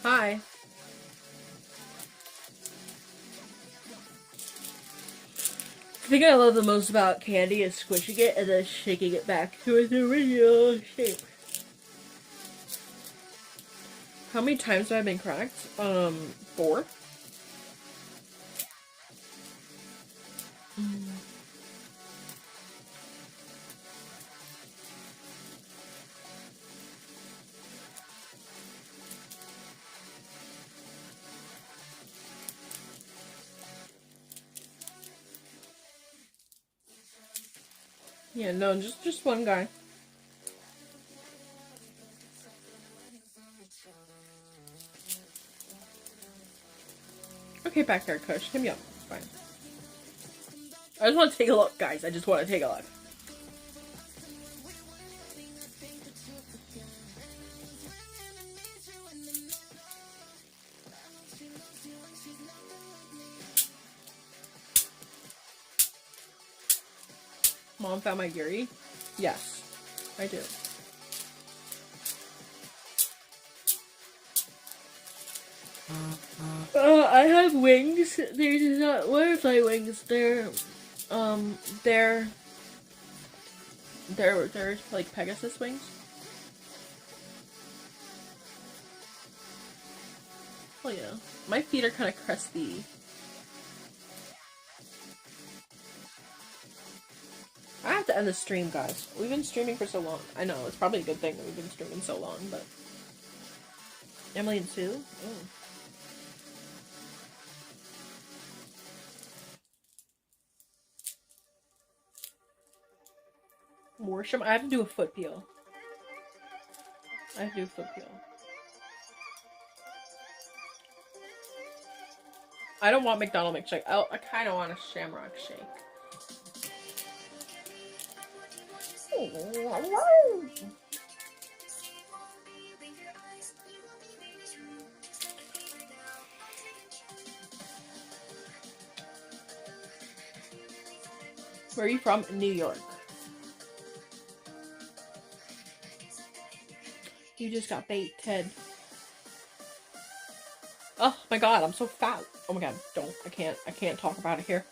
Hi. The thing I love the most about candy is squishing it and then shaking it back to its original shape. How many times have I been cracked? 4. Yeah, no, just one guy. Okay, backyard kush, hit me up. It's fine. I just want to take a look, guys. I just want to take a look. Mom found my Yuri? Yes, I do. I have wings. They're not butterfly wings. Um, they're, they're like Pegasus wings. Oh yeah. My feet are kind of crusty. I have to end the stream, guys. We've been streaming for so long. I know, it's probably a good thing that we've been streaming so long, but... Emily and Sue? Oh. Worship? I have to do a foot peel. I have to do a foot peel. I don't want McDonald milkshake. I kind of want a shamrock shake. Where are you from? New York. You just got baited. Oh my god, I'm so fat. Oh my god, don't. I can't talk about it here.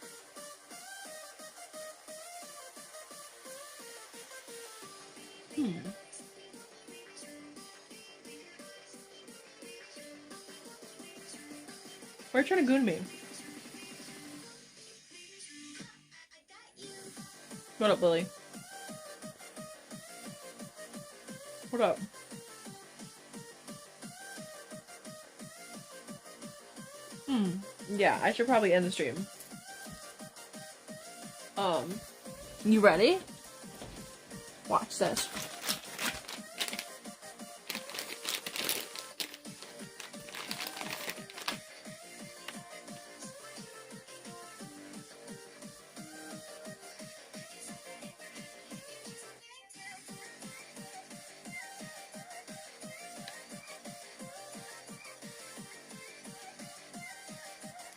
Why are you trying to goon me? What up, Lily? What up? Yeah, I should probably end the stream. You ready? Watch this.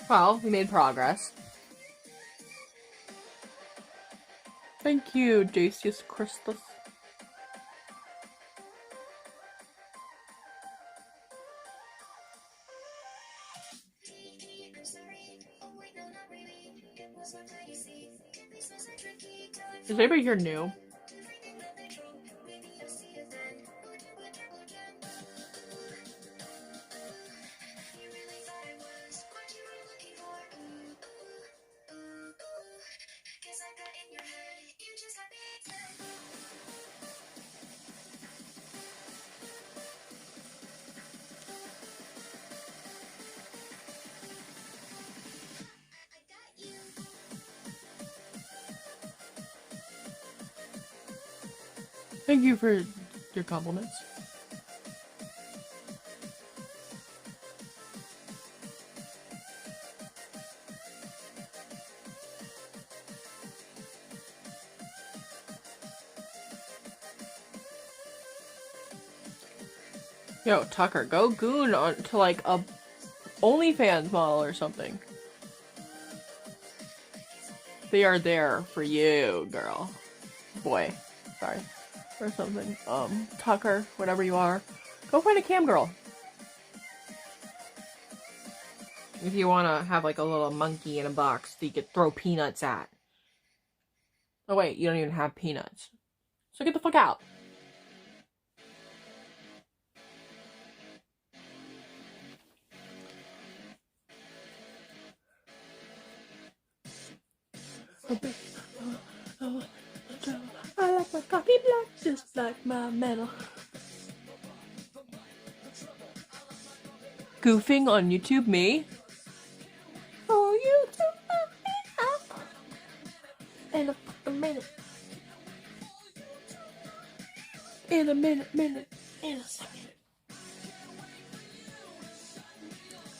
Well, we made progress. Thank you, Jacius Christus. Is anybody here new? Thank you for your compliments. Yo, Tucker, go goon on to like a OnlyFans model or something. They are there for you, girl. Boy. Sorry. Or something. Tucker, whatever you are. Go find a cam girl. If you wanna have like a little monkey in a box that you could throw peanuts at. Oh wait, you don't even have peanuts. So get the fuck out. I like my coffee black, just like my metal. Goofing on YouTube, me? Oh, YouTube, in a fucking minute. In a minute, in a second.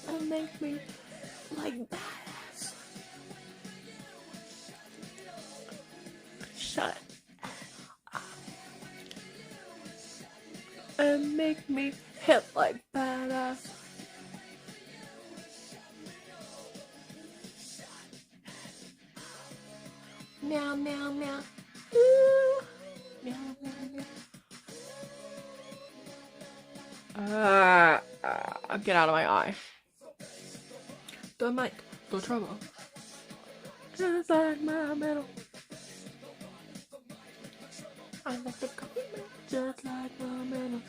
And make me like badass. Shut up. And make me hit like badass. Meow, meow, meow. Ooh. Meow, meow, meow. Get out of my eye. the mic, the trouble. Just like my metal. I love the coffee milk, just like my metal.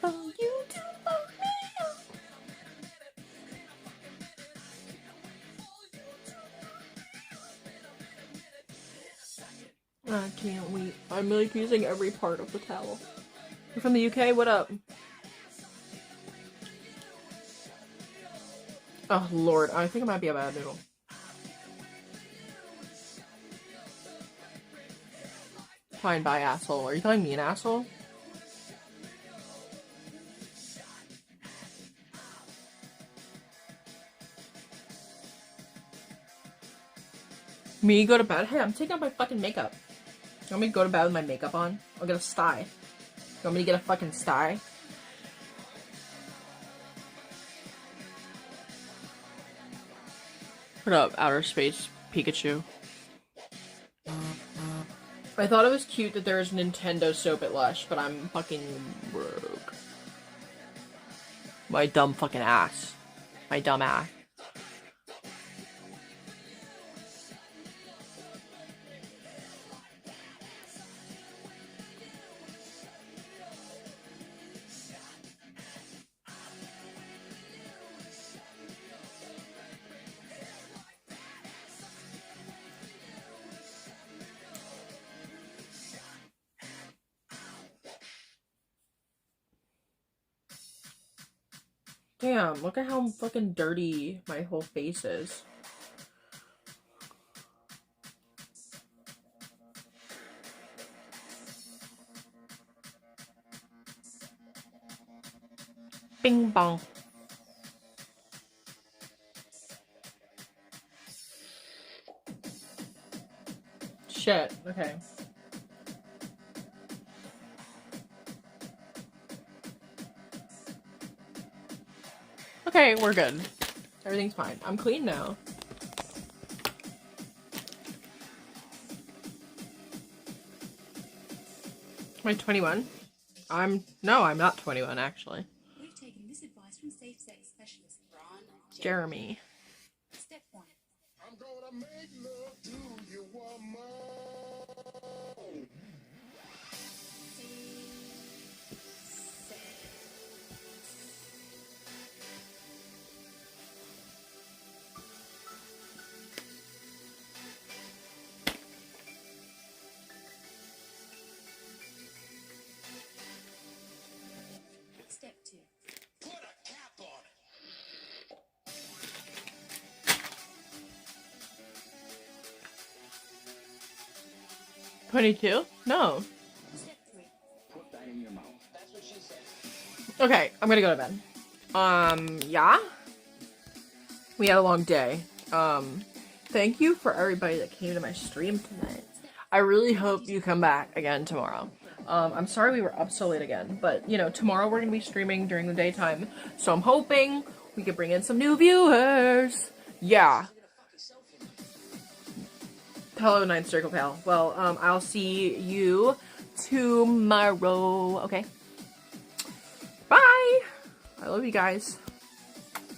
Oh, you do love me. I can't wait. I'm like using every part of the towel. You're from the UK? What up? Oh, Lord. I think it might be a bad noodle. Fine, bye, asshole. Are you calling me an asshole? Me go to bed? Hey, I'm taking off my fucking makeup. You want me to go to bed with my makeup on? I'll get a sty. You want me to get a fucking sty? What up, outer space Pikachu? I thought it was cute that there was Nintendo soap at Lush, but I'm fucking broke. My dumb fucking ass. My dumb ass. Damn, look at how fucking dirty my whole face is. Bing bong. Shit, okay. Okay, we're good. Everything's fine. I'm clean now. Am I 21? No, I'm not 21 actually. We've taken this advice from safe sex specialist Ron and Jeremy. Step 1. I'm gonna make love to you, woman. Step 2. Put a cap on it. 22? No. Step 3. Put that in your mouth. That's what she said. Okay, I'm gonna go to bed. Yeah? We had a long day. Thank you for everybody that came to my stream tonight. I really hope you come back again tomorrow. I'm sorry we were up so late again, but, you know, tomorrow we're gonna be streaming during the daytime, so I'm hoping we could bring in some new viewers. Yeah. Hello, Ninth Circle Pal. Well, I'll see you tomorrow, okay? Bye! I love you guys.